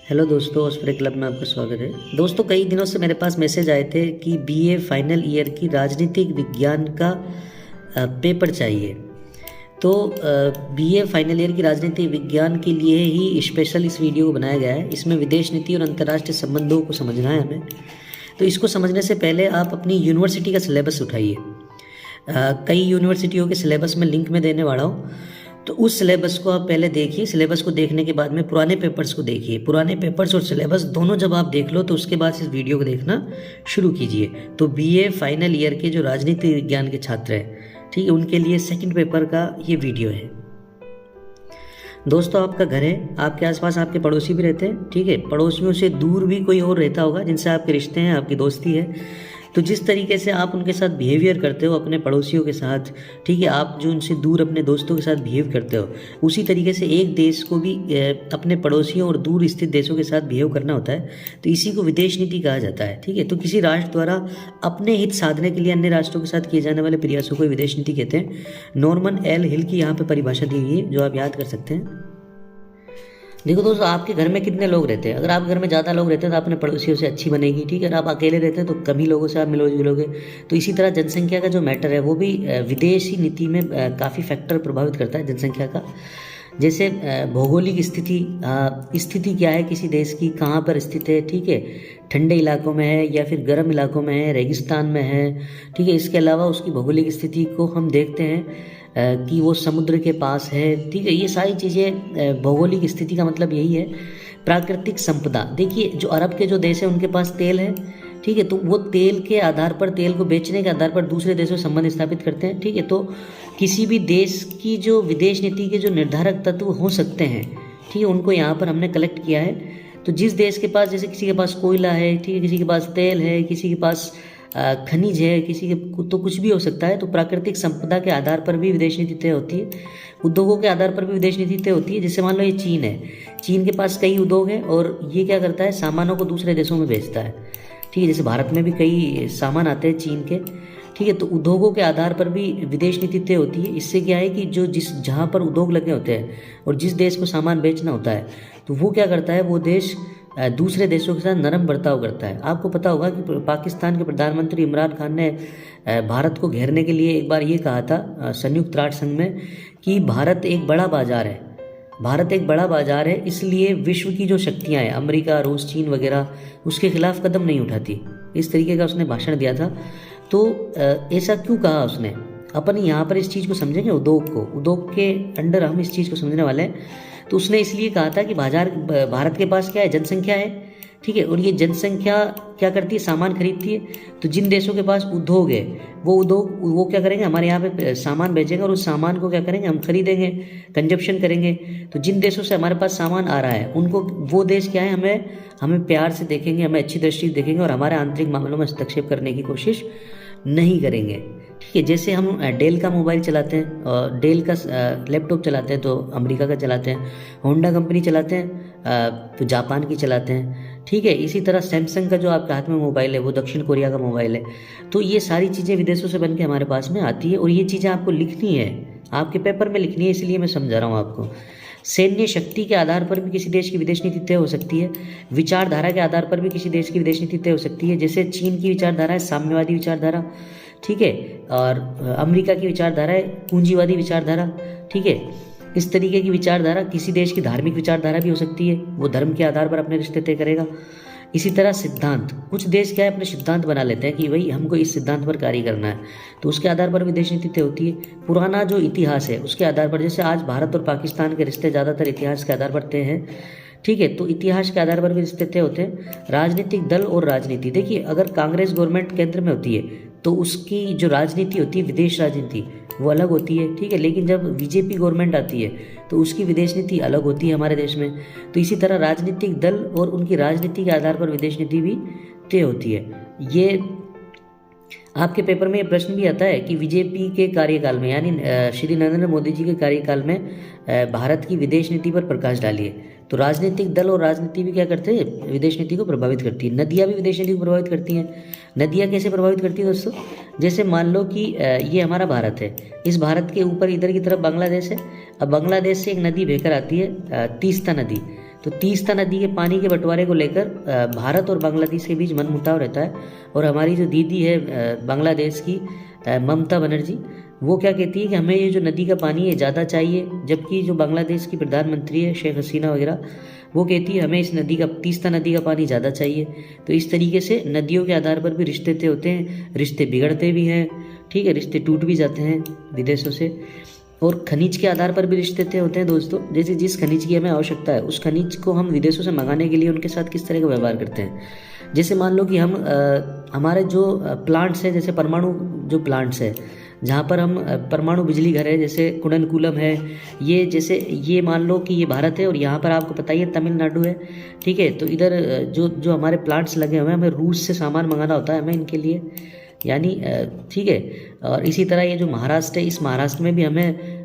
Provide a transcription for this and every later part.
Hello दोस्तों, osprey club में आपका स्वागत है। दोस्तों, कई दिनों से मेरे पास मैसेज आए थे कि बीए फाइनल ईयर की राजनीतिक विज्ञान का पेपर चाहिए। तो बीए फाइनल ईयर की राजनीतिक विज्ञान के लिए ही स्पेशल इस वीडियो को बनाया गया है। इसमें विदेश नीति और अंतर्राष्ट्रीय संबंधों को समझना है हमें। तो इसको समझने से पहले आप अपनी यूनिवर्सिटी का सिलेबस उठाइए। कई यूनिवर्सिटियों के सिलेबस में लिंक में देने वाला हूँ, तो उस सिलेबस को आप पहले देखिए। सिलेबस को देखने के बाद में पुराने पेपर्स को देखिए। पुराने पेपर्स और सिलेबस दोनों जब आप देख लो तो उसके बाद इस वीडियो को देखना शुरू कीजिए। तो बीए फाइनल ईयर के जो राजनीति विज्ञान के छात्र हैं, ठीक है, उनके लिए सेकंड पेपर का ये वीडियो है। दोस्तों, आपका घर है, आपके आसपास आपके पड़ोसी भी रहते हैं, ठीक है। पड़ोसियों से दूर भी कोई और रहता होगा जिनसे आपके रिश्ते हैं, आपकी दोस्ती है। तो जिस तरीके से आप उनके साथ बिहेवियर करते हो अपने पड़ोसियों के साथ, ठीक है, आप जो उनसे दूर अपने दोस्तों के साथ बिहेव करते हो, उसी तरीके से एक देश को भी अपने पड़ोसियों और दूर स्थित देशों के साथ बिहेव करना होता है। तो इसी को विदेश नीति कहा जाता है, ठीक है। तो किसी राष्ट्र द्वारा अपने हित साधने के लिए अन्य राष्ट्रों के साथ किए जाने वाले प्रयासों को विदेश नीति कहते हैं। नॉर्मन एल हिल की यहाँ पे परिभाषा दी हुई है जो आप याद कर सकते हैं। देखो दोस्तों, आपके घर में कितने लोग रहते हैं? अगर आपके घर में ज़्यादा लोग रहते हैं तो अपने पड़ोसियों से अच्छी बनेगी, ठीक है। अगर आप अकेले रहते हैं तो कम ही लोगों से आप मिलोगे जुलोगे। तो इसी तरह जनसंख्या का जो मैटर है वो भी विदेशी नीति में काफ़ी फैक्टर प्रभावित करता है जनसंख्या का। जैसे भौगोलिक स्थिति क्या है किसी देश की, कहाँ पर स्थित है, ठीक है, ठंडे इलाकों में है या फिर गर्म इलाकों में है, रेगिस्तान में है, ठीक है। इसके अलावा उसकी भौगोलिक स्थिति को हम देखते हैं कि वो समुद्र के पास है, ठीक है। ये सारी चीज़ें, भौगोलिक स्थिति का मतलब यही है। प्राकृतिक संपदा, देखिए जो अरब के जो देश है उनके पास तेल है, ठीक है। तो वो तेल के आधार पर, तेल को बेचने के आधार पर दूसरे देशों से संबंध स्थापित करते हैं, ठीक है। तो किसी भी देश की जो विदेश नीति के जो निर्धारक तत्व हो सकते हैं, ठीक है, उनको यहाँ पर हमने कलेक्ट किया है। तो जिस देश के पास, जैसे किसी के पास कोयला है, ठीक है, किसी के पास तेल है, किसी के पास खनिज है, किसी के तो कुछ भी हो सकता है। तो प्राकृतिक संपदा के आधार पर भी विदेश नीति तय होती है। उद्योगों के आधार पर भी विदेश नीति तय होती है। जैसे मान लो ये चीन है, चीन के पास कई उद्योग हैं और ये क्या करता है, सामानों को दूसरे देशों में बेचता है, ठीक है। जैसे भारत में भी कई सामान आते हैं चीन के, ठीक है। तो उद्योगों के आधार पर भी विदेश नीति तय होती है। इससे क्या है कि जो जहाँ पर उद्योग लगे होते हैं और जिस देश को सामान बेचना होता है, तो वो क्या करता है, वो देश दूसरे देशों के साथ नरम बर्ताव करता है। आपको पता होगा कि पाकिस्तान के प्रधानमंत्री इमरान खान ने भारत को घेरने के लिए एक बार ये कहा था संयुक्त राष्ट्र संघ में कि भारत एक बड़ा बाजार है, भारत एक बड़ा बाजार है, इसलिए विश्व की जो शक्तियां हैं, अमेरिका, रूस, चीन वगैरह, उसके खिलाफ कदम नहीं उठाती। इस तरीके का उसने भाषण दिया था। तो ऐसा क्यों कहा उसने? अपन यहाँ पर इस चीज़ को समझेंगे, उद्योग के अंडर हम इस चीज़ को समझने वाले हैं। तो उसने इसलिए कहा था कि भारत के पास क्या है, जनसंख्या है, ठीक है। और ये जनसंख्या क्या करती है, सामान खरीदती है। तो जिन देशों के पास उद्योग है, वो क्या करेंगे, हमारे यहाँ पे सामान भेजेंगे और उस सामान को क्या करेंगे, हम खरीदेंगे, कंजप्शन करेंगे। तो जिन देशों से हमारे पास सामान आ रहा है, उनको वो देश क्या है, हमें प्यार से देखेंगे, हमें अच्छी दृष्टि से देखेंगे और हमारे आंतरिक मामलों में हस्तक्षेप करने की कोशिश नहीं करेंगे, ठीक है। जैसे हम डेल का मोबाइल चलाते हैं और डेल का लैपटॉप चलाते हैं तो अमेरिका का चलाते हैं, होंडा कंपनी चलाते हैं तो जापान की चलाते हैं, ठीक है। इसी तरह सैमसंग का जो आपके हाथ में मोबाइल है वो दक्षिण कोरिया का मोबाइल है। तो ये सारी चीज़ें विदेशों से बन के हमारे पास में आती है और ये चीज़ें आपको लिखनी है, आपके पेपर में लिखनी है, इसलिए मैं समझा रहा हूँ आपको। सैन्य शक्ति के आधार पर भी किसी देश की विदेश नीति तय हो सकती है। विचारधारा के आधार पर भी किसी देश की विदेश नीति तय हो सकती है। जैसे चीन की विचारधारा है साम्यवादी विचारधारा, ठीक है, और अमेरिका की विचारधारा है पूंजीवादी विचारधारा, ठीक है। इस तरीके की विचारधारा किसी देश की धार्मिक विचारधारा भी हो सकती है, वो धर्म के आधार पर अपने रिश्ते तय करेगा। इसी तरह सिद्धांत, कुछ देश क्या है, अपने सिद्धांत बना लेते हैं कि भाई हमको इस सिद्धांत पर कार्य करना है, तो उसके आधार पर विदेश नीति तय होती है। पुराना जो इतिहास है उसके आधार पर, जैसे आज भारत और पाकिस्तान के रिश्ते ज़्यादातर इतिहास के आधार पर तय हैं, ठीक है। तो इतिहास के आधार पर भी रिश्ते तय होते हैं। राजनीतिक दल और राजनीति, देखिए अगर कांग्रेस गवर्नमेंट केंद्र में होती है तो उसकी जो राजनीति होती है, विदेश राजनीति, वो अलग होती है, ठीक है। लेकिन जब बीजेपी गवर्नमेंट आती है तो उसकी विदेश नीति अलग होती है हमारे देश में। तो इसी तरह राजनीतिक दल और उनकी राजनीति के आधार पर विदेश नीति भी तय होती है। ये आपके पेपर में ये प्रश्न भी आता है कि बीजेपी के कार्यकाल में, यानी श्री नरेंद्र मोदी जी के कार्यकाल में भारत की विदेश नीति पर प्रकाश डालिए। तो राजनीतिक दल और राजनीति भी क्या करते हैं, विदेश नीति को प्रभावित करती है। नदियाँ भी विदेश नीति को प्रभावित करती हैं। नदियाँ कैसे प्रभावित करती है दोस्तों? जैसे मान लो कि ये हमारा भारत है, इस भारत के ऊपर इधर की तरफ बांग्लादेश है। अब बांग्लादेश से एक नदी बहकर आती है, तीस्ता नदी। तो तीस्ता नदी के पानी के बंटवारे को लेकर भारत और बांग्लादेश के बीच मनमुटाव रहता है। और हमारी जो दीदी है बांग्लादेश की ममता बनर्जी, वो क्या कहती है कि हमें ये जो नदी का पानी है ज़्यादा चाहिए, जबकि जो बांग्लादेश की प्रधानमंत्री है शेख हसीना वगैरह, वो कहती है हमें इस नदी का, तीस्ता नदी का पानी ज़्यादा चाहिए। तो इस तरीके से नदियों के आधार पर भी रिश्ते तय होते हैं, रिश्ते बिगड़ते भी हैं, ठीक है, रिश्ते टूट भी जाते हैं विदेशों से। और खनिज के आधार पर भी रिश्ते तय होते हैं दोस्तों, जैसे जिस खनिज की हमें आवश्यकता है उस खनिज को हम विदेशों से मंगाने के लिए उनके साथ किस तरह का व्यवहार करते हैं। जैसे मान लो कि हम हमारे जो प्लांट्स हैं, जैसे परमाणु जो प्लांट्स है, जहाँ पर हम परमाणु बिजली घर है, जैसे कुडनकुलम है, ये जैसे ये मान लो कि ये भारत है और यहाँ पर आपको पता ही है तमिलनाडु है, ठीक है। तो इधर जो जो हमारे प्लांट्स लगे हुए हैं, हमें रूस से सामान मंगाना होता है हमें इनके लिए, यानी ठीक है। और इसी तरह ये जो महाराष्ट्र है, इस महाराष्ट्र में भी हमें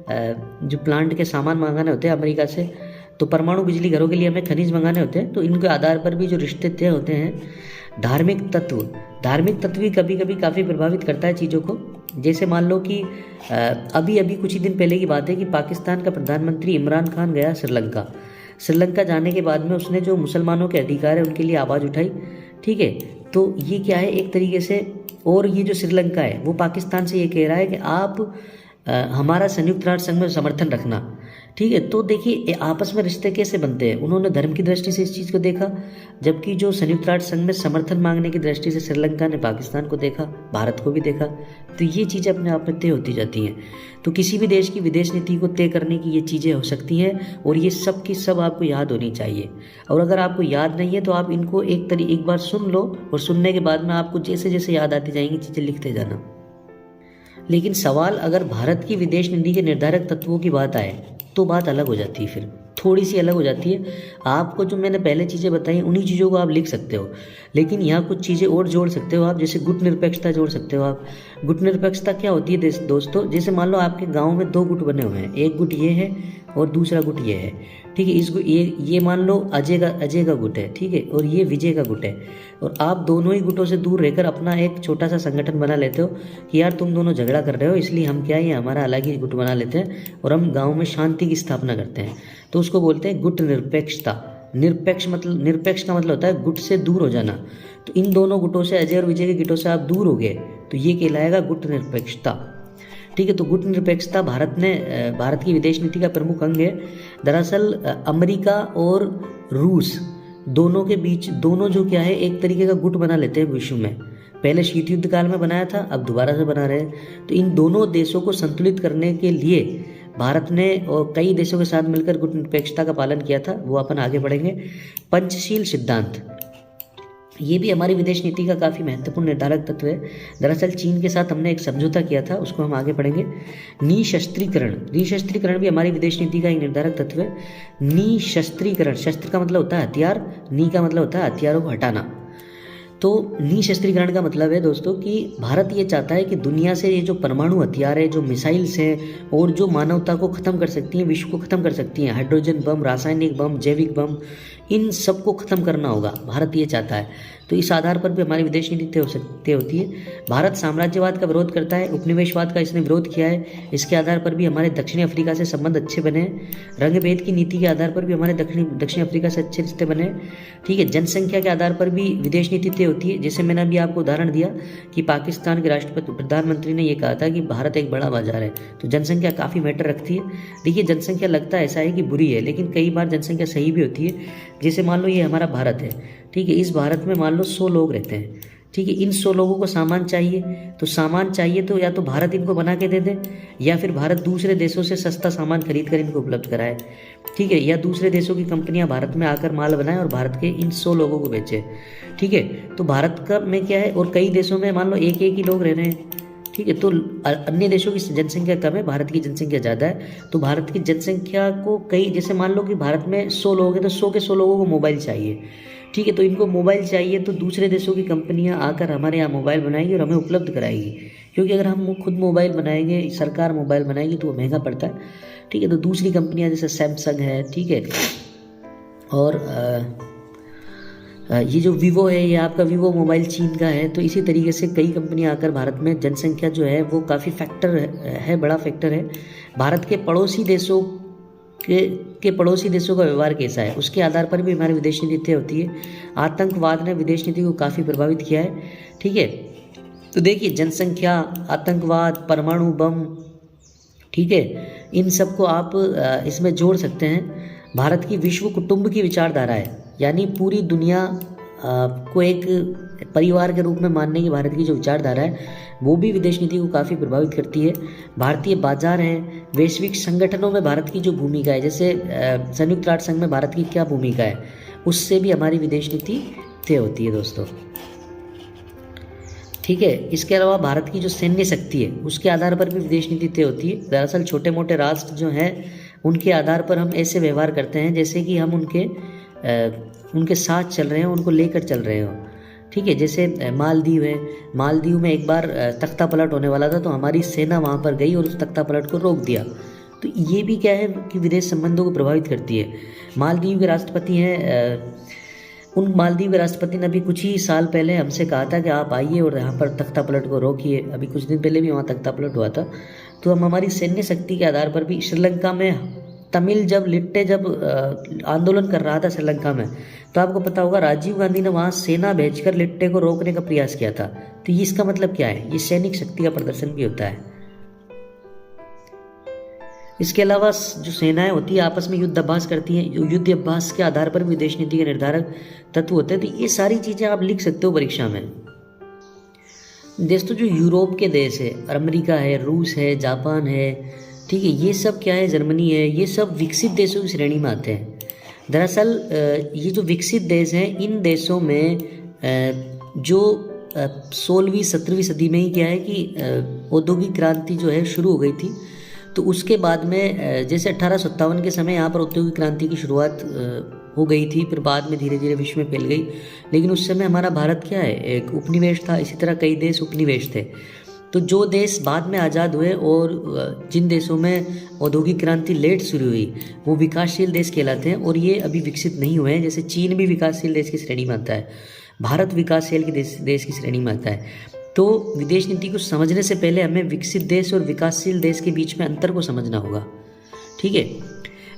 जो प्लांट के सामान मंगाने होते हैं अमेरिका से। तो परमाणु बिजली घरों के लिए हमें खनिज मंगाने होते हैं। तो इनके आधार पर भी जो रिश्ते तय होते हैं। धार्मिक तत्व भी कभी कभी काफ़ी प्रभावित करता है चीज़ों को। जैसे मान लो कि अभी अभी कुछ ही दिन पहले की बात है कि पाकिस्तान का प्रधानमंत्री इमरान खान गया श्रीलंका जाने के बाद में उसने जो मुसलमानों के अधिकार है उनके लिए आवाज़ उठाई, ठीक है। तो ये क्या है एक तरीके से, और ये जो श्रीलंका है वो पाकिस्तान से ये कह रहा है कि आप हमारा संयुक्त राष्ट्र संघ में समर्थन रखना, ठीक है। तो देखिए आपस में रिश्ते कैसे बनते हैं। उन्होंने धर्म की दृष्टि से इस चीज़ को देखा, जबकि जो संयुक्त राष्ट्र संघ में समर्थन मांगने की दृष्टि से श्रीलंका ने पाकिस्तान को देखा, भारत को भी देखा। तो ये चीज़ें अपने आप में तय होती जाती हैं। तो किसी भी देश की विदेश नीति को तय करने की ये चीज़ें हो सकती हैं, और ये सब की सब आपको याद होनी चाहिए। और अगर आपको याद नहीं है तो आप इनको एक बार सुन लो, और सुनने के बाद में आपको जैसे जैसे याद आती जाएंगी चीज़ें लिखते जाना। लेकिन सवाल अगर भारत की विदेश नीति के निर्धारक तत्वों की बात आए तो बात अलग हो जाती है, फिर थोड़ी सी अलग हो जाती है। आपको जो मैंने पहले चीज़ें बताई उन्हीं चीज़ों को आप लिख सकते हो, लेकिन यहाँ कुछ चीज़ें और जोड़ सकते हो आप, जैसे गुट निरपेक्षता जोड़ सकते हो आप। गुट निरपेक्षता क्या होती है दोस्तों, जैसे मान लो आपके गाँव में दो गुट बने हुए हैं, एक गुट ये है और दूसरा गुट ये है, ठीक है। ये मान लो अजय का गुट है, ठीक है, और ये विजय का गुट है। और आप दोनों ही गुटों से दूर रहकर अपना एक छोटा सा संगठन बना लेते हो कि यार तुम दोनों झगड़ा कर रहे हो, इसलिए हम क्या है हमारा अलग ही गुट बना लेते हैं और हम गाँव में शांति की स्थापना करते हैं। तो उसको बोलते हैं गुट निरपेक्षता। निरपेक्ष का मतलब होता है गुट से दूर हो जाना। तो इन दोनों गुटों से, अजय और विजय के गुटों से आप दूर हो गए तो ये कहलाएगा गुट निरपेक्षता, ठीक है। तो गुट निरपेक्षता भारत की विदेश नीति का प्रमुख अंग है। दरअसल अमेरिका और रूस दोनों के बीच, दोनों जो क्या है एक तरीके का गुट बना लेते हैं विश्व में। पहले शीत युद्ध काल में बनाया था, अब दोबारा से बना रहे हैं। तो इन दोनों देशों को संतुलित करने के लिए भारत ने और कई देशों के साथ मिलकर गुट निरपेक्षता का पालन किया था, वो अपन आगे बढ़ेंगे। पंचशील सिद्धांत, ये भी हमारी विदेश नीति का काफ़ी महत्वपूर्ण निर्धारक तत्व है। दरअसल चीन के साथ हमने एक समझौता किया था, उसको हम आगे पढ़ेंगे। निशस्त्रीकरण भी हमारी विदेश नीति का एक निर्धारक तत्व है। निशस्त्रीकरण, शस्त्र का मतलब होता है हथियार, नी का मतलब होता है हथियारों को हटाना। तो निशस्त्रीकरण का मतलब है दोस्तों कि भारत ये चाहता है कि दुनिया से ये जो परमाणु हथियार है, जो मिसाइल्स हैं और जो मानवता को ख़त्म कर सकती हैं, विश्व को ख़त्म कर सकती हैं, हाइड्रोजन बम, रासायनिक बम, जैविक बम, इन सब को ख़त्म करना होगा, भारत ये चाहता है। तो इस आधार पर भी हमारी विदेश नीति तय होती है। भारत साम्राज्यवाद का विरोध करता है, उपनिवेशवाद का इसने विरोध किया है, इसके आधार पर भी हमारे दक्षिणी अफ्रीका से संबंध अच्छे बने हैं। रंग भेद की नीति के आधार पर भी हमारे दक्षिण अफ्रीका से अच्छे रिश्ते बने हैं, ठीक है। जनसंख्या के आधार पर भी विदेश नीति तय होती है। जैसे मैंने अभी आपको उदाहरण दिया कि पाकिस्तान के प्रधानमंत्री ने ये कहा था कि भारत एक बड़ा बाजार है, तो जनसंख्या काफ़ी मैटर रखती है। देखिए जनसंख्या लगता ऐसा है कि बुरी है, लेकिन कई बार जनसंख्या सही भी होती है। जैसे मान लो ये हमारा भारत है, ठीक है, इस भारत में मान लो 100 लोग रहते हैं, ठीक है। इन 100 लोगों को सामान चाहिए, तो या तो भारत इनको बना के दे दे, या फिर भारत दूसरे देशों से सस्ता सामान खरीद कर इनको उपलब्ध कराए, ठीक है, या दूसरे देशों की कंपनियां भारत में आकर माल बनाए और भारत के इन 100 लोगों को बेचे, ठीक है। तो भारत का में क्या है, और कई देशों में मान लो एक ही लोग रह रहे हैं, ठीक है। तो अन्य देशों की जनसंख्या कम है, भारत की जनसंख्या ज़्यादा है। तो भारत की जनसंख्या को जैसे मान लो कि भारत में 100 लोग हैं, तो 100 के 100 लोगों को मोबाइल चाहिए, ठीक है। तो इनको मोबाइल चाहिए, तो दूसरे देशों की कंपनियां आकर हमारे यहाँ मोबाइल बनाएगी और हमें उपलब्ध कराएगी, क्योंकि अगर हम खुद मोबाइल बनाएंगे, सरकार मोबाइल बनाएगी तो वो महंगा पड़ता है, ठीक है। तो दूसरी कंपनियां जैसे सैमसंग है, ठीक है, और ये जो वीवो है, ये आपका वीवो मोबाइल चीन का है। तो इसी तरीके से कई कंपनियां आकर भारत में, जनसंख्या जो है वो काफ़ी फैक्टर है, बड़ा फैक्टर है। भारत के पड़ोसी देशों के पड़ोसी देशों का व्यवहार कैसा है, उसके आधार पर भी हमारी विदेश नीति तय होती है। आतंकवाद ने विदेश नीति को काफ़ी प्रभावित किया है, ठीक है। तो देखिए, जनसंख्या, आतंकवाद, परमाणु बम, ठीक है, इन सब को आप इसमें जोड़ सकते हैं। भारत की विश्व कुटुंब की विचारधारा है, यानी पूरी दुनिया को एक परिवार के रूप में मानने की भारत की जो विचारधारा है वो भी विदेश नीति को काफ़ी प्रभावित करती है। भारतीय बाजार है, वैश्विक संगठनों में भारत की जो भूमिका है, जैसे संयुक्त राष्ट्र संघ में भारत की क्या भूमिका है, उससे भी हमारी विदेश नीति तय होती है दोस्तों, ठीक है। इसके अलावा भारत की जो सैन्य शक्ति है उसके आधार पर भी विदेश नीति तय होती है। दरअसल छोटे मोटे राष्ट्र जो हैं उनके आधार पर हम ऐसे व्यवहार करते हैं जैसे कि हम उनके साथ चल रहे हैं, उनको लेकर चल रहे हो, ठीक है। जैसे मालदीव है, मालदीव में एक बार तख्ता पलट होने वाला था तो हमारी सेना वहाँ पर गई और उस तख्ता पलट को रोक दिया। तो ये भी क्या है कि विदेश संबंधों को प्रभावित करती है। मालदीव के राष्ट्रपति हैं, उन मालदीव के राष्ट्रपति ने अभी कुछ ही साल पहले हमसे कहा था कि आप आइए और यहाँ पर तख्ता पलट को रोकिए। अभी कुछ दिन पहले भी वहाँ तख्ता पलट हुआ था। तो हम हमारी सैन्य शक्ति के आधार पर भी, श्रीलंका में तमिल लिट्टे जब आंदोलन कर रहा था श्रीलंका में, तो आपको पता होगा राजीव गांधी ने वहाँ सेना भेजकर लिट्टे को रोकने का प्रयास किया था। तो ये इसका मतलब क्या है, ये सैनिक शक्ति का प्रदर्शन भी होता है। इसके अलावा जो सेनाएं होती है आपस में युद्ध अभ्यास करती हैं, युद्ध अभ्यास के आधार पर विदेश नीति के निर्धारक तत्व होते हैं। तो ये सारी चीज़ें आप लिख सकते हो परीक्षा में। दोस्तों, जो यूरोप के देश है, अमेरिका है, रूस है, जापान है, ठीक है, ये सब क्या है, जर्मनी है, ये सब विकसित देशों की श्रेणी में आते हैं। दरअसल ये जो विकसित देश हैं, इन देशों में जो 16वीं 17वीं सदी में ही क्या है कि औद्योगिक क्रांति जो है शुरू हो गई थी। तो उसके बाद में जैसे 1857 के समय यहाँ पर औद्योगिक क्रांति की शुरुआत हो गई थी, फिर बाद में धीरे धीरे विश्व में फैल गई। लेकिन उस समय हमारा भारत क्या है, एक उपनिवेश था। इसी तरह कई देश उपनिवेश थे। तो जो देश बाद में आज़ाद हुए और जिन देशों में औद्योगिक क्रांति लेट शुरू हुई वो विकासशील देश कहलाते हैं, और ये अभी विकसित नहीं हुए हैं। जैसे चीन भी विकासशील देश की श्रेणी में आता है, भारत विकासशील देश की श्रेणी में आता है। तो विदेश नीति को समझने से पहले हमें विकसित देश और विकासशील देश के बीच में अंतर को समझना होगा, ठीक है।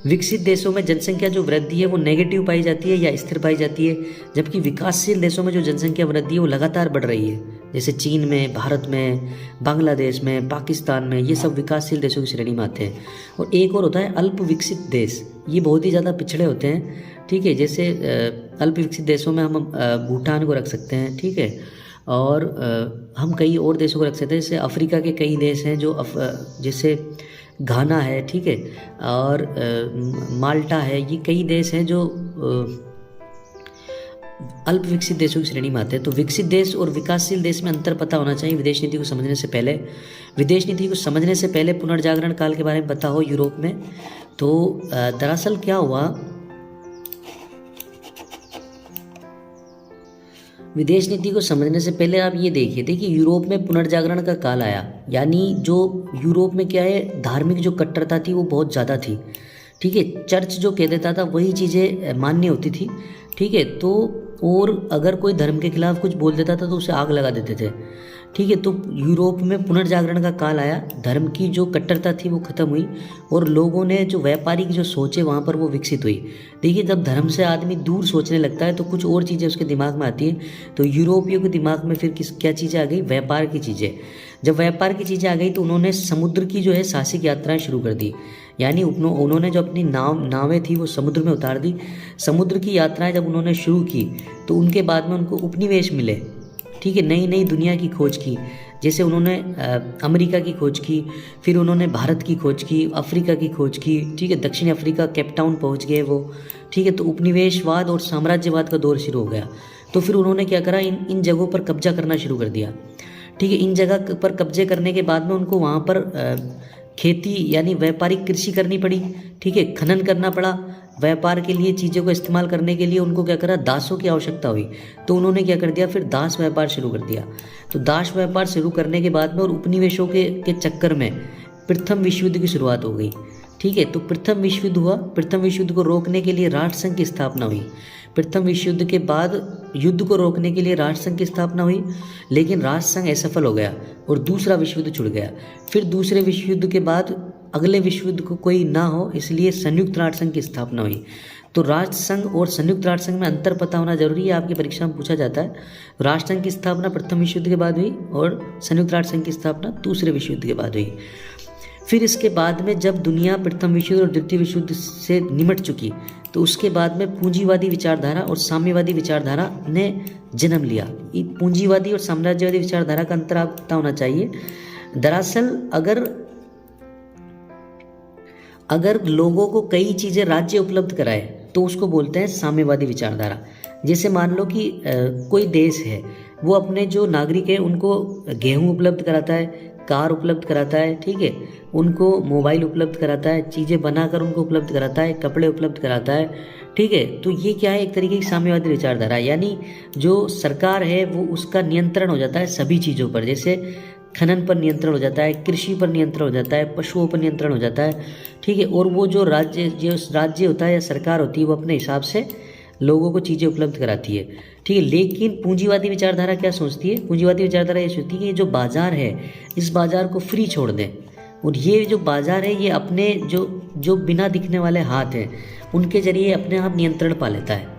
विकसित देशों में जनसंख्या जो वृद्धि है वो नेगेटिव पाई जाती है या स्थिर पाई जाती है, जबकि विकासशील देशों में जो जनसंख्या वृद्धि है वो लगातार बढ़ रही है। जैसे चीन में, भारत में, बांग्लादेश में, पाकिस्तान में, ये सब विकासशील देशों की श्रेणी में आते हैं। और एक और होता है अल्प विकसित देश, ये बहुत ही ज़्यादा पिछड़े होते हैं, ठीक है। जैसे अल्प विकसित देशों में हम भूटान को रख सकते हैं, ठीक है, और हम कई और देशों को रख सकते हैं। जैसे अफ्रीका के कई देश हैं जो जैसे घाना है, ठीक है, और माल्टा है, ये कई देश हैं जो अल्प विकसित देशों की श्रेणी में आते हैं। तो विकसित देश और विकासशील देश में अंतर पता होना चाहिए विदेश नीति को समझने से पहले। विदेश नीति को समझने से पहले पुनर्जागरण काल के बारे में पता हो यूरोप में। तो दरअसल क्या हुआ, विदेश नीति को समझने से पहले आप ये देखिए यूरोप में पुनर्जागरण का काल आया, यानी जो यूरोप में क्या है, धार्मिक जो कट्टरता थी वो बहुत ज़्यादा थी, ठीक है। चर्च जो कह देता था वही चीज़ें मान्य होती थी, ठीक है। तो और अगर कोई धर्म के खिलाफ कुछ बोल देता था तो उसे आग लगा देते थे, ठीक है। तो यूरोप में पुनर्जागरण का काल आया, धर्म की जो कट्टरता थी वो खत्म हुई और लोगों ने जो व्यापारिक जो सोचे वहाँ पर वो विकसित हुई। देखिए, जब धर्म से आदमी दूर सोचने लगता है तो कुछ और चीज़ें उसके दिमाग में आती हैं। तो यूरोपियों के दिमाग में फिर क्या चीज़ें आ गई, व्यापार की चीज़ें। जब व्यापार की चीज़ें आ गई तो उन्होंने समुद्र की जो है साहसिक यात्राएं शुरू कर दी, यानी उन्होंने जो अपनी नावें थी वो समुद्र में उतार दी। समुद्र की यात्राएं जब उन्होंने शुरू की तो उनके बाद में उनको उपनिवेश मिले, ठीक है, नई नई दुनिया की खोज की। जैसे उन्होंने अमेरिका की खोज की, फिर उन्होंने भारत की खोज की, अफ्रीका की खोज की, ठीक है, दक्षिण अफ्रीका केप टाउन पहुँच गए वो, ठीक है। तो उपनिवेशवाद और साम्राज्यवाद का दौर शुरू हो गया। तो फिर उन्होंने क्या करा, इन जगहों पर कब्जा करना शुरू कर दिया, ठीक है। इन जगह पर कब्जे करने के बाद में उनको वहाँ पर खेती यानी व्यापारिक कृषि करनी पड़ी, ठीक है, खनन करना पड़ा। व्यापार के लिए चीज़ों को इस्तेमाल करने के लिए उनको क्या करा, दासों की आवश्यकता हुई। तो उन्होंने क्या कर दिया, फिर दास व्यापार शुरू कर दिया। तो दास व्यापार शुरू करने के बाद में और उपनिवेशों के चक्कर में प्रथम विश्व युद्ध की शुरुआत हो गई, ठीक है। तो प्रथम विश्व युद्ध हुआ। प्रथम विश्व युद्ध को रोकने के लिए राष्ट्रसंघ की स्थापना हुई। प्रथम विश्व युद्ध के बाद युद्ध को रोकने के लिए राष्ट्रसंघ की स्थापना हुई, लेकिन राष्ट्रसंघ असफल हो गया और दूसरा विश्व युद्ध छिड़ गया। फिर दूसरे विश्व युद्ध के बाद अगले विश्व युद्ध को कोई ना हो, इसलिए संयुक्त राष्ट्र संघ की स्थापना हुई। तो राष्ट्र संघ और संयुक्त राष्ट्र संघ में अंतर पता होना जरूरी है, आपकी परीक्षा में पूछा जाता है। राष्ट्र संघ की स्थापना प्रथम विश्व युद्ध के बाद हुई और संयुक्त राष्ट्र संघ की स्थापना दूसरे विश्व युद्ध के बाद हुई। फिर इसके बाद में जब दुनिया प्रथम विश्व युद्ध और द्वितीय विश्व युद्ध से निमट चुकी, तो उसके बाद में पूंजीवादी विचारधारा और साम्यवादी विचारधारा ने जन्म लिया। पूंजीवादी और साम्राज्यवादी विचारधारा का अंतर आपको पता होना चाहिए। दरअसल अगर लोगों को कई चीज़ें राज्य उपलब्ध कराए तो उसको बोलते हैं साम्यवादी विचारधारा। जैसे मान लो कि कोई देश है, वो अपने जो नागरिक हैं उनको गेहूं उपलब्ध कराता है, कार उपलब्ध कराता है, ठीक है, उनको मोबाइल उपलब्ध कराता है, चीज़ें बनाकर उनको उपलब्ध कराता है, कपड़े उपलब्ध कराता है, ठीक है। तो ये क्या है, एक तरीके की साम्यवादी विचारधारा, यानी जो सरकार है वो उसका नियंत्रण हो जाता है सभी चीज़ों पर। जैसे खनन पर नियंत्रण हो जाता है, कृषि पर नियंत्रण हो जाता है, पशुओं पर नियंत्रण हो जाता है, ठीक है। और वो जो राज्य होता है या सरकार होती है वो अपने हिसाब से लोगों को चीज़ें उपलब्ध कराती है, ठीक है। लेकिन पूंजीवादी विचारधारा क्या सोचती है, पूंजीवादी विचारधारा ये सोचती है कि ये जो बाजार है इस बाजार को फ्री छोड़ दें, और ये जो बाजार है ये अपने जो बिना दिखने वाले हाथ हैं उनके जरिए अपने आप नियंत्रण पा लेता है।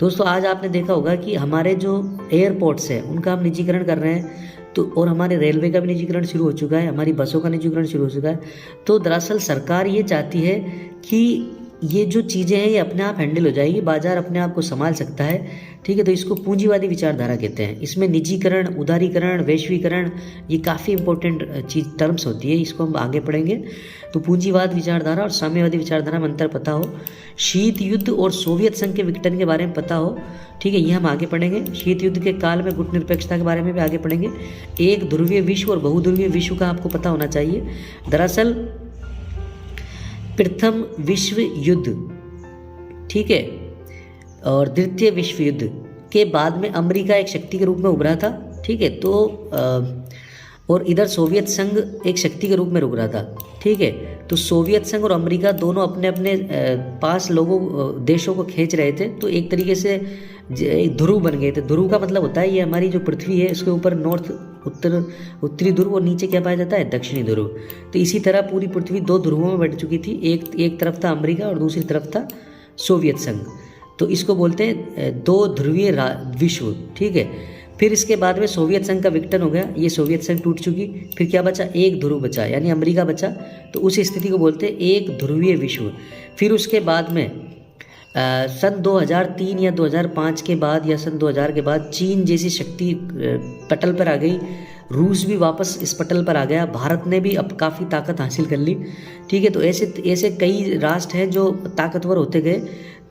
दोस्तों आज आपने देखा होगा कि हमारे जो एयरपोर्ट्स हैं उनका हम निजीकरण कर रहे हैं, तो और हमारे रेलवे का भी निजीकरण शुरू हो चुका है, हमारी बसों का निजीकरण शुरू हो चुका है। तो दरअसल सरकार ये चाहती है कि ये जो चीज़ें हैं ये अपने आप हैंडल हो जाएगी, बाजार अपने आप को संभाल सकता है, ठीक है। तो इसको पूंजीवादी विचारधारा कहते हैं। इसमें निजीकरण, उदारीकरण, वैश्वीकरण ये काफ़ी इंपॉर्टेंट चीज टर्म्स होती है, इसको हम आगे पढ़ेंगे। तो पूंजीवाद विचारधारा और साम्यवादी विचारधारा में अंतर पता हो, शीत युद्ध और सोवियत संघ के विघटन के बारे में पता हो, ठीक है, ये हम आगे पढ़ेंगे। शीत युद्ध के काल में गुट निरपेक्षता के बारे में भी आगे पढ़ेंगे। एक ध्रुवीय विश्व और बहुध्रुवीय विश्व का आपको पता होना चाहिए। दरअसल प्रथम विश्व युद्ध, ठीक है, और द्वितीय विश्व युद्ध के बाद में अमेरिका एक शक्ति के रूप में उभरा था, ठीक है। तो और इधर सोवियत संघ एक शक्ति के रूप में उभरा था, ठीक है। तो सोवियत संघ और अमेरिका दोनों अपने अपने पास देशों को खींच रहे थे। तो एक तरीके से ध्रुव बन गए थे। ध्रुव का मतलब होता है ये हमारी जो पृथ्वी है उसके ऊपर उत्तरी ध्रुव और नीचे क्या पाया जाता है, दक्षिणी ध्रुव। तो इसी तरह पूरी पृथ्वी दो ध्रुवों में बट चुकी थी, एक तरफ था अमेरिका और दूसरी तरफ था सोवियत संघ। तो इसको बोलते हैं दो ध्रुवीय विश्व, ठीक है। फिर इसके बाद में सोवियत संघ का विघटन हो गया, ये सोवियत संघ टूट चुकी। फिर क्या बचा, एक ध्रुव बचा, यानी अमेरिका बचा। तो उस स्थिति को बोलते हैं एक ध्रुवीय विश्व। फिर उसके बाद में सन 2003 या 2005 के बाद या सन 2000 के बाद चीन जैसी शक्ति पटल पर आ गई, रूस भी वापस इस पटल पर आ गया, भारत ने भी अब काफ़ी ताकत हासिल कर ली, ठीक है। तो ऐसे कई राष्ट्र हैं जो ताकतवर होते गए।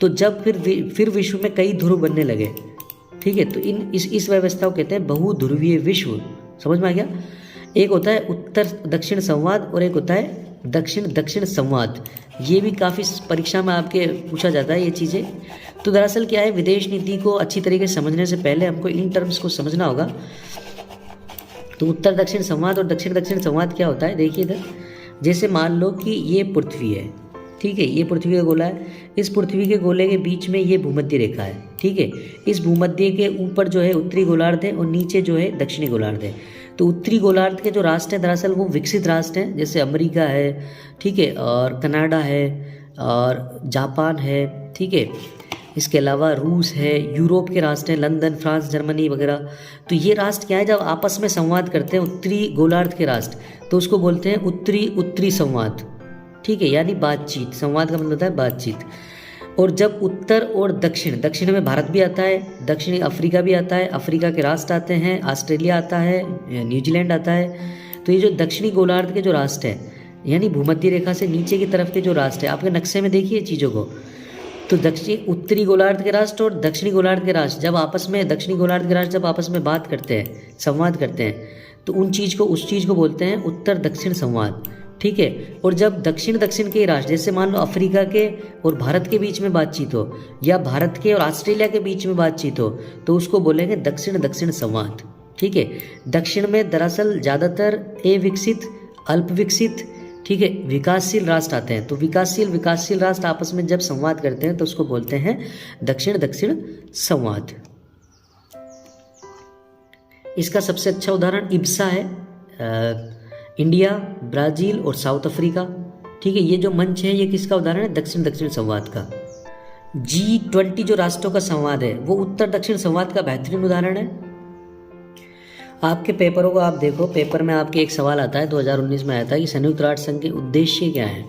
तो जब फिर विश्व में कई ध्रुव बनने लगे, ठीक है। तो इस व्यवस्था को कहते हैं बहुध्रुवीय विश्व। समझ में आ गया। एक होता है उत्तर दक्षिण संवाद और एक होता है दक्षिण दक्षिण संवाद। ये भी काफ़ी परीक्षा में आपके पूछा जाता है ये चीज़ें। तो दरअसल क्या है, विदेश नीति को अच्छी तरीके से समझने से पहले हमको इन टर्म्स को समझना होगा। तो उत्तर दक्षिण संवाद और दक्षिण दक्षिण संवाद क्या होता है, देखिए इधर। जैसे मान लो कि ये पृथ्वी है, ठीक है, ये पृथ्वी का गोला है। इस पृथ्वी के गोले के बीच में ये भूमध्य रेखा है, ठीक है। इस भूमध्य के ऊपर जो है उत्तरी गोलार्ध है और नीचे जो है दक्षिणी गोलार्ध है। तो उत्तरी गोलार्ध के जो राष्ट्र हैं दरअसल वो विकसित राष्ट्र हैं, जैसे अमेरिका है, ठीक है, और कनाडा है और जापान है, ठीक है। इसके अलावा रूस है, यूरोप के राष्ट्र हैं, लंदन, फ्रांस, जर्मनी वगैरह। तो ये राष्ट्र क्या है, जब आपस में संवाद करते हैं उत्तरी गोलार्ध के राष्ट्र, तो उसको बोलते हैं उत्तरी संवाद, ठीक है, यानी बातचीत। संवाद का मतलब होता है बातचीत। और जब उत्तर और दक्षिण में भारत भी आता है, दक्षिणी अफ्रीका भी आता है, अफ्रीका के राष्ट्र आते हैं, ऑस्ट्रेलिया आता है, न्यूजीलैंड आता है। तो ये जो दक्षिणी गोलार्ध के जो राष्ट्र हैं, यानी भूमध्य रेखा से नीचे की तरफ के जो राष्ट्र हैं, आपके नक्शे में देखिए चीज़ों को। तो उत्तरी गोलार्ध के राष्ट्र और दक्षिणी गोलार्ध के राष्ट्र जब आपस में, दक्षिणी गोलार्ध के राष्ट्र जब आपस में बात करते हैं, संवाद करते हैं, तो उस चीज़ को बोलते हैं उत्तर दक्षिण संवाद, ठीक है। और जब दक्षिण के राष्ट्र, जैसे मान लो अफ्रीका के और भारत के बीच में बातचीत हो या भारत के और ऑस्ट्रेलिया के बीच में बातचीत हो, तो उसको बोलेंगे दक्षिण संवाद, ठीक है। दक्षिण में दरअसल ज़्यादातर अविकसित, अल्प विकसित, ठीक है, विकासशील राष्ट्र आते हैं। तो विकासशील राष्ट्र आपस में जब संवाद करते हैं तो उसको बोलते हैं दक्षिण संवाद। इसका सबसे अच्छा उदाहरण इब्सा है, इंडिया, ब्राज़ील और साउथ अफ्रीका। ठीक है, ये जो मंच है ये किसका उदाहरण है? दक्षिण दक्षिण संवाद का। G20 जो राष्ट्रों का संवाद है वो उत्तर दक्षिण संवाद का बेहतरीन उदाहरण है। आपके पेपरों को आप देखो, पेपर में आपके एक सवाल आता है 2019 में आया था कि संयुक्त राष्ट्र संघ के उद्देश्य क्या है।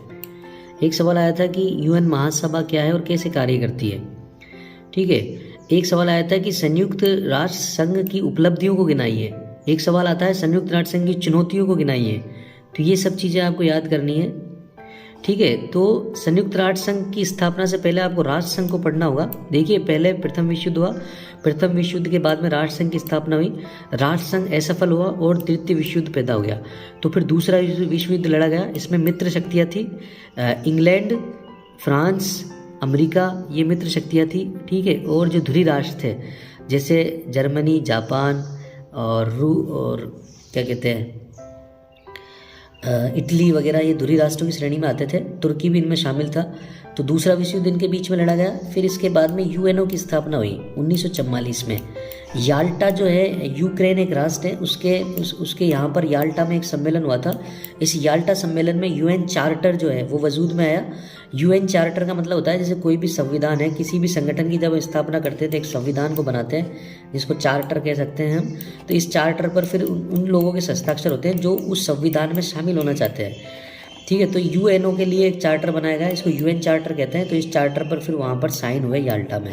एक सवाल आया था कि यूएन महासभा क्या है और कैसे कार्य करती है। ठीक है, एक सवाल आया था कि संयुक्त राष्ट्र संघ की उपलब्धियों को गिनाइए। एक सवाल आता है संयुक्त राष्ट्र संघ की चुनौतियों को गिनाइए। तो ये सब चीज़ें आपको याद करनी है। ठीक है, तो संयुक्त राष्ट्र संघ की स्थापना से पहले आपको राष्ट्र संघ को पढ़ना होगा। देखिए, पहले प्रथम विश्व युद्ध हुआ, प्रथम विश्व युद्ध के बाद में राष्ट्र संघ की स्थापना हुई, राष्ट्र संघ असफल हुआ और तृतीय विश्व युद्ध पैदा हो गया। तो फिर दूसरा विश्व युद्ध लड़ा गया। इसमें मित्र शक्तियाँ थी, इंग्लैंड, फ्रांस, अमेरिका, ये मित्र शक्तियाँ थी। ठीक है, और जो ध्रुवी राष्ट्र थे जैसे जर्मनी, जापान और क्या कहते हैं इटली वगैरह, ये ध्रुवी राष्ट्रों की श्रेणी में आते थे। तुर्की भी इनमें शामिल था। तो दूसरा विश्व युद्ध इनके बीच में लड़ा गया। फिर इसके बाद में यूएनओ की स्थापना हुई 1944 में। याल्टा जो है, यूक्रेन एक राष्ट्र है, उसके यहाँ पर याल्टा में एक सम्मेलन हुआ था। इस याल्टा सम्मेलन में यूएन चार्टर जो है वो वजूद में आया। यूएन चार्टर का मतलब होता है जैसे कोई भी संविधान है, किसी भी संगठन की जब स्थापना करते हैं तो एक संविधान को बनाते हैं जिसको चार्टर कह सकते हैं हम। तो इस चार्टर पर फिर उन लोगों के हस्ताक्षर होते हैं जो उस संविधान में शामिल होना चाहते हैं। ठीक है, तो यूएनओ के लिए एक चार्टर बनाया गया, इसको यूएन चार्टर कहते हैं। तो इस चार्टर पर फिर वहाँ पर साइन हुए याल्टा में।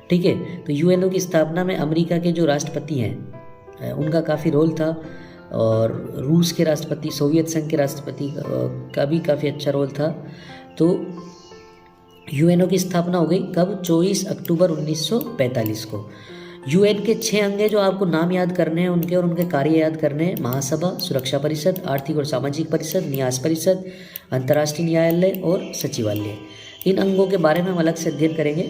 ठीक है, तो यूएनओ की स्थापना में अमेरिका के जो राष्ट्रपति हैं उनका काफ़ी रोल था, और रूस के राष्ट्रपति, सोवियत संघ के राष्ट्रपति का भी काफ़ी अच्छा रोल था। तो यूएनओ की स्थापना हो गई कब? 24 अक्टूबर 1945 को। यूएन के 6 अंग हैं जो आपको नाम याद करने हैं उनके, और उनके कार्य याद करने हैं। महासभा, सुरक्षा परिषद, आर्थिक और सामाजिक परिषद, न्यास परिषद, अंतर्राष्ट्रीय न्यायालय और सचिवालय। इन अंगों के बारे में हम अलग से अध्ययन करेंगे।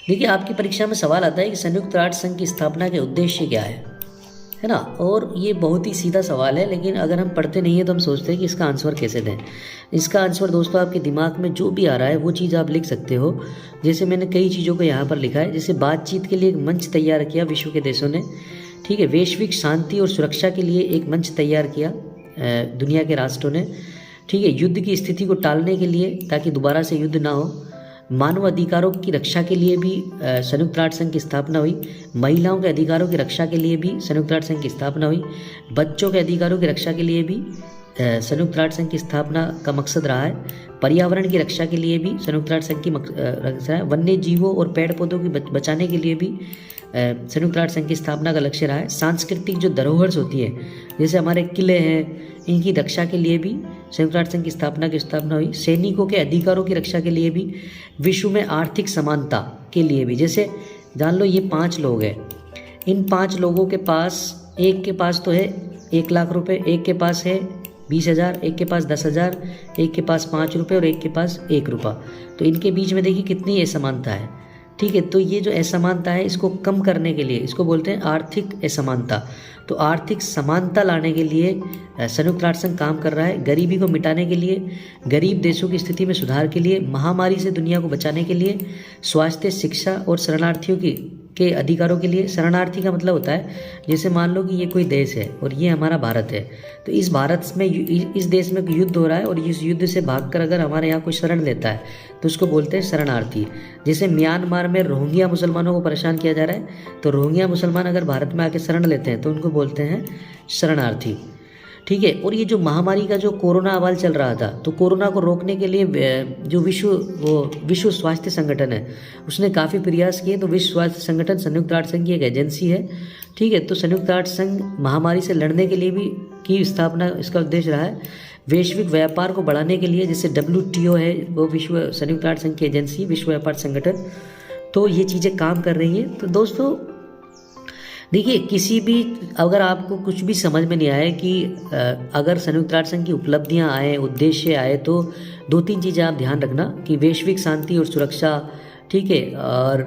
देखिए, आपकी परीक्षा में सवाल आता है कि संयुक्त राष्ट्र संघ की स्थापना के उद्देश्य क्या है ना। और ये बहुत ही सीधा सवाल है, लेकिन अगर हम पढ़ते नहीं है तो हम सोचते हैं कि इसका आंसर कैसे दें। इसका आंसर दोस्तों आपके दिमाग में जो भी आ रहा है वो चीज़ आप लिख सकते हो। जैसे मैंने कई चीज़ों को यहाँ पर लिखा है, जैसे बातचीत के लिए एक मंच तैयार किया विश्व के देशों ने। ठीक है, वैश्विक शांति और सुरक्षा के लिए एक मंच तैयार किया दुनिया के राष्ट्रों ने। ठीक है, युद्ध की स्थिति को टालने के लिए ताकि दोबारा से युद्ध ना हो। मानव अधिकारों की रक्षा के लिए भी संयुक्त राष्ट्र संघ की स्थापना हुई। महिलाओं के अधिकारों की रक्षा के लिए भी संयुक्त राष्ट्र संघ की स्थापना हुई। बच्चों के अधिकारों की रक्षा के लिए भी संयुक्त राष्ट्र संघ की स्थापना का मकसद रहा है। पर्यावरण की रक्षा के लिए भी संयुक्त राष्ट्र संघ की रक्षा है। वन्य जीवों और पेड़ पौधों की बचाने के लिए भी संयुक्त राष्ट्र संघ की स्थापना का लक्ष्य रहा है। सांस्कृतिक जो धरोहर होती है, जैसे हमारे किले हैं, इनकी रक्षा के लिए भी संयुक्त राष्ट्र संघ की स्थापना हुई। सैनिकों के अधिकारों की रक्षा के लिए भी, विश्व में आर्थिक समानता के लिए भी। जैसे जान लो ये 5 लोग हैं, इन 5 लोगों के पास, एक के पास तो है 1 लाख रुपए, एक के पास है 20,000, एक के पास 10,000, एक के पास 5 रुपये और एक के पास 1 रुपया। तो इनके बीच में देखिए कितनी असमानता है। ठीक है, तो ये जो असमानता है इसको कम करने के लिए इसको बोलते हैं आर्थिक असमानता। तो आर्थिक समानता लाने के लिए संयुक्त राष्ट्र संघ काम कर रहा है। गरीबी को मिटाने के लिए, गरीब देशों की स्थिति में सुधार के लिए, महामारी से दुनिया को बचाने के लिए, स्वास्थ्य, शिक्षा और शरणार्थियों के अधिकारों के लिए। शरणार्थी का मतलब होता है जैसे मान लो कि ये कोई देश है और ये हमारा भारत है, तो इस भारत में, इस देश में युद्ध हो रहा है और इस युद्ध से भागकर अगर हमारे यहाँ कोई शरण लेता है तो उसको बोलते हैं शरणार्थी। जैसे म्यांमार में रोहिंग्या मुसलमानों को परेशान किया जा रहा है, तो रोहिंग्या मुसलमान अगर भारत में आके शरण लेते हैं तो उनको बोलते हैं शरणार्थी। ठीक है, और ये जो महामारी का जो कोरोना अवाल चल रहा था, तो कोरोना को रोकने के लिए जो विश्व स्वास्थ्य संगठन है उसने काफ़ी प्रयास किए। तो विश्व स्वास्थ्य संगठन संयुक्त राष्ट्र संघ की एक एजेंसी है। ठीक है, तो संयुक्त राष्ट्र संघ महामारी से लड़ने के लिए भी की स्थापना, इसका उद्देश्य रहा है। वैश्विक व्यापार को बढ़ाने के लिए, जैसे WTO है वो विश्व संयुक्त राष्ट्र संघ की एजेंसी, विश्व व्यापार संगठन, तो ये चीज़ें काम कर रही हैं। तो दोस्तों देखिए, किसी भी, अगर आपको कुछ भी समझ में नहीं आए कि अगर संयुक्त राष्ट्र संघ की उपलब्धियां आए, उद्देश्य आए, तो 2-3 चीज़ें आप ध्यान रखना कि वैश्विक शांति और सुरक्षा, ठीक है, और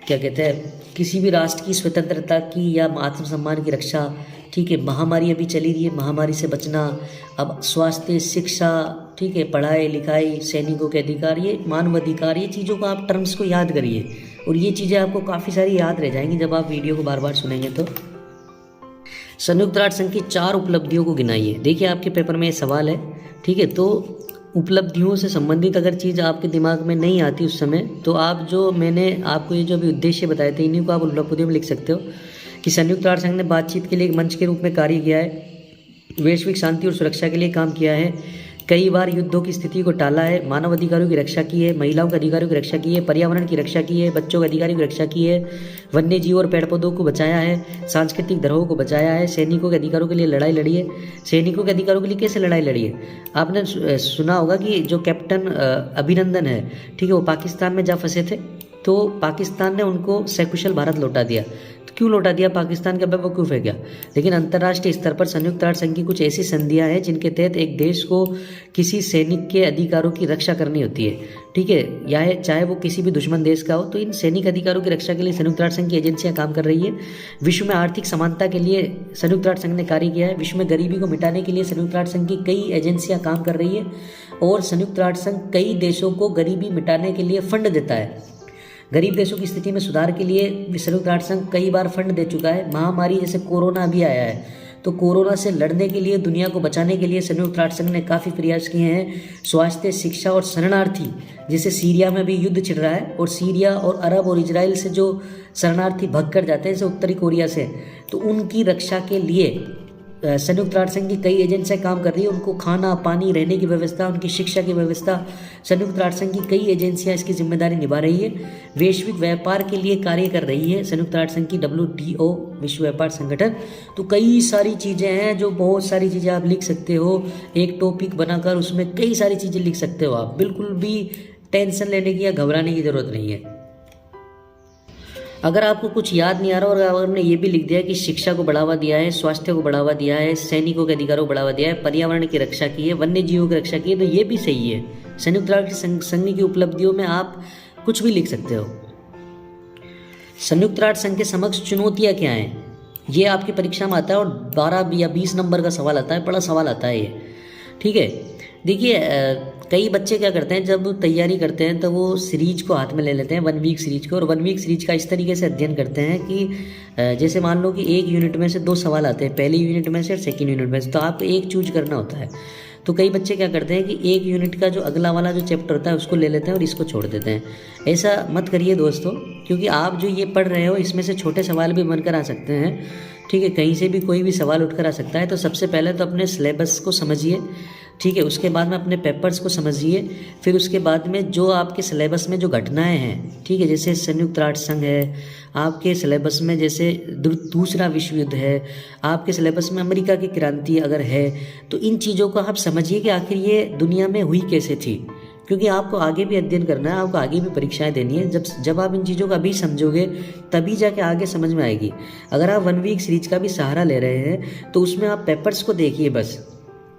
क्या कहते हैं, किसी भी राष्ट्र की स्वतंत्रता की या आत्मसम्मान की रक्षा। ठीक है, महामारी अभी चली रही है, महामारी से बचना, अब स्वास्थ्य, शिक्षा, ठीक है, पढ़ाई लिखाई, सैनिकों के अधिकार, ये मानव अधिकार, ये चीज़ों को आप टर्म्स को याद करिए और ये चीज़ें आपको काफ़ी सारी याद रह जाएंगी जब आप वीडियो को बार बार सुनेंगे। तो संयुक्त राष्ट्र संघ की 4 उपलब्धियों को गिनाइए। देखिए आपके पेपर में ये सवाल है, ठीक है। तो उपलब्धियों से संबंधित अगर चीज़ आपके दिमाग में नहीं आती उस समय, तो आप जो मैंने आपको ये जो अभी उद्देश्य बताए थे, इन्हीं को आप उपलब्धियों में लिख सकते हो कि संयुक्त राष्ट्र संघ ने बातचीत के लिए एक मंच के रूप में कार्य किया है, वैश्विक शांति और सुरक्षा के लिए काम किया है, कई बार युद्धों की स्थिति को टाला है, मानव अधिकारों की रक्षा की है, महिलाओं के अधिकारों की रक्षा की है, पर्यावरण की रक्षा की है, बच्चों के अधिकारों की रक्षा की है, वन्य जीव और पेड़ पौधों को बचाया है, सांस्कृतिक धरोहर को बचाया है, सैनिकों के अधिकारों के लिए लड़ाई लड़ी है। सैनिकों के अधिकारों के लिए कैसे लड़ाई लड़ी है? आपने सुना होगा कि जो कैप्टन अभिनंदन है, ठीक है, वो पाकिस्तान में जा फंसे थे, तो पाकिस्तान ने उनको सकुशल भारत लौटा दिया। तो क्यों लौटा दिया? पाकिस्तान का बेवकूफ़ है क्या? लेकिन अंतर्राष्ट्रीय स्तर पर संयुक्त राष्ट्र संघ की कुछ ऐसी संधियां हैं जिनके तहत एक देश को किसी सैनिक के अधिकारों की रक्षा करनी होती है, ठीक है, या चाहे वो किसी भी दुश्मन देश का हो। तो इन सैनिक अधिकारों की रक्षा के लिए संयुक्त राष्ट्र संघ की एजेंसियां काम कर रही है। विश्व में आर्थिक समानता के लिए संयुक्त राष्ट्र संघ ने कार्य किया है। विश्व में गरीबी को मिटाने के लिए संयुक्त राष्ट्र संघ की कई एजेंसियां काम कर रही है, और संयुक्त राष्ट्र संघ कई देशों को गरीबी मिटाने के लिए फंड देता है। गरीब देशों की स्थिति में सुधार के लिए संयुक्त राष्ट्र संघ कई बार फंड दे चुका है। महामारी जैसे कोरोना अभी आया है, तो कोरोना से लड़ने के लिए, दुनिया को बचाने के लिए संयुक्त राष्ट्र संघ ने काफ़ी प्रयास किए हैं। स्वास्थ्य, शिक्षा और शरणार्थी, जैसे सीरिया में भी युद्ध छिड़ रहा है, और सीरिया और अरब और इजराइल से जो शरणार्थी भग कर जाते हैं, जैसे उत्तरी कोरिया से, तो उनकी रक्षा के लिए संयुक्त राष्ट्र संघ की कई एजेंसियां काम कर रही है। उनको खाना, पानी, रहने की व्यवस्था, उनकी शिक्षा की व्यवस्था, संयुक्त राष्ट्र संघ की कई एजेंसियां इसकी जिम्मेदारी निभा रही है। वैश्विक व्यापार के लिए कार्य कर रही है संयुक्त राष्ट्र संघ की WTO, विश्व व्यापार संगठन। तो कई सारी चीज़ें हैं, जो बहुत सारी चीज़ें आप लिख सकते हो, एक टॉपिक बनाकर उसमें कई सारी चीज़ें लिख सकते हो आप। बिल्कुल भी टेंशन लेने की या घबराने की ज़रूरत नहीं है। अगर आपको कुछ याद नहीं आ रहा और अगर आपने ये भी लिख दिया कि शिक्षा को बढ़ावा दिया है, स्वास्थ्य को बढ़ावा दिया है, सैनिकों के अधिकारों को बढ़ावा दिया है, पर्यावरण की रक्षा की है, वन्य जीवों की रक्षा की है, तो ये भी सही है। संयुक्त राष्ट्र संघ की उपलब्धियों में आप कुछ भी लिख सकते हो। संयुक्त राष्ट्र संघ के समक्ष चुनौतियाँ क्या हैं, ये आपकी परीक्षा में आता है, और 12 या 20 नंबर का सवाल आता है, बड़ा सवाल आता है ये, ठीक है। देखिए कई बच्चे क्या करते हैं, जब तैयारी करते हैं तो वो सीरीज को हाथ में ले लेते हैं, 1 वीक सीरीज को, और 1 वीक सीरीज का इस तरीके से अध्ययन करते हैं कि जैसे मान लो कि एक यूनिट में से 2 सवाल आते हैं, पहली यूनिट में से और सेकेंड यूनिट में से, तो आपको एक चूज करना होता है। तो कई बच्चे क्या करते हैं कि एक यूनिट का जो अगला वाला जो चैप्टर होता है उसको ले लेते हैं और इसको छोड़ देते हैं। ऐसा मत करिए दोस्तों, क्योंकि आप जो ये पढ़ रहे हो इसमें से छोटे सवाल भी बनकर आ सकते हैं, ठीक है, कहीं से भी कोई भी सवाल उठकर आ सकता है। तो सबसे पहले तो अपने सिलेबस को समझिए, ठीक है, उसके बाद में अपने पेपर्स को समझिए, फिर उसके बाद में जो आपके सिलेबस में जो घटनाएं हैं, ठीक है, जैसे संयुक्त राष्ट्र संघ है, आपके सिलेबस में जैसे दूसरा विश्व युद्ध है, आपके सिलेबस में अमेरिका की क्रांति अगर है, तो इन चीज़ों को आप समझिए कि आखिर ये दुनिया में हुई कैसे थी, क्योंकि आपको आगे भी अध्ययन करना है, आपको आगे भी परीक्षाएं देनी है। जब आप इन चीज़ों का अभी समझोगे तभी जाके आगे समझ में आएगी। अगर आप 1 वीक सीरीज का भी सहारा ले रहे हैं तो उसमें आप पेपर्स को देखिए, बस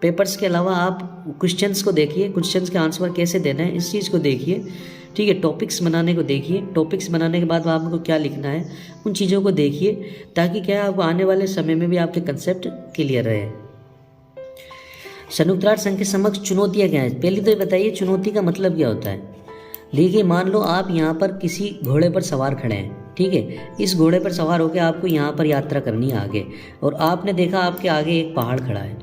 पेपर्स के अलावा आप क्वेश्चंस को देखिए, क्वेश्चंस के आंसर कैसे देना है इस चीज़ को देखिए, ठीक है, टॉपिक्स बनाने को देखिए, टॉपिक्स बनाने के बाद आपको क्या लिखना है उन चीज़ों को देखिए, ताकि क्या है आपको आने वाले समय में भी आपके कंसेप्ट क्लियर रहे। संयुक्त राष्ट्र संघ के समक्ष चुनौतियाँ क्या हैं? पहले तो ये बताइए चुनौती का मतलब क्या होता है। देखिए मान लो आप यहाँ पर किसी घोड़े पर सवार खड़े हैं, ठीक है, इस घोड़े पर सवार होकर आपको यहाँ पर यात्रा करनी है आगे, और आपने देखा आपके आगे एक पहाड़ खड़ा है,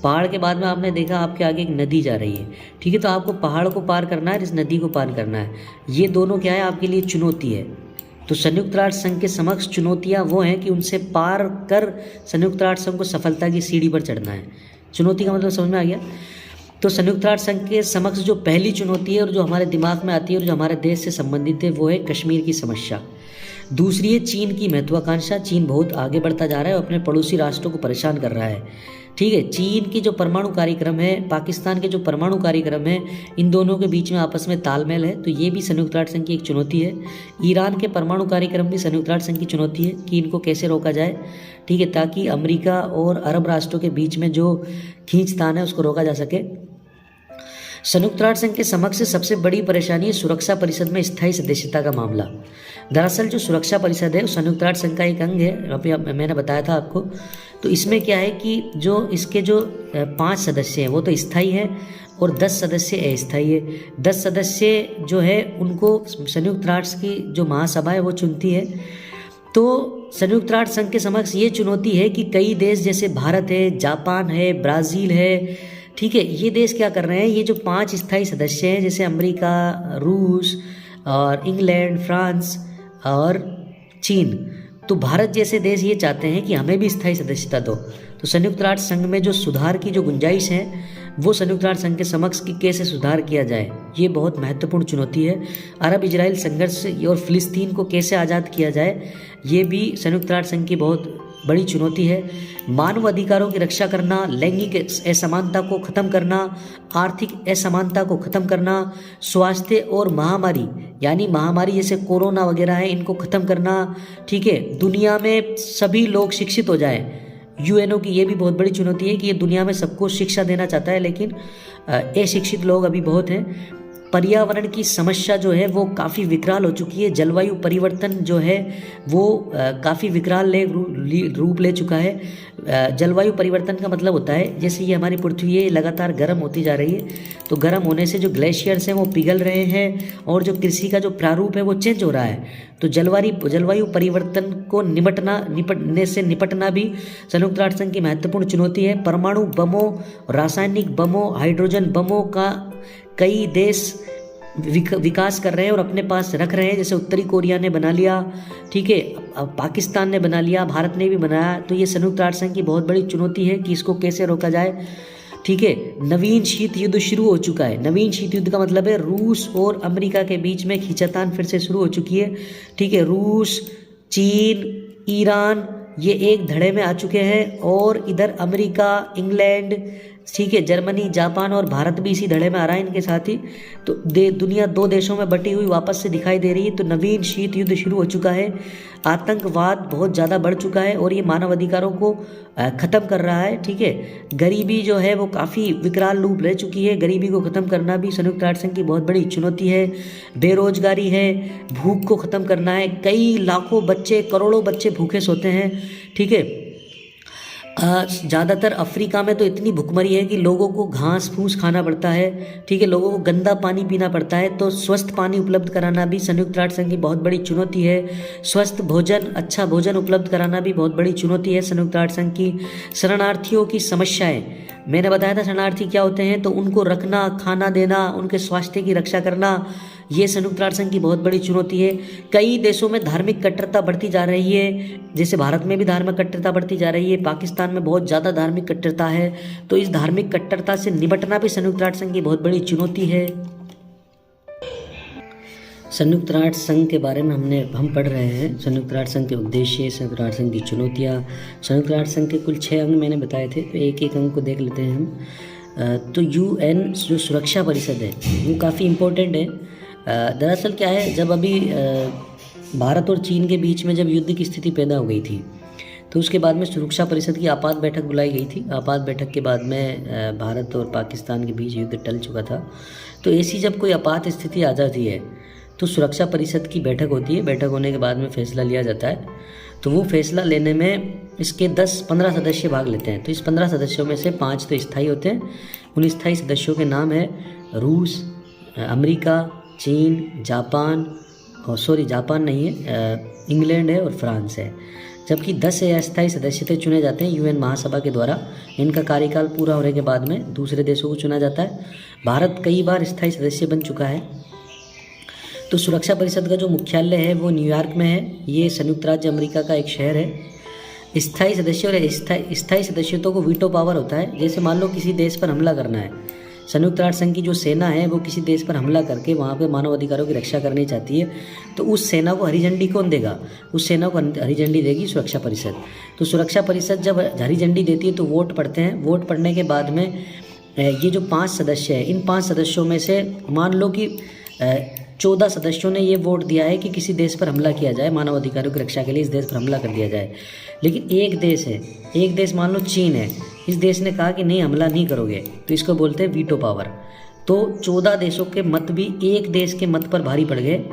पहाड़ के बाद में आपने देखा आपके आगे एक नदी जा रही है, ठीक है, तो आपको पहाड़ को पार करना है, इस नदी को पार करना है। ये दोनों क्या है आपके लिए चुनौती है। तो संयुक्त राष्ट्र संघ के समक्ष चुनौतियाँ वो हैं कि उनसे पार कर संयुक्त राष्ट्र संघ को सफलता की सीढ़ी पर चढ़ना है। चुनौती का मतलब समझ में आ गया। तो संयुक्त राष्ट्र संघ के समक्ष जो पहली चुनौती है और जो हमारे दिमाग में आती है और जो हमारे देश से संबंधित है वो है कश्मीर की समस्या। दूसरी है चीन की महत्वाकांक्षा। चीन बहुत आगे बढ़ता जा रहा है और अपने पड़ोसी राष्ट्रों को परेशान कर रहा है, ठीक है। चीन की जो परमाणु कार्यक्रम है, पाकिस्तान के जो परमाणु कार्यक्रम है, इन दोनों के बीच में आपस में तालमेल है, तो ये भी संयुक्त राष्ट्र संघ की एक चुनौती है। ईरान के परमाणु कार्यक्रम भी संयुक्त राष्ट्र संघ की चुनौती है कि इनको कैसे रोका जाए, ठीक है, ताकि अमेरिका और अरब राष्ट्रों के बीच में जो खींचतान है उसको रोका जा सके। संयुक्त राष्ट्र संघ के समक्ष सबसे बड़ी परेशानी है सुरक्षा परिषद में स्थायी सदस्यता का मामला। दरअसल जो सुरक्षा परिषद है वो संयुक्त राष्ट्र संघ का एक अंग है, अभी मैंने बताया था आपको। तो इसमें क्या है कि जो इसके जो 5 सदस्य हैं वो तो स्थायी हैं और 10 सदस्य अस्थायी है। 10 सदस्य जो है उनको संयुक्त राष्ट्र की जो महासभा है वो चुनती है। तो संयुक्त राष्ट्र संघ के समक्ष ये चुनौती है कि कई देश जैसे भारत है, जापान है, ब्राज़ील है, ठीक है, ये देश क्या कर रहे हैं, ये जो 5 स्थायी सदस्य हैं जैसे अमेरिका, रूस और इंग्लैंड, फ्रांस और चीन, तो भारत जैसे देश ये चाहते हैं कि हमें भी स्थायी सदस्यता दो। तो संयुक्त राष्ट्र संघ में जो सुधार की जो गुंजाइश है वो संयुक्त राष्ट्र संघ के समक्ष कि कैसे सुधार किया जाए, ये बहुत महत्वपूर्ण चुनौती है। अरब इजराइल संघर्ष और फिलिस्तीन को कैसे आज़ाद किया जाए, ये भी संयुक्त राष्ट्र संघ की बहुत बड़ी चुनौती है। मानव अधिकारों की रक्षा करना, लैंगिक असमानता को ख़त्म करना, आर्थिक असमानता को ख़त्म करना, स्वास्थ्य और महामारी यानी महामारी जैसे कोरोना वगैरह है इनको ख़त्म करना, ठीक है, दुनिया में सभी लोग शिक्षित हो जाएं। यूएनओ की ये भी बहुत बड़ी चुनौती है कि ये दुनिया में सबको शिक्षा देना चाहता है, लेकिन अशिक्षित लोग अभी बहुत हैं। पर्यावरण की समस्या जो है वो काफ़ी विकराल हो चुकी है। जलवायु परिवर्तन जो है वो काफ़ी विकराल रूप ले चुका है। जलवायु परिवर्तन का मतलब होता है जैसे ये हमारी पृथ्वी है लगातार गर्म होती जा रही है, तो गर्म होने से जो ग्लेशियर्स हैं वो पिघल रहे हैं और जो कृषि का जो प्रारूप है वो चेंज हो रहा है। तो जलवायु परिवर्तन को निपटना भी संयुक्त राष्ट्र संघ की महत्वपूर्ण चुनौती है। परमाणु बमों, रासायनिक बमों, हाइड्रोजन बमों का कई देश विकास कर रहे हैं और अपने पास रख रहे हैं, जैसे उत्तरी कोरिया ने बना लिया, ठीक है, पाकिस्तान ने बना लिया, भारत ने भी बनाया। तो ये संयुक्त राष्ट्र संघ की बहुत बड़ी चुनौती है कि इसको कैसे रोका जाए, ठीक है। नवीन शीत युद्ध शुरू हो चुका है। नवीन शीत युद्ध का मतलब है रूस और अमेरिका के बीच में खींचातान फिर से शुरू हो चुकी है, ठीक है। रूस, चीन, ईरान ये एक धड़े में आ चुके हैं और इधर अमेरिका, इंग्लैंड, ठीक है, जर्मनी, जापान और भारत भी इसी धड़े में आ रहा है इनके साथ ही। तो दुनिया 2 देशों में बटी हुई वापस से दिखाई दे रही है। तो नवीन शीत युद्ध शुरू हो चुका है। आतंकवाद बहुत ज़्यादा बढ़ चुका है और ये मानव अधिकारों को ख़त्म कर रहा है, ठीक है। गरीबी जो है वो काफ़ी विकराल रूप ले चुकी है। गरीबी को ख़त्म करना भी संयुक्त राष्ट्र संघ की बहुत बड़ी चुनौती है। बेरोजगारी है, भूख को ख़त्म करना है। कई लाखों बच्चे, करोड़ों बच्चे भूखे सोते हैं, ठीक है। ज़्यादातर अफ्रीका में तो इतनी भुखमरी है कि लोगों को घास फूस खाना पड़ता है, ठीक है, लोगों को गंदा पानी पीना पड़ता है। तो स्वस्थ पानी उपलब्ध कराना भी संयुक्त राष्ट्र संघ की बहुत बड़ी चुनौती है। स्वस्थ भोजन, अच्छा भोजन उपलब्ध कराना भी बहुत बड़ी चुनौती है संयुक्त राष्ट्र संघ की। शरणार्थियों की समस्याएं, मैंने बताया था शरणार्थी क्या होते हैं, तो उनको रखना, खाना देना, उनके स्वास्थ्य की रक्षा करना, ये संयुक्त राष्ट्र संघ की बहुत बड़ी चुनौती है। कई देशों में धार्मिक कट्टरता बढ़ती जा रही है, जैसे भारत में भी धार्मिक कट्टरता बढ़ती जा रही है, पाकिस्तान में बहुत ज़्यादा धार्मिक कट्टरता है। तो इस धार्मिक कट्टरता से निपटना भी संयुक्त राष्ट्र संघ की बहुत बड़ी चुनौती है। संयुक्त राष्ट्र संघ के बारे में हम पढ़ रहे हैं। संयुक्त राष्ट्र संघ के उद्देश्य, संयुक्त राष्ट्र संघ की चुनौतियाँ। संयुक्त राष्ट्र संघ के कुल 6 अंग मैंने बताए थे, तो एक एक अंग को देख लेते हैं हम। तो UN जो सुरक्षा परिषद है वो काफ़ी इम्पोर्टेंट है। दरअसल क्या है, जब अभी भारत और चीन के बीच में जब युद्ध की स्थिति पैदा हो गई थी, तो उसके बाद में सुरक्षा परिषद की आपात बैठक बुलाई गई थी। आपात बैठक के बाद में भारत और पाकिस्तान के बीच युद्ध टल चुका था। तो ऐसी जब कोई आपात स्थिति आ जाती है तो सुरक्षा परिषद की बैठक होती है। बैठक होने के बाद में फैसला लिया जाता है। तो वो फैसला लेने में इसके 10-15 सदस्य भाग लेते हैं। तो इस 15 सदस्यों में से 5 तो स्थायी होते हैं। उन स्थायी सदस्यों के नाम है रूस, अमेरिका, चीन, जापान, और जापान नहीं है, इंग्लैंड है और फ्रांस है। जबकि 10 अस्थायी सदस्य चुने जाते हैं UN महासभा के द्वारा। इनका कार्यकाल पूरा होने के बाद में दूसरे देशों को चुना जाता है। भारत कई बार स्थायी सदस्य बन चुका है। तो सुरक्षा परिषद का जो मुख्यालय है वो न्यूयॉर्क में है। ये संयुक्त राज्य अमेरिका का एक शहर है। स्थायी सदस्य और स्थायी सदस्यों को वीटो पावर होता है। जैसे मान लो किसी देश पर हमला करना है, संयुक्त राष्ट्र संघ की जो सेना है वो किसी देश पर हमला करके वहाँ पे मानव अधिकारों की रक्षा करनी चाहती है, तो उस सेना को हरी झंडी कौन देगा? उस सेना को हरी झंडी देगी सुरक्षा परिषद। तो सुरक्षा परिषद जब हरी झंडी देती है तो वोट पड़ते हैं। वोट पड़ने के बाद में ये जो 5 सदस्य हैं, इन 5 सदस्यों में से मान लो कि 14 सदस्यों ने ये वोट दिया है कि किसी देश पर हमला किया जाए, मानव अधिकारों की रक्षा के लिए इस देश पर हमला कर दिया जाए। लेकिन एक देश है, एक देश मान लो चीन है, इस देश ने कहा कि नहीं हमला नहीं करोगे, तो इसको बोलते हैं वीटो पावर। तो 14 देशों के मत भी एक देश के मत पर भारी पड़ गए।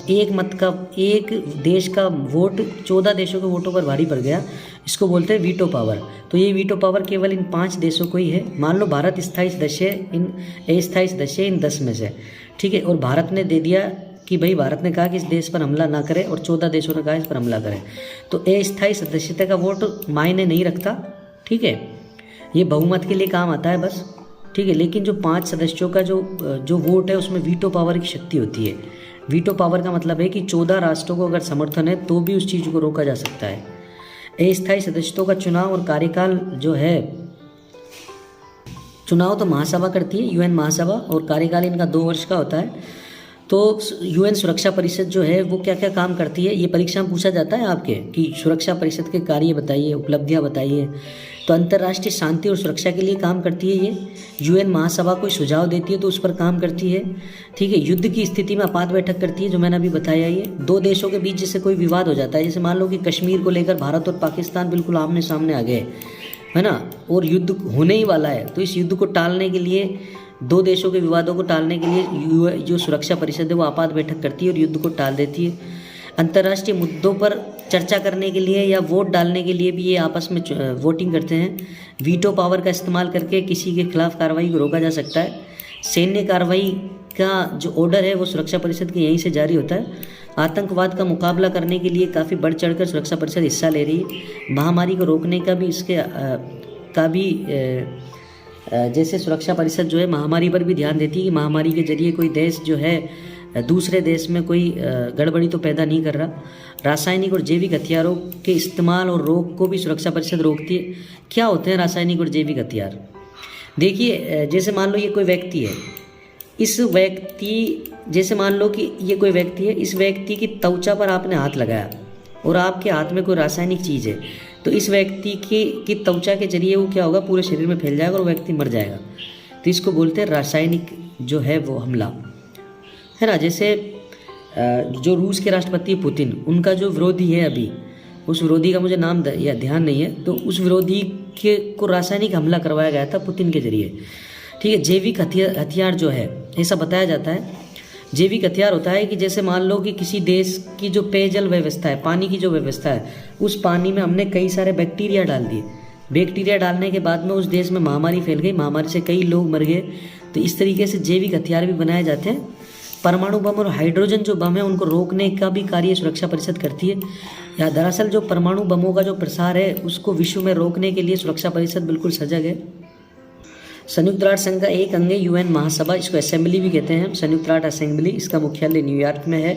एक देश का वोट 14 देशों के वोटों पर भारी पड़ गया, इसको बोलते हैं वीटो पावर। तो ये वीटो पावर केवल इन 5 देशों को ही है। मान लो भारत स्थायी सदस्य, इन अस्थायी सदस्य इन 10 में से, ठीक है, और भारत ने दे दिया कि भाई भारत ने कहा कि इस देश पर हमला ना करे और 14 देशों ने कहा इस पर हमला करें, तो अस्थायी सदस्यता का वोट मायने नहीं रखता, ठीक है, ये बहुमत के लिए काम आता है बस, ठीक है। लेकिन जो 5 सदस्यों का जो वोट है उसमें वीटो पावर की शक्ति होती है। वीटो पावर का मतलब है कि 14 राष्ट्रों को अगर समर्थन है तो भी उस चीज़ को रोका जा सकता है। अस्थायी सदस्यों का चुनाव और कार्यकाल जो है, चुनाव तो महासभा करती है, यूएन महासभा, और कार्यकाल इनका 2 वर्ष का होता है। तो यूएन सुरक्षा परिषद जो है वो क्या क्या काम करती है, ये परीक्षा में पूछा जाता है आपके कि सुरक्षा परिषद के कार्य बताइए, उपलब्धियां बताइए। तो अंतर्राष्ट्रीय शांति और सुरक्षा के लिए काम करती है ये। यूएन महासभा कोई सुझाव देती है तो उस पर काम करती है, ठीक है। युद्ध की स्थिति में आपात बैठक करती है, जो मैंने अभी बताया। ये 2 देशों के बीच जैसे कोई विवाद हो जाता है, जैसे मान लो कि कश्मीर को लेकर भारत और पाकिस्तान बिल्कुल आमने सामने आ गए, है ना, और युद्ध होने ही वाला है, तो इस युद्ध को टालने के लिए, 2 देशों के विवादों को टालने के लिए जो सुरक्षा परिषद है वो आपात बैठक करती है और युद्ध को टाल देती है। अंतर्राष्ट्रीय मुद्दों पर चर्चा करने के लिए या वोट डालने के लिए भी ये आपस में वोटिंग करते हैं। वीटो पावर का इस्तेमाल करके किसी के खिलाफ कार्रवाई को रोका जा सकता है। सैन्य कार्रवाई का जो ऑर्डर है वो सुरक्षा परिषद के यहीं से जारी होता है। आतंकवाद का मुकाबला करने के लिए काफ़ी बढ़ चढ़कर सुरक्षा परिषद हिस्सा ले रही है। महामारी को रोकने का भी जैसे सुरक्षा परिषद जो है महामारी पर भी ध्यान देती है कि महामारी के जरिए कोई देश जो है दूसरे देश में कोई गड़बड़ी तो पैदा नहीं कर रहा। रासायनिक और जैविक हथियारों के इस्तेमाल और रोक को भी सुरक्षा परिषद रोकती है। क्या होते हैं रासायनिक और जैविक हथियार? देखिए, जैसे मान लो ये कोई व्यक्ति है, जैसे मान लो कि ये कोई व्यक्ति है, इस व्यक्ति की त्वचा पर आपने हाथ लगाया और आपके हाथ में कोई रासायनिक चीज़ है, तो इस व्यक्ति की त्वचा के जरिए वो क्या होगा, पूरे शरीर में फैल जाएगा और व्यक्ति मर जाएगा। तो इसको बोलते हैं रासायनिक जो है वो हमला, है ना। जैसे जो रूस के राष्ट्रपति पुतिन, उनका जो विरोधी है अभी, उस विरोधी का मुझे नाम या ध्यान नहीं है, तो उस विरोधी को रासायनिक हमला करवाया गया था पुतिन के जरिए, ठीक है। जैविक हथियार जो है, ऐसा बताया जाता है, जैविक हथियार होता है कि जैसे मान लो कि किसी देश की जो पेयजल व्यवस्था है, पानी की जो व्यवस्था है, उस पानी में हमने कई सारे बैक्टीरिया डाल दिए। बैक्टीरिया डालने के बाद में उस देश में महामारी फैल गई, महामारी से कई लोग मर गए। तो इस तरीके से जैविक हथियार भी बनाए जाते हैं। परमाणु बम और हाइड्रोजन जो बम है उनको रोकने का भी कार्य सुरक्षा परिषद करती है। या दरअसल जो परमाणु बमों का जो प्रसार है उसको विश्व में रोकने के लिए सुरक्षा परिषद बिल्कुल सजग है। संयुक्त राष्ट्र संघ का एक अंग है यूएन महासभा, इसको असेंबली भी कहते हैं, संयुक्त राष्ट्र असेंबली। इसका मुख्यालय न्यूयॉर्क में है।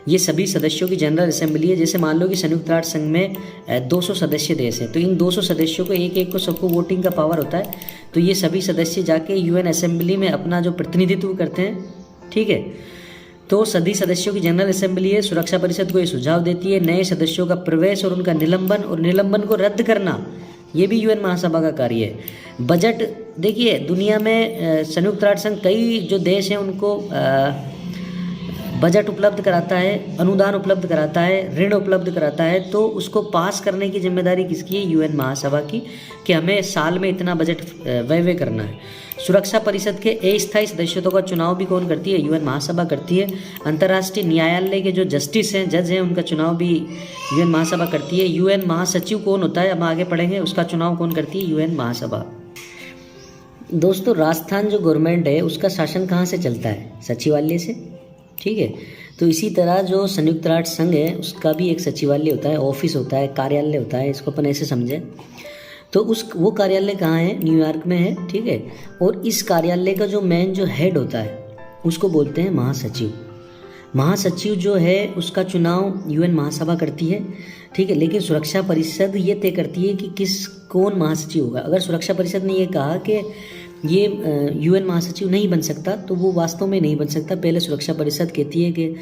ये सभी सदस्यों की जनरल असेंबली है। जैसे मान लो कि संयुक्त राष्ट्र संघ में 200 सदस्य देश हैं, तो इन 200 सदस्यों को एक को सबको वोटिंग का पावर होता है। तो ये सभी सदस्य जाके यूएन असेंबली में अपना जो प्रतिनिधित्व करते हैं, ठीक है। तो सभी सदस्यों की जनरल असेंबली है। सुरक्षा परिषद को ये सुझाव देती है नए सदस्यों का प्रवेश और उनका निलंबन और निलंबन को रद्द करना, ये भी यूएन महासभा का कार्य है। बजट, देखिए दुनिया में संयुक्त राष्ट्र संघ कई जो देश हैं उनको बजट उपलब्ध कराता है, अनुदान उपलब्ध कराता है, ऋण उपलब्ध कराता है। तो उसको पास करने की जिम्मेदारी किसकी है? यूएन महासभा की, कि हमें साल में इतना बजट व्यय करना है। सुरक्षा परिषद के अस्थायी सदस्यों का चुनाव भी कौन करती है? यूएन महासभा करती है। अंतर्राष्ट्रीय न्यायालय के जो जस्टिस हैं, जज हैं, उनका चुनाव भी यूएन महासभा करती है। यूएन महासचिव कौन होता है, हम आगे पढ़ेंगे, उसका चुनाव कौन करती है? यूएन महासभा। दोस्तों, राजस्थान जो गवर्नमेंट है उसका शासन कहाँ से चलता है? सचिवालय से, ठीक है। तो इसी तरह जो संयुक्त राष्ट्र संघ है उसका भी एक सचिवालय होता है, ऑफिस होता है, कार्यालय होता है, इसको अपन ऐसे समझें। तो वो कार्यालय कहाँ है? न्यूयॉर्क में है, ठीक है। और इस कार्यालय का जो मेन जो हेड होता है उसको बोलते हैं महासचिव। महासचिव जो है उसका चुनाव यूएन महासभा करती है, ठीक है। लेकिन सुरक्षा परिषद ये तय करती है कि कौन महासचिव होगा। अगर सुरक्षा परिषद ने ये कहा कि ये यूएन महासचिव नहीं बन सकता, तो वो वास्तव में नहीं बन सकता। पहले सुरक्षा परिषद कहती है कि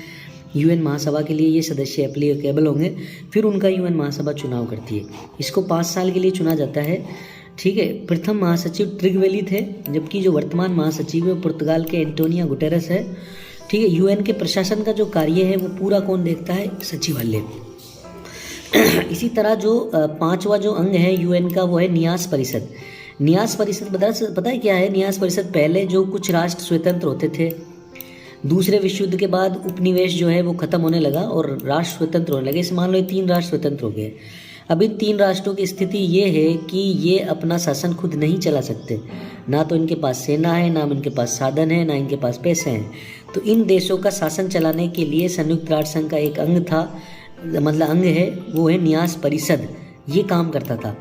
यूएन महासभा के लिए ये सदस्य एप्लीकेबल होंगे, फिर उनका यूएन महासभा चुनाव करती है। इसको 5 साल के लिए चुना जाता है, ठीक है। प्रथम महासचिव ट्रिगवेली थे, जबकि जो वर्तमान महासचिव है पुर्तगाल के एंटोनियो गुटेरेस है, ठीक है। यूएन के प्रशासन का जो कार्य है वो पूरा कौन देखता है? सचिवालय। इसी तरह जो 5वां जो अंग है यूएन का वो है न्यास परिषद। न्यास परिषद पता है क्या है? न्यास परिषद पहले जो कुछ राष्ट्र स्वतंत्र होते थे, दूसरे विश्व युद्ध के बाद उपनिवेश जो है वो खत्म होने लगा और राष्ट्र स्वतंत्र होने लगे। इसे मान लो 3 राष्ट्र स्वतंत्र हो गए। अब इन 3 राष्ट्रों की स्थिति ये है कि ये अपना शासन खुद नहीं चला सकते, ना तो इनके पास सेना है, ना इनके पास साधन है, ना इनके पास पैसे हैं। तो इन देशों का शासन चलाने के लिए संयुक्त राष्ट्र संघ का एक अंग था, मतलब अंग है, वो है न्यास परिषद, ये काम करता था।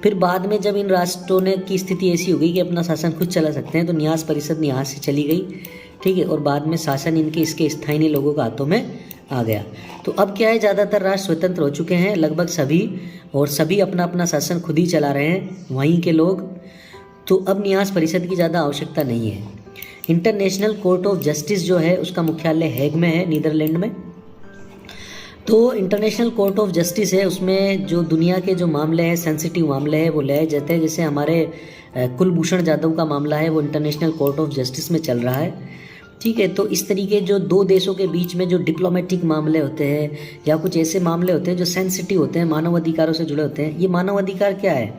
फिर बाद में जब इन राष्ट्रों ने की स्थिति ऐसी हो गई कि अपना शासन खुद चला सकते हैं, तो न्यास परिषद यहाँ से चली गई, ठीक है, और बाद में शासन इनके इसके स्थानीय लोगों के हाथों में आ गया। तो अब क्या है, ज़्यादातर राष्ट्र स्वतंत्र हो चुके हैं लगभग सभी, और सभी अपना अपना शासन खुद ही चला रहे हैं वहीं के लोग। तो अब न्यास परिषद की ज़्यादा आवश्यकता नहीं है। इंटरनेशनल कोर्ट ऑफ जस्टिस जो है उसका मुख्यालय हेग में है, नीदरलैंड में। तो इंटरनेशनल कोर्ट ऑफ जस्टिस है, उसमें जो दुनिया के जो मामले हैं, सेंसिटिव मामले हैं, वो ले जाते हैं। जैसे हमारे कुलभूषण जाधव का मामला है, वो इंटरनेशनल कोर्ट ऑफ जस्टिस में चल रहा है, ठीक है। तो इस तरीके जो दो देशों के बीच में जो डिप्लोमेटिक मामले होते हैं या कुछ ऐसे मामले होते हैं जो सेंसिटिव होते हैं, मानव अधिकारों से जुड़े होते हैं। ये मानव अधिकार क्या है,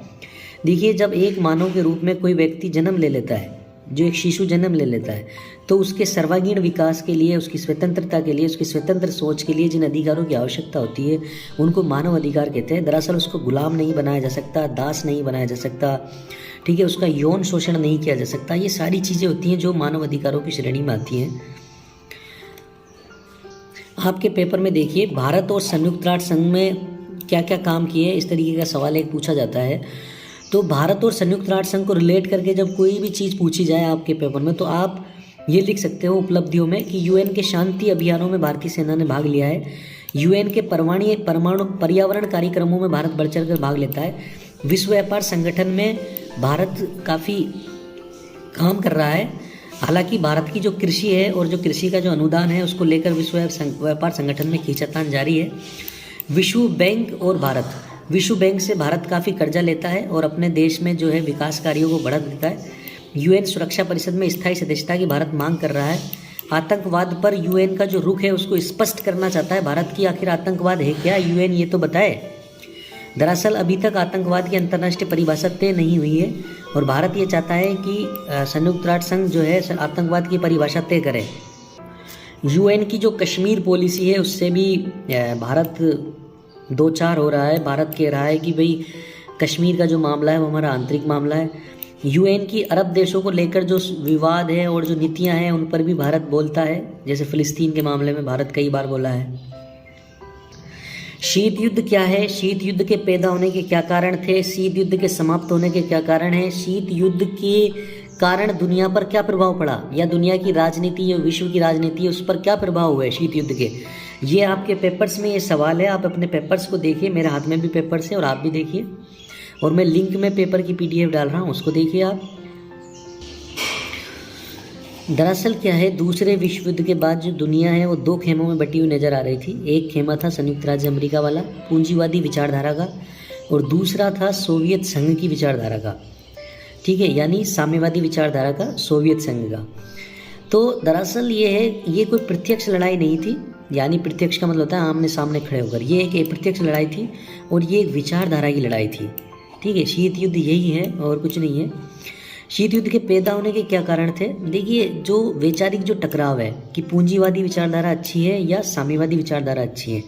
देखिए, जब एक मानव के रूप में कोई व्यक्ति जन्म ले लेता है, जो एक शिशु जन्म ले लेता है, तो उसके सर्वांगीण विकास के लिए, उसकी स्वतंत्रता के लिए, उसकी स्वतंत्र सोच के लिए जिन अधिकारों की आवश्यकता होती है उनको मानव अधिकार कहते हैं। दरअसल उसको गुलाम नहीं बनाया जा सकता, दास नहीं बनाया जा सकता, ठीक है, उसका यौन शोषण नहीं किया जा सकता। ये सारी चीज़ें होती हैं जो मानव अधिकारों की श्रेणी में आती हैं। आपके पेपर में देखिए, भारत और संयुक्त राष्ट्र संघ में क्या क्या काम किए, इस तरीके का सवाल एक पूछा जाता है। तो भारत और संयुक्त राष्ट्र संघ को रिलेट करके जब कोई भी चीज़ पूछी जाए आपके पेपर में, तो आप ये लिख सकते हो उपलब्धियों में कि यूएन के शांति अभियानों में भारतीय सेना ने भाग लिया है, यूएन के परमाणु पर्यावरण कार्यक्रमों में भारत बढ़ चढ़ कर भाग लेता है, विश्व व्यापार संगठन में भारत काफ़ी काम कर रहा है। हालांकि भारत की जो कृषि है और जो कृषि का जो अनुदान है उसको लेकर विश्व व्यापार संगठन में खींचातान जारी है। विश्व बैंक और भारत, विश्व बैंक से भारत काफ़ी कर्जा लेता है और अपने देश में जो है विकास कार्यों को बढ़ा देता है। यूएन सुरक्षा परिषद में स्थायी सदस्यता की भारत मांग कर रहा है। आतंकवाद पर यूएन का जो रुख है उसको स्पष्ट करना चाहता है भारत की, आखिर आतंकवाद है क्या, यूएन ये तो बताए। दरअसल अभी तक आतंकवाद की अंतर्राष्ट्रीय परिभाषा तय नहीं हुई है और भारत ये चाहता है कि संयुक्त राष्ट्र संघ जो है आतंकवाद की परिभाषा तय करे। यूएन की जो कश्मीर पॉलिसी है उससे भी भारत दो चार हो रहा है। भारत कह रहा है कि भाई कश्मीर का जो मामला है वो हमारा आंतरिक मामला है। यूएन की अरब देशों को लेकर जो विवाद है और जो नीतियां हैं उन पर भी भारत बोलता है, जैसे फिलिस्तीन के मामले में भारत कई बार बोला है। शीत युद्ध क्या है, शीत युद्ध के पैदा होने के क्या कारण थे, शीत युद्ध के समाप्त होने के क्या कारण हैं, शीत युद्ध के कारण दुनिया पर क्या प्रभाव पड़ा, या दुनिया की राजनीति या विश्व की राजनीति उस पर क्या प्रभाव हुए शीत युद्ध के। ये आपके पेपर्स में ये सवाल है, आप अपने पेपर्स को देखिए, मेरे हाथ में भी पेपर्स है और आप भी देखिए, और मैं लिंक में पेपर की पीडीएफ डाल रहा हूँ, उसको देखिए आप। दरअसल क्या है, दूसरे विश्व युद्ध के बाद जो दुनिया है वो दो खेमों में बटी हुई नज़र आ रही थी। एक खेमा था संयुक्त राज्य अमेरिका वाला पूंजीवादी विचारधारा का, और दूसरा था सोवियत संघ की विचारधारा का, ठीक है, यानी साम्यवादी विचारधारा का, सोवियत संघ का। तो दरअसल ये है, ये कोई प्रत्यक्ष लड़ाई नहीं थी, यानी प्रत्यक्ष का मतलब होता है आमने सामने खड़े होकर, ये एक अप्रत्यक्ष लड़ाई थी और ये एक विचारधारा की लड़ाई थी, ठीक है। शीत युद्ध यही है और कुछ नहीं है। शीत युद्ध के पैदा होने के क्या कारण थे, देखिए, जो वैचारिक जो टकराव है कि पूंजीवादी विचारधारा अच्छी है या साम्यवादी विचारधारा अच्छी है,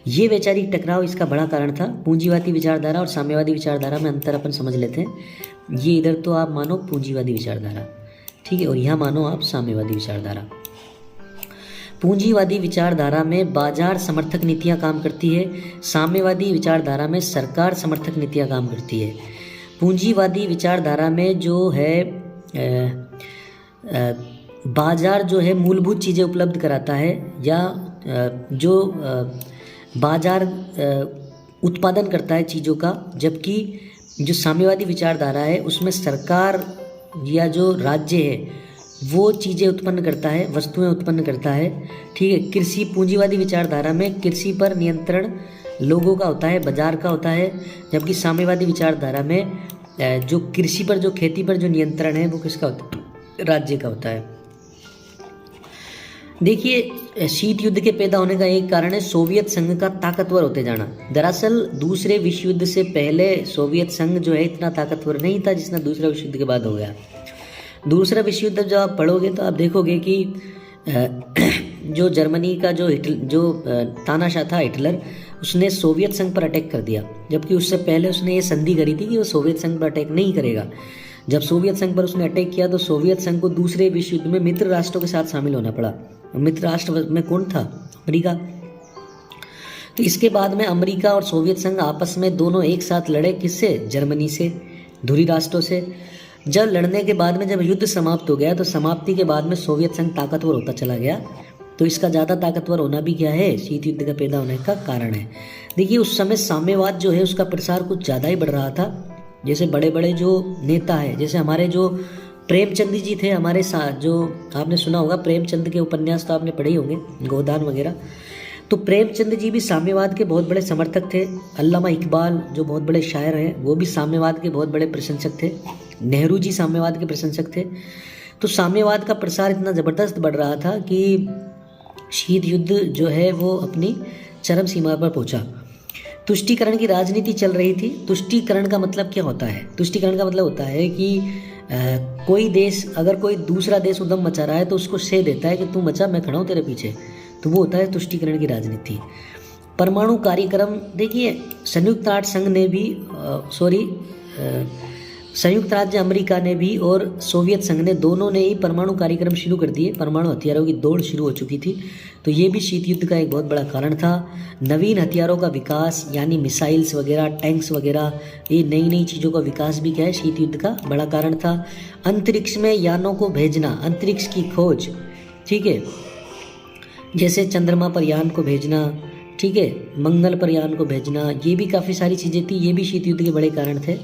ये वैचारिक टकराव इसका बड़ा कारण था। पूंजीवादी विचारधारा और साम्यवादी विचारधारा में अंतर अपन समझ लेते हैं। ये इधर तो आप मानो पूंजीवादी विचारधारा, ठीक है, और यहाँ मानो आप साम्यवादी विचारधारा। पूंजीवादी विचारधारा में बाजार समर्थक नीतियाँ काम करती है, साम्यवादी विचारधारा में सरकार समर्थक नीतियाँ काम करती है। पूंजीवादी विचारधारा में जो है बाजार जो है मूलभूत चीज़ें उपलब्ध कराता है, या जो बाजार उत्पादन करता है चीज़ों का, जबकि जो साम्यवादी विचारधारा है उसमें सरकार या जो राज्य है वो चीज़ें उत्पन्न करता है, वस्तुएं उत्पन्न करता है, ठीक है। कृषि, पूंजीवादी विचारधारा में कृषि पर नियंत्रण लोगों का होता है, बाजार का होता है, जबकि साम्यवादी विचारधारा में जो कृषि पर, जो खेती पर जो नियंत्रण है वो किसका होता है, राज्य का होता है। देखिए, शीत युद्ध के पैदा होने का एक कारण है सोवियत संघ का ताकतवर होते जाना। दरअसल दूसरे विश्व युद्ध से पहले सोवियत संघ जो है इतना ताकतवर नहीं था जितना दूसरा विश्व युद्ध के बाद हो गया। दूसरा विश्व युद्ध जब आप पढ़ोगे तो आप देखोगे कि जो जर्मनी का जो तानाशाह था हिटलर, उसने सोवियत संघ पर अटैक कर दिया, जबकि उससे पहले उसने ये संधि करी थी कि वो सोवियत संघ पर अटैक नहीं करेगा। जब सोवियत संघ पर उसने अटैक किया तो सोवियत संघ को दूसरे विश्व युद्ध में मित्र राष्ट्रों के साथ शामिल होना पड़ा। मित्र राष्ट्र में कौन था? अमेरिका। तो इसके बाद में अमेरिका और सोवियत संघ आपस में दोनों एक साथ लड़े। किससे? जर्मनी से, धुरी राष्ट्रों से। जब लड़ने के बाद में जब युद्ध समाप्त हो गया तो समाप्ति के बाद में सोवियत संघ ताकतवर होता चला गया। तो इसका ज़्यादा ताकतवर होना भी क्या है? शीत युद्ध का पैदा होने का कारण है। देखिए उस समय साम्यवाद जो है उसका प्रसार कुछ ज़्यादा ही बढ़ रहा था। जैसे बड़े बड़े जो नेता है, जैसे हमारे जो प्रेमचंद जी थे हमारे साथ, जो आपने सुना होगा प्रेमचंद के उपन्यास तो आपने पढ़े ही होंगे, गोदान वगैरह। तो प्रेमचंद जी भी साम्यवाद के बहुत बड़े समर्थक थे। अल्लामा इकबाल जो बहुत बड़े शायर हैं वो भी साम्यवाद के बहुत बड़े प्रशंसक थे। नेहरू जी साम्यवाद के प्रशंसक थे। तो साम्यवाद का प्रसार इतना ज़बरदस्त बढ़ रहा था कि शीत युद्ध जो है वो अपनी चरम सीमा पर पहुंचा। तुष्टीकरण की राजनीति चल रही थी। तुष्टीकरण का मतलब क्या होता है? तुष्टीकरण का मतलब होता है कि कोई देश अगर कोई दूसरा देश उद्यम मचा रहा है तो उसको सह देता है कि तू मचा, मैं खड़ा हूँ तेरे पीछे। तो वो होता है तुष्टीकरण की राजनीति। परमाणु कार्यक्रम, देखिए संयुक्त राष्ट्र संघ ने भी संयुक्त राज्य अमेरिका ने भी और सोवियत संघ ने, दोनों ने ही परमाणु कार्यक्रम शुरू कर दिए। परमाणु हथियारों की दौड़ शुरू हो चुकी थी। तो ये भी शीत युद्ध का एक बहुत बड़ा कारण था। नवीन हथियारों का विकास, यानी मिसाइल्स वगैरह, टैंक्स वगैरह, ये नई नई चीज़ों का विकास भी क्या है? शीत युद्ध का बड़ा कारण था। अंतरिक्ष में यानों को भेजना, अंतरिक्ष की खोज, ठीक है, जैसे चंद्रमा पर यान को भेजना, ठीक है, मंगल पर यान को भेजना, ये भी काफ़ी सारी चीज़ें थी। ये भी शीत युद्ध के बड़े कारण थे।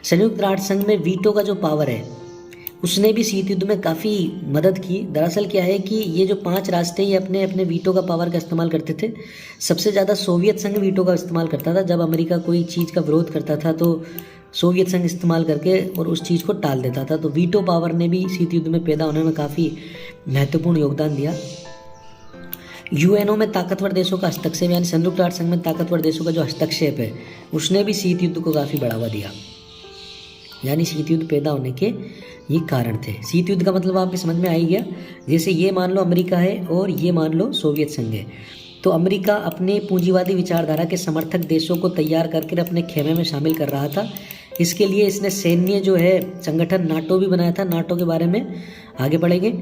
संयुक्त राष्ट्र संघ में वीटो का जो पावर है उसने भी शीत युद्ध में काफ़ी मदद की। दरअसल क्या है कि ये जो 5 राष्ट्र ये अपने अपने वीटो का पावर का इस्तेमाल करते थे। सबसे ज़्यादा सोवियत संघ वीटो का इस्तेमाल करता था। जब अमेरिका कोई चीज़ का विरोध करता था तो सोवियत संघ इस्तेमाल करके और उस चीज़ को टाल देता था। तो वीटो पावर ने भी शीत युद्ध में पैदा होने में काफ़ी महत्वपूर्ण योगदान दिया। यूएनओ में ताकतवर देशों का हस्तक्षेप, यानी संयुक्त राष्ट्र संघ में ताकतवर देशों का जो हस्तक्षेप है उसने भी शीत युद्ध को काफ़ी बढ़ावा दिया। यानी शीत युद्ध पैदा होने के ये कारण थे। शीत युद्ध का मतलब आपके समझ में आ ही गया। जैसे ये मान लो अमेरिका है और ये मान लो सोवियत संघ है। तो अमेरिका अपने पूंजीवादी विचारधारा के समर्थक देशों को तैयार करके अपने खेमे में शामिल कर रहा था। इसके लिए इसने सैन्य जो है संगठन नाटो भी बनाया था। नाटो के बारे में आगे बढ़ेंगे।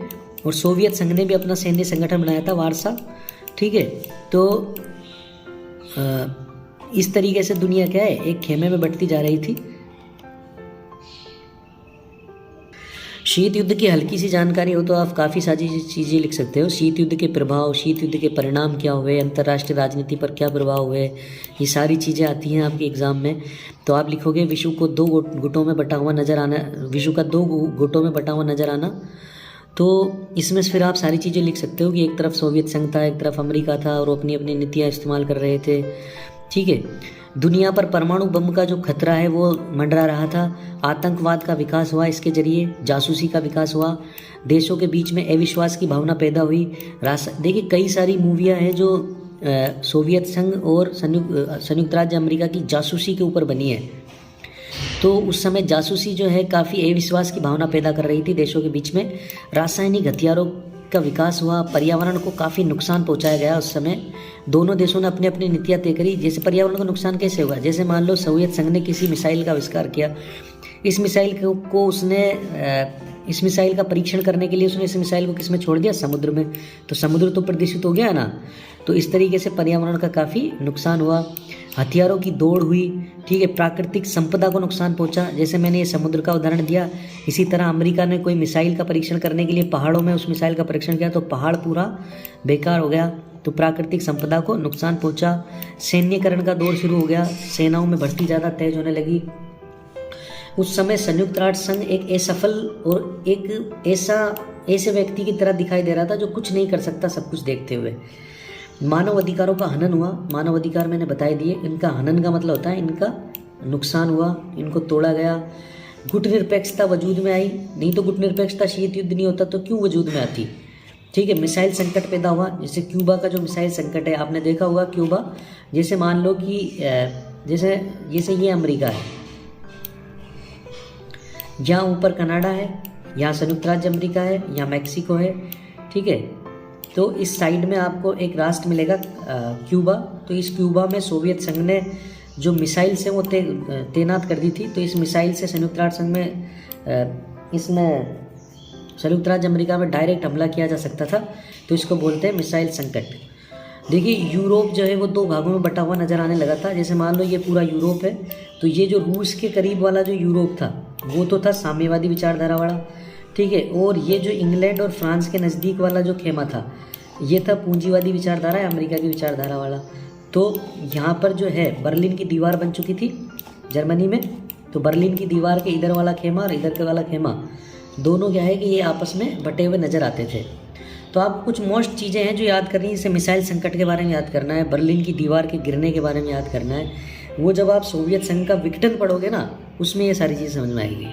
और सोवियत संघ ने भी अपना सैन्य संगठन बनाया था, वार्सा, ठीक है। तो इस तरीके से दुनिया क्या है, एक खेमे में बंटती जा रही थी। शीत युद्ध की हल्की सी जानकारी हो तो आप काफ़ी सारी चीज़ें लिख सकते हो। शीत युद्ध के प्रभाव, शीत युद्ध के परिणाम क्या हुए, अंतर्राष्ट्रीय राजनीति पर क्या प्रभाव हुए, ये सारी चीज़ें आती हैं आपके एग्ज़ाम में। तो आप लिखोगे विश्व को 2 गुटों में बटा हुआ नज़र आना, विश्व का 2 गुटों में बटा हुआ नज़र आना। तो इसमें फिर आप सारी चीज़ें लिख सकते हो कि एक तरफ सोवियत संघ था, एक तरफ अमेरिका था और वो अपनी अपनी नीतियाँ इस्तेमाल कर रहे थे, ठीक है। दुनिया पर परमाणु बम का जो खतरा है वो मंडरा रहा था। आतंकवाद का विकास हुआ इसके जरिए, जासूसी का विकास हुआ, देशों के बीच में अविश्वास की भावना पैदा हुई। देखिए कई सारी मूवियाँ हैं जो सोवियत संघ और संयुक्त राज्य अमेरिका की जासूसी के ऊपर बनी है। तो उस समय जासूसी जो है काफ़ी अविश्वास की भावना पैदा कर रही थी देशों के बीच में। रासायनिक हथियारों का विकास हुआ, पर्यावरण को काफ़ी नुकसान पहुंचाया गया उस समय। दोनों देशों ने अपनी अपनी नीतियाँ तय करी। जैसे पर्यावरण को नुकसान कैसे हुआ, जैसे मान लो सोवियत संघ ने किसी मिसाइल का आविष्कार किया। इस मिसाइल का परीक्षण करने के लिए उसने इस मिसाइल को किस में छोड़ दिया, समुद्र में। तो समुद्र तो प्रदूषित हो गया ना। तो इस तरीके से पर्यावरण का काफ़ी नुकसान हुआ। हथियारों की दौड़ हुई, ठीक है। प्राकृतिक संपदा को नुकसान पहुंचा, जैसे मैंने ये समुद्र का उदाहरण दिया। इसी तरह अमेरिका ने कोई मिसाइल का परीक्षण करने के लिए पहाड़ों में उस मिसाइल का परीक्षण किया तो पहाड़ पूरा बेकार हो गया। तो प्राकृतिक संपदा को नुकसान पहुंचा। सैन्यकरण का दौर शुरू हो गया, सेनाओं में भर्ती ज़्यादा तेज होने लगी। उस समय संयुक्त राष्ट्र संघ एक असफल और एक ऐसे व्यक्ति की तरह दिखाई दे रहा था जो कुछ नहीं कर सकता सब कुछ देखते हुए। मानव अधिकारों का हनन हुआ। मानव अधिकार मैंने बता दिए। इनका हनन का मतलब होता है इनका नुकसान हुआ, इनको तोड़ा गया। गुट निरपेक्षता वजूद में आई। नहीं तो गुट निरपेक्षता शीत युद्ध नहीं होता तो क्यों वजूद में आती, ठीक है। मिसाइल संकट पैदा हुआ। जैसे क्यूबा का जो मिसाइल संकट है आपने देखा होगा। क्यूबा जैसे मान लो कि जैसे ये अमेरिका है, यहाँ ऊपर कनाडा है, यहाँ संयुक्त राज्य अमेरिका है, यहाँ मैक्सिको है, ठीक है। तो इस साइड में आपको एक राष्ट्र मिलेगा क्यूबा। तो इस क्यूबा में सोवियत संघ ने जो मिसाइल से वो तैनात कर दी थी। तो इस मिसाइल से संयुक्त राष्ट्र संघ में इसमें संयुक्त राज्य अमेरिका में डायरेक्ट हमला किया जा सकता था। तो इसको बोलते हैं मिसाइल संकट। देखिए यूरोप जो है वो दो भागों में बटा हुआ नज़र आने लगा था। जैसे मान लो ये पूरा यूरोप है, तो ये जो रूस के करीब वाला जो यूरोप था वो तो था साम्यवादी विचारधारा वाला, ठीक है। और ये जो इंग्लैंड और फ्रांस के नज़दीक वाला जो खेमा था ये था पूंजीवादी विचारधारा है, अमेरिका की विचारधारा वाला। तो यहाँ पर जो है बर्लिन की दीवार बन चुकी थी जर्मनी में। तो बर्लिन की दीवार के इधर वाला खेमा और इधर के वाला खेमा दोनों क्या है कि ये आपस में बटे हुए नज़र आते थे। तो आप कुछ मोस्ट चीज़ें हैं जो याद करनी है, जैसे मिसाइल संकट के बारे में याद करना है, बर्लिन की दीवार के गिरने के बारे में याद करना है। वो जब आप सोवियत संघ का विघटन पढ़ोगे ना, उसमें ये सारी चीज़ें समझ में आएगी।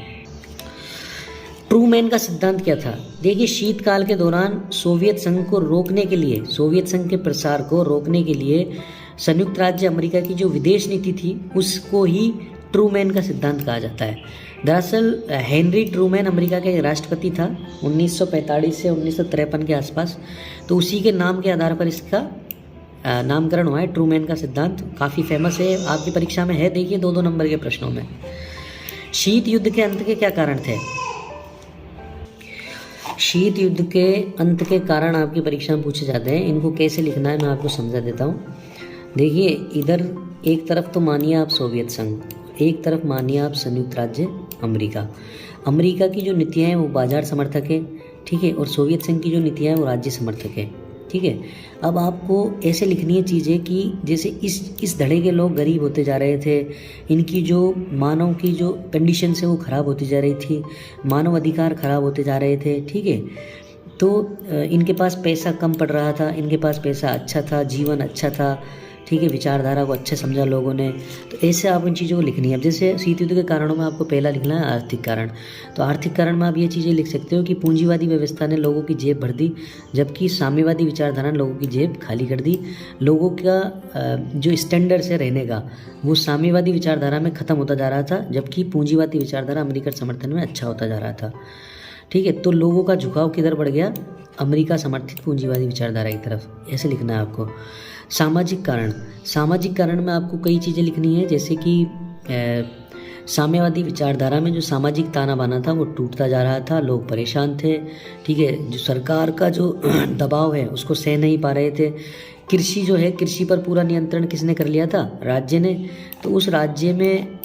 ट्रूमैन का सिद्धांत क्या था? देखिए शीतकाल के दौरान सोवियत संघ को रोकने के लिए, सोवियत संघ के प्रसार को रोकने के लिए संयुक्त राज्य अमेरिका की जो विदेश नीति थी उसको ही ट्रूमैन का सिद्धांत कहा जाता है। दरअसल हेनरी ट्रूमैन अमेरिका के राष्ट्रपति था 1945 से 1953 के आसपास। तो उसी के नाम के आधार पर इसका नामकरण हुआ है ट्रूमैन का सिद्धांत। काफ़ी फेमस है, आपकी परीक्षा में है, देखिए 2-2 नंबर के प्रश्नों में। शीत युद्ध के अंत के क्या कारण थे? शीत युद्ध के अंत के कारण आपकी परीक्षा में पूछे जाते हैं। इनको कैसे लिखना है मैं आपको समझा देता हूँ। देखिए इधर एक तरफ तो मानिए आप सोवियत संघ, एक तरफ मानिए आप संयुक्त राज्य अमेरिका। अमेरिका की जो नीतियाँ हैं वो बाजार समर्थक है, ठीक है, और सोवियत संघ की जो नीतियाँ हैं वो राज्य समर्थक है, ठीक है। अब आपको ऐसे लिखनी है चीज़ें कि जैसे इस धड़े के लोग गरीब होते जा रहे थे, इनकी जो मानव की जो कंडीशन है वो ख़राब होती जा रही थी, मानव अधिकार ख़राब होते जा रहे थे, ठीक है। तो इनके पास पैसा कम पड़ रहा था, इनके पास पैसा अच्छा था, जीवन अच्छा था, ठीक है, विचारधारा को अच्छे समझा लोगों ने। तो ऐसे आप इन चीज़ों को लिखनी है। अब जैसे शीत युद्ध के कारणों में आपको पहला लिखना है आर्थिक कारण। तो आर्थिक कारण में आप ये चीज़ें लिख सकते हो कि पूंजीवादी व्यवस्था ने लोगों की जेब भर दी, जबकि साम्यवादी विचारधारा ने लोगों की जेब खाली कर दी। लोगों का जो स्टैंडर्ड है रहने का वो साम्यवादी विचारधारा में ख़त्म होता जा रहा था, जबकि पूंजीवादी विचारधारा अमेरिकन समर्थन में अच्छा होता जा रहा था, ठीक है। तो लोगों का झुकाव किधर बढ़ गया? अमेरिका समर्थित पूंजीवादी विचारधारा की तरफ। ऐसे लिखना है आपको। सामाजिक कारण, सामाजिक कारण में आपको कई चीज़ें लिखनी है, जैसे कि साम्यवादी विचारधारा में जो सामाजिक ताना बाना था वो टूटता जा रहा था, लोग परेशान थे, ठीक है। जो सरकार का जो दबाव है उसको सह नहीं पा रहे थे। कृषि जो है, कृषि पर पूरा नियंत्रण किसने कर लिया था? राज्य ने। तो उस राज्य में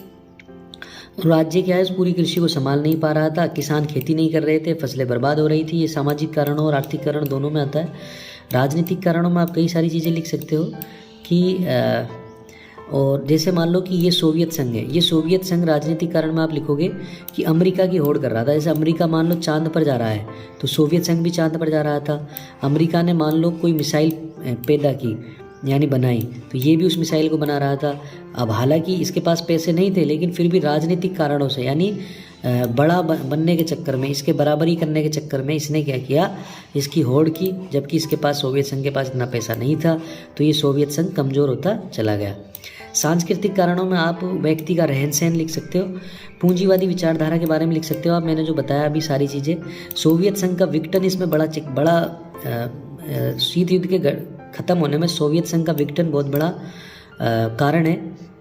राज्य क्या है, उस पूरी कृषि को संभाल नहीं पा रहा था, किसान खेती नहीं कर रहे थे, फसलें बर्बाद हो रही थी। ये सामाजिक कारणों और आर्थिक कारण दोनों में आता है। राजनीतिक कारणों में आप कई सारी चीज़ें लिख सकते हो कि और जैसे मान लो कि ये सोवियत संघ है, ये सोवियत संघ राजनीतिक कारण में आप लिखोगे कि अमेरिका की होड़ कर रहा था। जैसे अमेरिका मान लो चांद पर जा रहा है तो सोवियत संघ भी चांद पर जा रहा था। अमेरिका ने मान लो कोई मिसाइल पैदा की यानी बनाई, तो ये भी उस मिसाइल को बना रहा था। अब हालांकि इसके पास पैसे नहीं थे, लेकिन फिर भी राजनीतिक कारणों से यानी बड़ा बनने के चक्कर में, इसके बराबरी करने के चक्कर में इसने क्या किया, इसकी होड़ की, जबकि इसके पास सोवियत संघ के पास इतना पैसा नहीं था। तो ये सोवियत संघ कमज़ोर होता चला गया। सांस्कृतिक कारणों में आप व्यक्ति का रहन सहन लिख सकते हो, पूंजीवादी विचारधारा के बारे में लिख सकते हो आप, मैंने जो बताया अभी सारी चीज़ें। सोवियत संघ का विघटन इसमें बड़ा शीत युद्ध के ख़त्म होने में सोवियत संघ का विघटन बहुत बड़ा कारण है।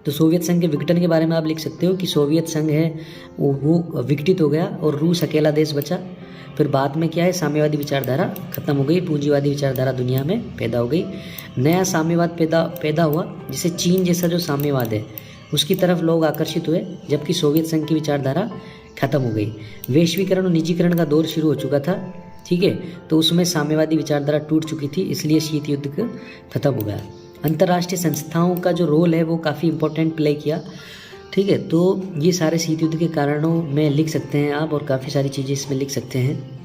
तो सोवियत संघ के विघटन के बारे में आप लिख सकते हो कि सोवियत संघ है वो विघटित हो गया और रूस अकेला देश बचा। फिर बाद में क्या है, साम्यवादी विचारधारा खत्म हो गई, पूंजीवादी विचारधारा दुनिया में पैदा हो गई, नया साम्यवाद पैदा हुआ, जिसे चीन जैसा जो साम्यवाद है उसकी तरफ लोग आकर्षित हुए, जबकि सोवियत संघ की विचारधारा खत्म हो गई। वैश्वीकरण और निजीकरण का दौर शुरू हो चुका था, ठीक है, तो उसमें साम्यवादी विचारधारा टूट चुकी थी, इसलिए शीत युद्ध खत्म हो गया। अंतर्राष्ट्रीय संस्थाओं का जो रोल है वो काफ़ी इंपॉर्टेंट प्ले किया, ठीक है। तो ये सारे शीत युद्ध के कारणों में लिख सकते हैं आप, और काफ़ी सारी चीज़ें इसमें लिख सकते हैं।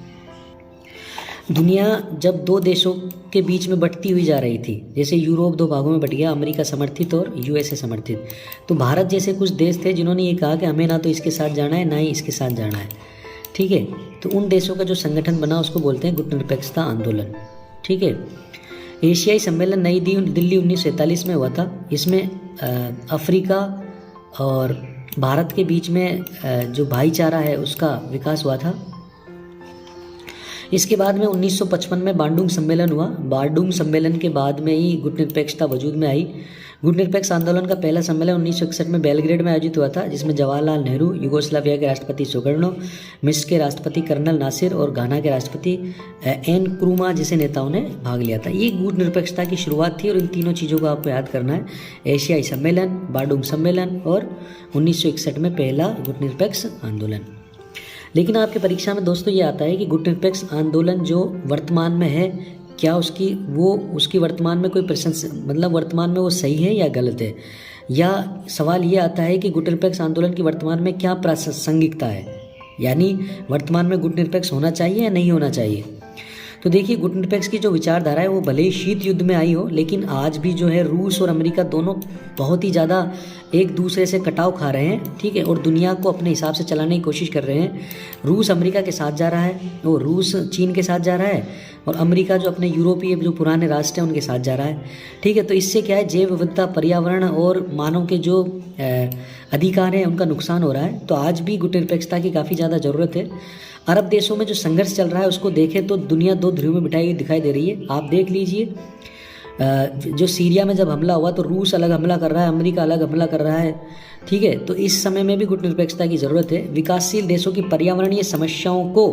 दुनिया जब दो देशों के बीच में बंटती हुई जा रही थी, जैसे यूरोप दो भागों में बट गया, अमेरिका समर्थित और यूएसए समर्थित, तो भारत जैसे कुछ देश थे जिन्होंने ये कहा कि हमें ना तो इसके साथ जाना है ना ही इसके साथ जाना है, ठीक है। तो उन देशों का जो संगठन बना उसको बोलते हैं गुटनिरपेक्षता आंदोलन, ठीक है। एशियाई सम्मेलन नई दिल्ली 1947 में हुआ था। इसमें अफ्रीका और भारत के बीच में जो भाईचारा है उसका विकास हुआ था। इसके बाद में 1955 में बांडुंग सम्मेलन हुआ। बांडुंग सम्मेलन के बाद में ही गुटनिरपेक्षता वजूद में आई। गुटनिरपेक्ष आंदोलन का पहला सम्मेलन 1961 में बेलग्रेड में आयोजित हुआ था, जिसमें जवाहरलाल नेहरू, युगोस्लाविया के राष्ट्रपति सुकर्नो, मिस्र के राष्ट्रपति कर्नल नासिर और घाना के राष्ट्रपति एन क्रूमा जैसे नेताओं ने भाग लिया था। ये गुटनिरपेक्षता की शुरुआत थी और इन तीनों चीज़ों को आपको याद करना है, एशियाई सम्मेलन, बाडूंग सम्मेलन और 1961 में पहला गुटनिरपेक्ष आंदोलन। लेकिन आपके परीक्षा में दोस्तों ये आता है कि गुटनिरपेक्ष आंदोलन जो वर्तमान में है, क्या उसकी वर्तमान में कोई मतलब वर्तमान में वो सही है या गलत है, या सवाल ये आता है कि गुटनिरपेक्ष आंदोलन की वर्तमान में क्या प्रासंगिकता है, यानी वर्तमान में गुटनिरपेक्ष होना चाहिए या नहीं होना चाहिए। तो देखिए, गुटनिरपेक्ष की जो विचारधारा है वो भले ही शीत युद्ध में आई हो, लेकिन आज भी जो है रूस और अमेरिका दोनों बहुत ही ज़्यादा एक दूसरे से कटाव खा रहे हैं, ठीक है, और दुनिया को अपने हिसाब से चलाने की कोशिश कर रहे हैं। रूस अमेरिका के साथ जा रहा है, और रूस चीन के साथ जा रहा है, और अमेरिका जो अपने यूरोपीय जो पुराने राष्ट्र हैं उनके साथ जा रहा है, ठीक है। तो इससे क्या है, जैव विविधता, पर्यावरण और मानव के जो अधिकार हैं उनका नुकसान हो रहा है। तो आज भी गुटनिरपेक्षता की काफ़ी ज़्यादा ज़रूरत है। अरब देशों में जो संघर्ष चल रहा है उसको देखें तो दुनिया दो ध्रुव में बिठाई हुई दिखाई दे रही है। आप देख लीजिए, जो सीरिया में जब हमला हुआ तो रूस अलग हमला कर रहा है, अमेरिका अलग हमला कर रहा है, ठीक है। तो इस समय में भी गुटनिरपेक्षता की ज़रूरत है। विकासशील देशों की पर्यावरणीय समस्याओं को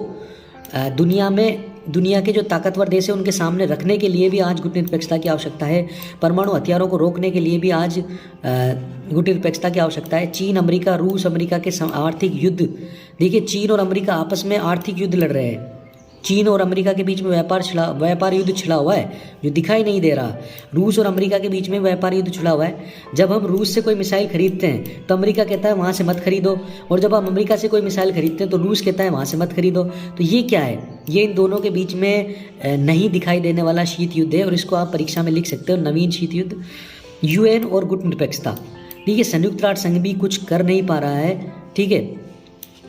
दुनिया के जो ताकतवर देश है उनके सामने रखने के लिए भी आज गुटनिरपेक्षता की आवश्यकता है। परमाणु हथियारों को रोकने के लिए भी आज गुटनिरपेक्षता की आवश्यकता है। चीन, अमेरिका, रूस, अमेरिका के आर्थिक युद्ध, देखिए चीन और अमेरिका आपस में आर्थिक युद्ध लड़ रहे हैं। चीन और अमेरिका के बीच में व्यापार युद्ध छिड़ा हुआ है जो दिखाई नहीं दे रहा। रूस और अमेरिका के बीच में व्यापार युद्ध छिड़ा हुआ है। जब हम रूस से कोई मिसाइल खरीदते हैं तो अमेरिका कहता है वहाँ से मत खरीदो, और जब हम अमेरिका से कोई मिसाइल खरीदते हैं तो रूस कहता है वहाँ से मत खरीदो। तो ये क्या है? ये इन दोनों के बीच में नहीं दिखाई देने वाला शीत युद्ध है, और इसको आप परीक्षा में लिख सकते हो, नवीन शीत युद्ध। यूएन और गुटनिरपेक्षता, ठीक है, संयुक्त राष्ट्र संघ भी कुछ कर नहीं पा रहा है, ठीक है,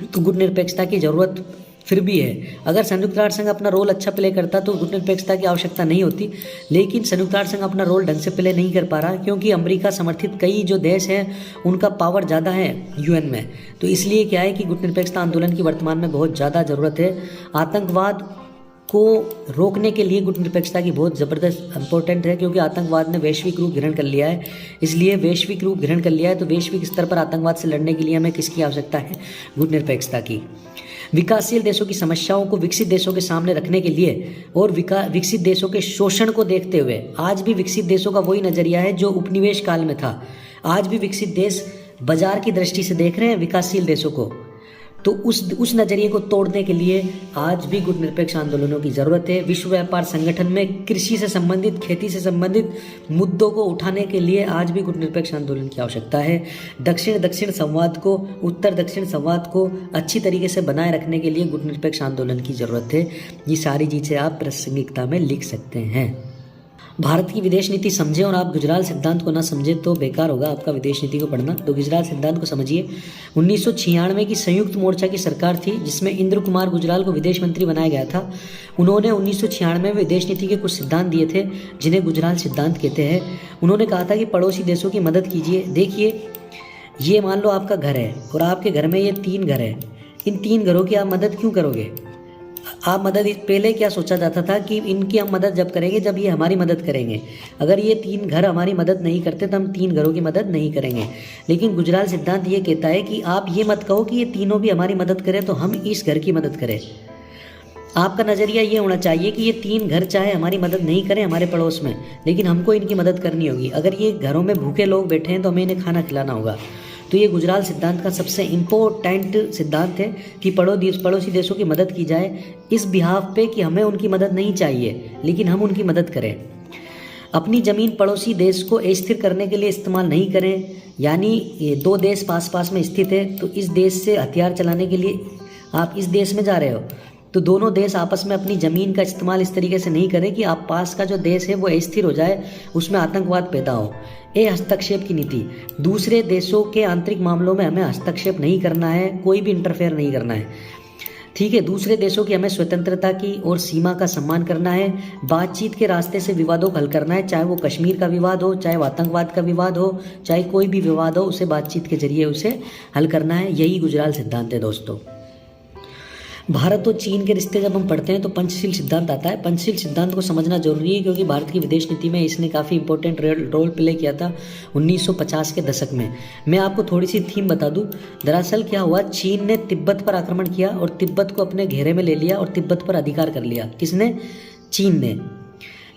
तो गुटनिरपेक्षता की ज़रूरत फिर भी है। अगर संयुक्त राष्ट्र संघ अपना रोल अच्छा प्ले करता तो गुटनिरपेक्षता की आवश्यकता नहीं होती, लेकिन संयुक्त राष्ट्र संघ अपना रोल ढंग से प्ले नहीं कर पा रहा, क्योंकि अमेरिका समर्थित कई जो देश हैं उनका पावर ज़्यादा है यूएन में। तो इसलिए क्या है कि गुटनिरपेक्षता आंदोलन की वर्तमान में बहुत ज़्यादा ज़रूरत है। आतंकवाद को रोकने के लिए गुटनिरपेक्षता की बहुत ज़बरदस्त इंपॉर्टेंट है, क्योंकि आतंकवाद ने वैश्विक रूप ग्रहण कर लिया है। इसलिए वैश्विक रूप ग्रहण कर लिया है तो वैश्विक स्तर पर आतंकवाद से लड़ने के लिए हमें किसकी आवश्यकता है? गुटनिरपेक्षता की। विकासशील देशों की समस्याओं को विकसित देशों के सामने रखने के लिए और विकसित देशों के शोषण को देखते हुए, आज भी विकसित देशों का वही नज़रिया है जो उपनिवेश काल में था। आज भी विकसित देश बाजार की दृष्टि से देख रहे हैं विकासशील देशों को। तो उस नज़रिए को तोड़ने के लिए आज भी गुटनिरपेक्ष आंदोलनों की ज़रूरत है। विश्व व्यापार संगठन में कृषि से संबंधित, खेती से संबंधित मुद्दों को उठाने के लिए आज भी गुटनिरपेक्ष आंदोलन की आवश्यकता है। दक्षिण संवाद को, उत्तर दक्षिण संवाद को अच्छी तरीके से बनाए रखने के लिए गुटनिरपेक्ष आंदोलन की ज़रूरत है। ये सारी चीज़ें आप प्रासंगिकता में लिख सकते हैं। भारत की विदेश नीति समझें और आप गुजराल सिद्धांत को ना समझे तो बेकार होगा आपका विदेश नीति को पढ़ना। तो गुजराल सिद्धांत को समझिए। 1996 की संयुक्त मोर्चा की सरकार थी जिसमें इंद्र कुमार गुजराल को विदेश मंत्री बनाया गया था। उन्होंने 1996 में विदेश नीति के कुछ सिद्धांत दिए थे जिन्हें गुजराल सिद्धांत कहते हैं। उन्होंने कहा था कि पड़ोसी देशों की मदद कीजिए। देखिए, ये मान लो आपका घर है और आपके घर में ये 3 घर है। इन 3 घरों की आप मदद क्यों करोगे? आप मदद, पहले क्या सोचा जाता था कि इनकी हम मदद जब करेंगे जब ये हमारी मदद करेंगे। अगर ये 3 घर हमारी मदद नहीं करते तो हम 3 घरों की मदद नहीं करेंगे। लेकिन गुजराल सिद्धांत ये कहता है कि आप ये मत कहो कि ये तीनों भी हमारी मदद करें तो हम इस घर की मदद करें। आपका नज़रिया ये होना चाहिए कि ये 3 घर चाहे हमारी मदद नहीं करें हमारे पड़ोस में, लेकिन हमको इनकी मदद करनी होगी। अगर ये घरों में भूखे लोग बैठे हैं तो हमें इन्हें खाना खिलाना होगा। तो ये गुजराल सिद्धांत का सबसे इम्पोर्टेंट सिद्धांत है कि पड़ोसी देशों की मदद की जाए, इस बिहाफ पे कि हमें उनकी मदद नहीं चाहिए लेकिन हम उनकी मदद करें। अपनी ज़मीन पड़ोसी देश को अस्थिर करने के लिए इस्तेमाल नहीं करें। यानी ये 2 देश पास पास में स्थित है तो इस देश से हथियार चलाने के लिए आप इस देश में जा रहे हो तो दोनों देश आपस में अपनी ज़मीन का इस्तेमाल इस तरीके से नहीं करें कि आप पास का जो देश है वो अस्थिर हो जाए, उसमें आतंकवाद पैदा हो। हस्तक्षेप की नीति, दूसरे देशों के आंतरिक मामलों में हमें हस्तक्षेप नहीं करना है, कोई भी इंटरफेयर नहीं करना है, ठीक है। दूसरे देशों की हमें स्वतंत्रता की और सीमा का सम्मान करना है। बातचीत के रास्ते से विवादों को हल करना है, चाहे वो कश्मीर का विवाद हो, चाहे वो आतंकवाद का विवाद हो, चाहे कोई भी विवाद हो, उसे बातचीत के जरिए उसे हल करना है। यही गुजराल सिद्धांत है दोस्तों। भारत और चीन के रिश्ते जब हम पढ़ते हैं तो पंचशील सिद्धांत आता है। पंचशील सिद्धांत को समझना जरूरी है क्योंकि भारत की विदेश नीति में इसने काफ़ी इंपॉर्टेंट रोल प्ले किया था 1950 के दशक में। मैं आपको थोड़ी सी थीम बता दूं। दरअसल क्या हुआ, चीन ने तिब्बत पर आक्रमण किया और तिब्बत को अपने घेरे में ले लिया और तिब्बत पर अधिकार कर लिया। किसने? चीन ने।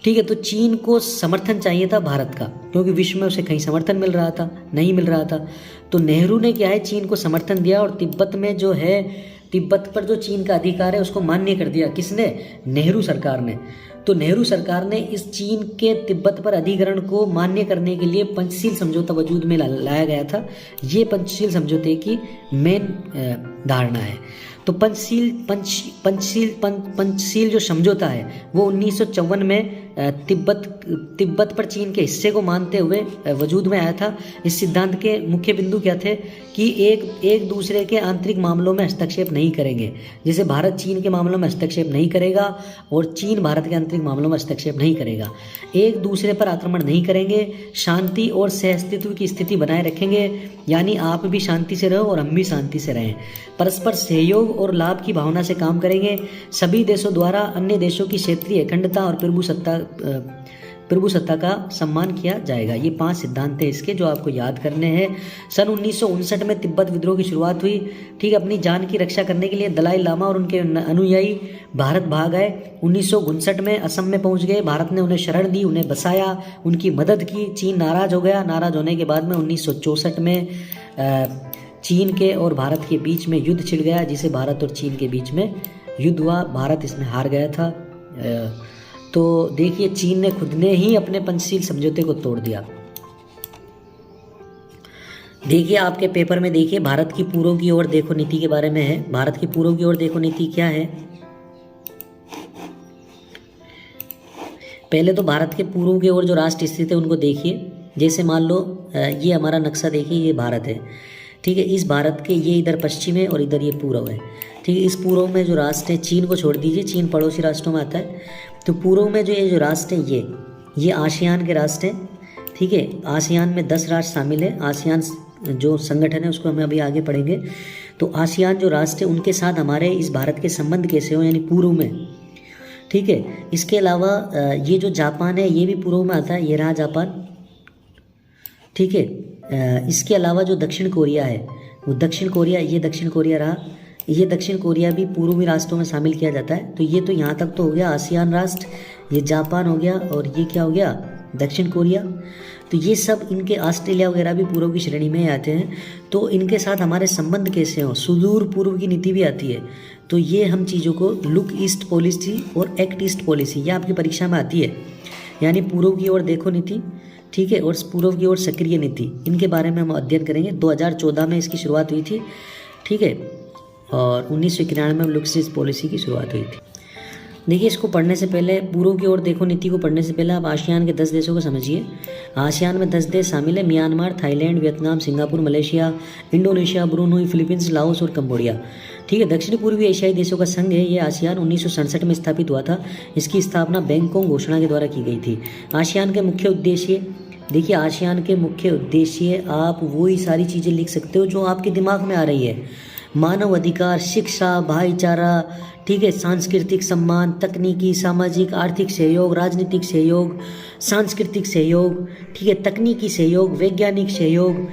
ठीक है, तो चीन को समर्थन चाहिए था भारत का, क्योंकि विश्व में उसे कहीं समर्थन मिल रहा था नहीं मिल रहा था। तो नेहरू ने क्या है, चीन को समर्थन दिया और तिब्बत में जो है, तिब्बत पर जो चीन का अधिकार है उसको मान्य कर दिया। किसने? नेहरू सरकार ने। तो नेहरू सरकार ने इस चीन के तिब्बत पर अधिग्रहण को मान्य करने के लिए पंचशील समझौता वजूद में लाया गया था। ये पंचशील समझौते की मेन धारणा है। तो पंचशील जो समझौता है वो 1954 में तिब्बत पर चीन के हिस्से को मानते हुए वजूद में आया था। इस सिद्धांत के मुख्य बिंदु क्या थे कि एक दूसरे के आंतरिक मामलों में हस्तक्षेप नहीं करेंगे। जैसे भारत चीन के मामलों में हस्तक्षेप नहीं करेगा और चीन भारत के आंतरिक मामलों में हस्तक्षेप नहीं करेगा। एक दूसरे पर आक्रमण नहीं करेंगे, शांति और सहअस्तित्व की स्थिति बनाए रखेंगे, यानी आप भी शांति से रहो और हम भी शांति से रहें। परस्पर सहयोग और लाभ की भावना से काम करेंगे। सभी देशों द्वारा अन्य देशों की क्षेत्रीय अखंडता और प्रभुसत्ता का सम्मान किया जाएगा। ये 5 सिद्धांत है इसके, जो आपको याद करने हैं। सन 1959 में तिब्बत विद्रोह की शुरुआत हुई। ठीक, अपनी जान की रक्षा करने के लिए दलाई लामा और उनके अनुयायी भारत भाग आए। 1959 में असम में पहुंच गए। भारत ने उन्हें शरण दी, उन्हें बसाया, उनकी मदद की। चीन नाराज हो गया। नाराज होने के बाद में 1964 में चीन के और भारत के बीच में युद्ध छिड़ गया, जिसे भारत और चीन के बीच में युद्ध हुआ। भारत इसमें हार गया था। तो देखिए, चीन ने खुद ने ही अपने पंचशील समझौते को तोड़ दिया। देखिए, आपके पेपर में देखिए, भारत की पूर्व की ओर देखो नीति के बारे में है। भारत की पूर्व की ओर देखो नीति क्या है? पहले तो भारत के पूर्व की ओर जो राष्ट्र स्थित है उनको देखिए। जैसे मान लो ये हमारा नक्शा देखिए, ये भारत है। ठीक है, इस भारत के ये इधर पश्चिम है और इधर ये पूर्व है। ठीक है, इस पूर्व में जो राष्ट्र है, चीन को छोड़ दीजिए, चीन पड़ोसी राष्ट्रों में आता है। तो पूर्व में जो ये जो राष्ट्र है, ये आसियान के राष्ट्र हैं। ठीक है, आसियान में 10 राष्ट्र शामिल है। आसियान जो संगठन है उसको हम अभी आगे पढ़ेंगे। तो आसियान जो राष्ट्र है उनके साथ हमारे इस भारत के संबंध कैसे हो, यानी पूर्व में। ठीक है, इसके अलावा ये जो जापान है ये भी पूर्व में आता है, ये रहा जापान। ठीक है, इसके अलावा जो दक्षिण कोरिया है वो दक्षिण कोरिया, ये दक्षिण कोरिया रहा। ये दक्षिण कोरिया भी पूर्वी राष्ट्रों में शामिल किया जाता है। तो ये तो यहाँ तक तो हो गया आसियान राष्ट्र, ये जापान हो गया और ये क्या हो गया, दक्षिण कोरिया। तो ये सब, इनके ऑस्ट्रेलिया वगैरह भी पूर्व की श्रेणी में आते हैं। तो इनके साथ हमारे संबंध कैसे हों, सुदूर पूर्व की नीति भी आती है। तो ये हम चीज़ों को लुक ईस्ट पॉलिसी और एक्ट ईस्ट पॉलिसी, ये आपकी परीक्षा में आती है। यानी पूर्व की ओर देखो नीति, ठीक है, और पूर्व की ओर सक्रिय नीति, इनके बारे में हम अध्ययन करेंगे। 2014 में इसकी शुरुआत हुई थी। ठीक है, और 1991 में लुक ईस्ट पॉलिसी की शुरुआत हुई थी। देखिए, इसको पढ़ने से पहले, पूर्व की ओर देखो नीति को पढ़ने से पहले आप आसियान के 10 देशों को समझिए। आसियान में 10 देश शामिल है, Myanmar, Thailand, Vietnam, Singapore, Malaysia, Indonesia, Brunei, Philippines, Laos और कंबोडिया। ठीक है, दक्षिण पूर्वी एशियाई देशों का संघ है। ये आसियान 1967 में स्थापित हुआ था। इसकी स्थापना बैंकॉक घोषणा के द्वारा की गई थी। आसियान के मुख्य उद्देश्य, देखिए, आसियान के मुख्य उद्देश्य, आप वही सारी चीज़ें लिख सकते हो जो आपके दिमाग में आ रही है। मानव अधिकार, शिक्षा, भाईचारा, ठीक है, सांस्कृतिक सम्मान, तकनीकी, सामाजिक, आर्थिक सहयोग, राजनीतिक सहयोग, सांस्कृतिक सहयोग, ठीक है, तकनीकी सहयोग, वैज्ञानिक सहयोग,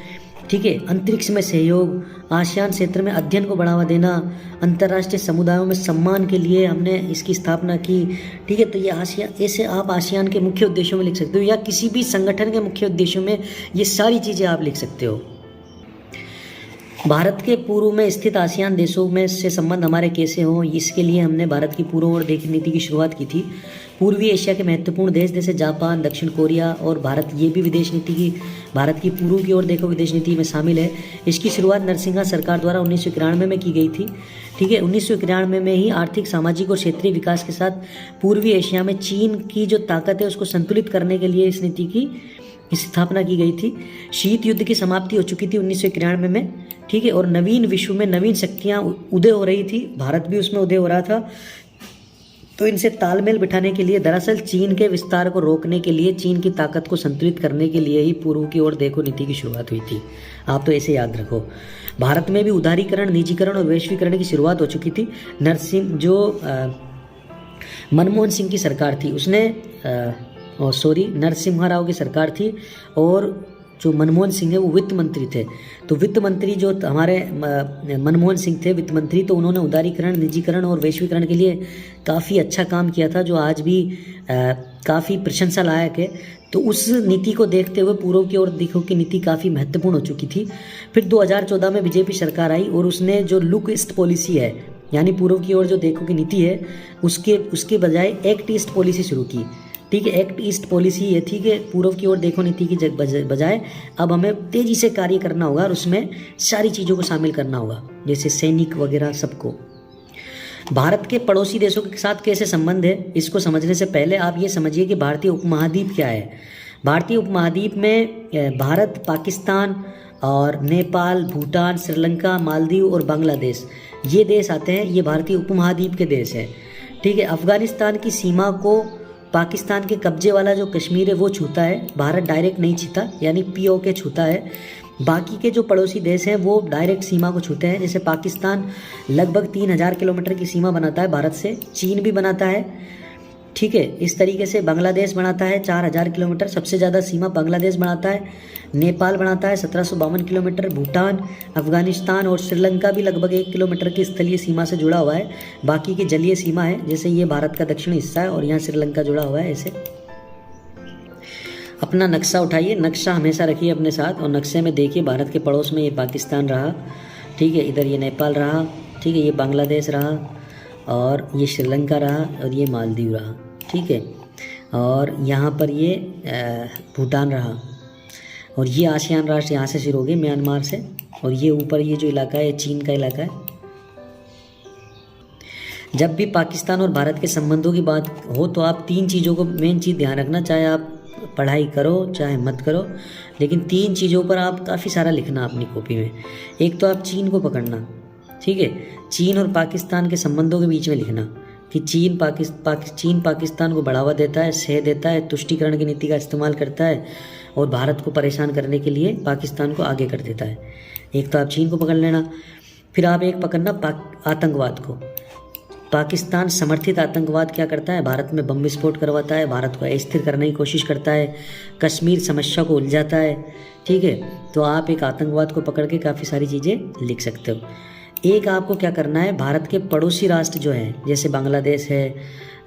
ठीक है, अंतरिक्ष में सहयोग, आसियान क्षेत्र में अध्ययन को बढ़ावा देना, अंतर्राष्ट्रीय समुदायों में सम्मान के लिए हमने इसकी स्थापना की। ठीक है, तो ये आसियान, ऐसे आप आसियान के मुख्य उद्देश्यों में लिख सकते हो, या किसी भी संगठन के मुख्य उद्देश्यों में ये सारी चीज़ें आप लिख सकते हो। भारत के पूर्व में स्थित आसियान देशों में से संबंध हमारे कैसे हों, इसके लिए हमने भारत की पूर्व और देखी नीति की शुरुआत की थी। पूर्वी एशिया के महत्वपूर्ण देश जैसे जापान, दक्षिण कोरिया और भारत, ये भी विदेश नीति की, भारत की पूर्व की ओर देखो विदेश नीति में शामिल है। इसकी शुरुआत नरसिंहा सरकार द्वारा 1991 में की गई थी। ठीक है, 1991 में ही आर्थिक, सामाजिक और क्षेत्रीय विकास के साथ पूर्वी एशिया में चीन की जो ताकत है उसको संतुलित करने के लिए इस नीति की स्थापना की गई थी। शीत युद्ध की समाप्ति हो चुकी थी 1991 में। ठीक है, और नवीन विश्व में नवीन शक्तियां उदय हो रही थी, भारत भी उसमें उदय हो रहा था। तो इनसे तालमेल बिठाने के लिए दरअसल चीन के विस्तार को रोकने के लिए, चीन की ताकत को संतुलित करने के लिए ही पूर्व की ओर देखो नीति की शुरुआत हुई थी। आप तो ऐसे याद रखो। भारत में भी उदारीकरण, निजीकरण और वैश्वीकरण की शुरुआत हो चुकी थी। मनमोहन सिंह की सरकार थी, उसने नरसिम्हा राव की सरकार थी, और जो मनमोहन सिंह है वो वित्त मंत्री थे। तो वित्त मंत्री जो हमारे मनमोहन सिंह थे वित्त मंत्री, तो उन्होंने उदारीकरण, निजीकरण और वैश्वीकरण के लिए काफ़ी अच्छा काम किया था, जो आज भी काफ़ी प्रशंसा लायक है। तो उस नीति को देखते हुए पूर्व की ओर देखो की नीति काफ़ी महत्वपूर्ण हो चुकी थी। फिर 2014 में बीजेपी सरकार आई और उसने जो लुक ईस्ट पॉलिसी है, यानी पूर्व की ओर जो देखो की नीति है, उसके बजाय एक्ट ईस्ट पॉलिसी शुरू की। ठीक है, एक्ट ईस्ट पॉलिसी ये थी कि पूर्व की ओर देखो नीति की बजाय अब हमें तेज़ी से कार्य करना होगा और उसमें सारी चीज़ों को शामिल करना होगा, जैसे सैनिक वगैरह सबको। भारत के पड़ोसी देशों के साथ कैसे संबंध है, इसको समझने से पहले आप ये समझिए कि भारतीय उपमहाद्वीप क्या है। भारतीय उपमहाद्वीप में भारत, पाकिस्तान और नेपाल, भूटान, श्रीलंका, मालदीव और बांग्लादेश, ये देश आते हैं। ये भारतीय उपमहाद्वीप के देश हैं। ठीक है, अफगानिस्तान की सीमा को पाकिस्तान के कब्जे वाला जो कश्मीर है वो छूता है, भारत डायरेक्ट नहीं छूता, यानी POK छूता है। बाकी के जो पड़ोसी देश हैं वो डायरेक्ट सीमा को छूते हैं। जैसे पाकिस्तान लगभग 3000 किलोमीटर की सीमा बनाता है भारत से, चीन भी बनाता है। ठीक है, इस तरीके से बांग्लादेश बनाता है 4000 किलोमीटर, सबसे ज़्यादा सीमा बांग्लादेश बनाता है। नेपाल बनाता है 1752 किलोमीटर, भूटान, अफगानिस्तान और श्रीलंका भी लगभग 1 किलोमीटर की स्थलीय सीमा से जुड़ा हुआ है। बाकी की जलीय सीमा है, जैसे ये भारत का दक्षिणी हिस्सा है और यहाँ श्रीलंका जुड़ा हुआ है। ऐसे अपना नक्शा उठाइए, नक्शा हमेशा रखिए अपने साथ, और नक्शे में देखिए भारत के पड़ोस में ये पाकिस्तान रहा। ठीक है, इधर ये नेपाल रहा। ठीक है, ये बांग्लादेश रहा, और ये श्रीलंका रहा, और ये मालदीव रहा। ठीक है, और यहाँ पर ये भूटान रहा, और ये आसियान राष्ट्र यहाँ से शुरू हो गए म्यांमार से, और ये ऊपर ये जो इलाका है ये चीन का इलाका है। जब भी पाकिस्तान और भारत के संबंधों की बात हो तो आप 3 चीज़ों को मेन चीज़ ध्यान रखना, चाहे आप पढ़ाई करो चाहे मत करो, लेकिन 3 चीज़ों पर आप काफ़ी सारा लिखना अपनी कॉपी में। एक तो आप चीन को पकड़ना। ठीक है, चीन और पाकिस्तान के संबंधों के बीच में लिखना कि चीन पाकिस्तान को बढ़ावा देता है, सह देता है, तुष्टीकरण की नीति का इस्तेमाल करता है और भारत को परेशान करने के लिए पाकिस्तान को आगे कर देता है। एक तो आप चीन को पकड़ लेना। फिर आप एक पकड़ना आतंकवाद को। पाकिस्तान समर्थित आतंकवाद क्या करता है, भारत में बम विस्फोट करवाता है, भारत को अस्थिर करने की कोशिश करता है, कश्मीर समस्या को उलझाता है। ठीक है, तो आप एक आतंकवाद को पकड़ के काफ़ी सारी चीज़ें लिख सकते हो। एक आपको क्या करना है, भारत के पड़ोसी राष्ट्र जो हैं, जैसे बांग्लादेश है,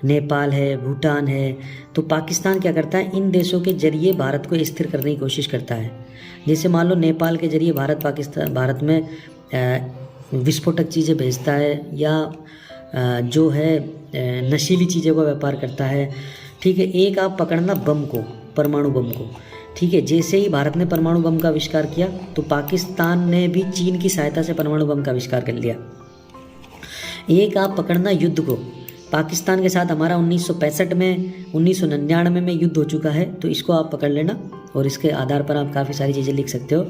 नेपाल है, भूटान है, तो पाकिस्तान क्या करता है, इन देशों के जरिए भारत को स्थिर करने की कोशिश करता है। जैसे मान लो नेपाल के जरिए भारत में विस्फोटक चीज़ें भेजता है, या जो है नशीली चीज़ों का व्यापार करता है। ठीक है, एक आप पकड़ना बम को, परमाणु बम को। ठीक है, जैसे ही भारत ने परमाणु बम का आविष्कार किया तो पाकिस्तान ने भी चीन की सहायता से परमाणु बम का आविष्कार कर लिया। एक आप पकड़ना युद्ध को। पाकिस्तान के साथ हमारा 1965 में, 1999 में युद्ध हो चुका है, तो इसको आप पकड़ लेना और इसके आधार पर आप काफ़ी सारी चीज़ें लिख सकते हो।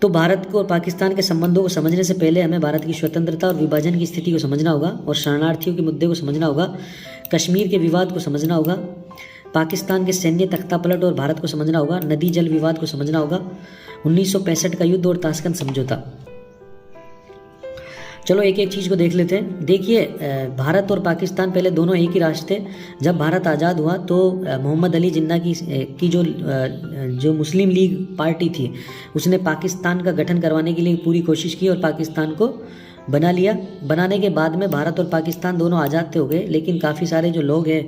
तो भारत को और पाकिस्तान के संबंधों को समझने से पहले हमें भारत की स्वतंत्रता और विभाजन की स्थिति को समझना होगा, और शरणार्थियों के मुद्दे को समझना होगा, कश्मीर के विवाद को समझना होगा, पाकिस्तान के सैन्य तख्तापलट और भारत को समझना होगा, नदी जल विवाद को समझना होगा, 1965 का युद्ध और ताशकंद समझौता। चलो एक एक चीज़ को देख लेते हैं। देखिए, भारत और पाकिस्तान पहले दोनों एक ही राष्ट्र थे। जब भारत आज़ाद हुआ तो मोहम्मद अली जिन्ना की जो मुस्लिम लीग पार्टी थी, उसने पाकिस्तान का गठन करवाने के लिए पूरी कोशिश की और पाकिस्तान को बना लिया। बनाने के बाद में भारत और पाकिस्तान दोनों आज़ाद तो हो गए, लेकिन काफ़ी सारे जो लोग हैं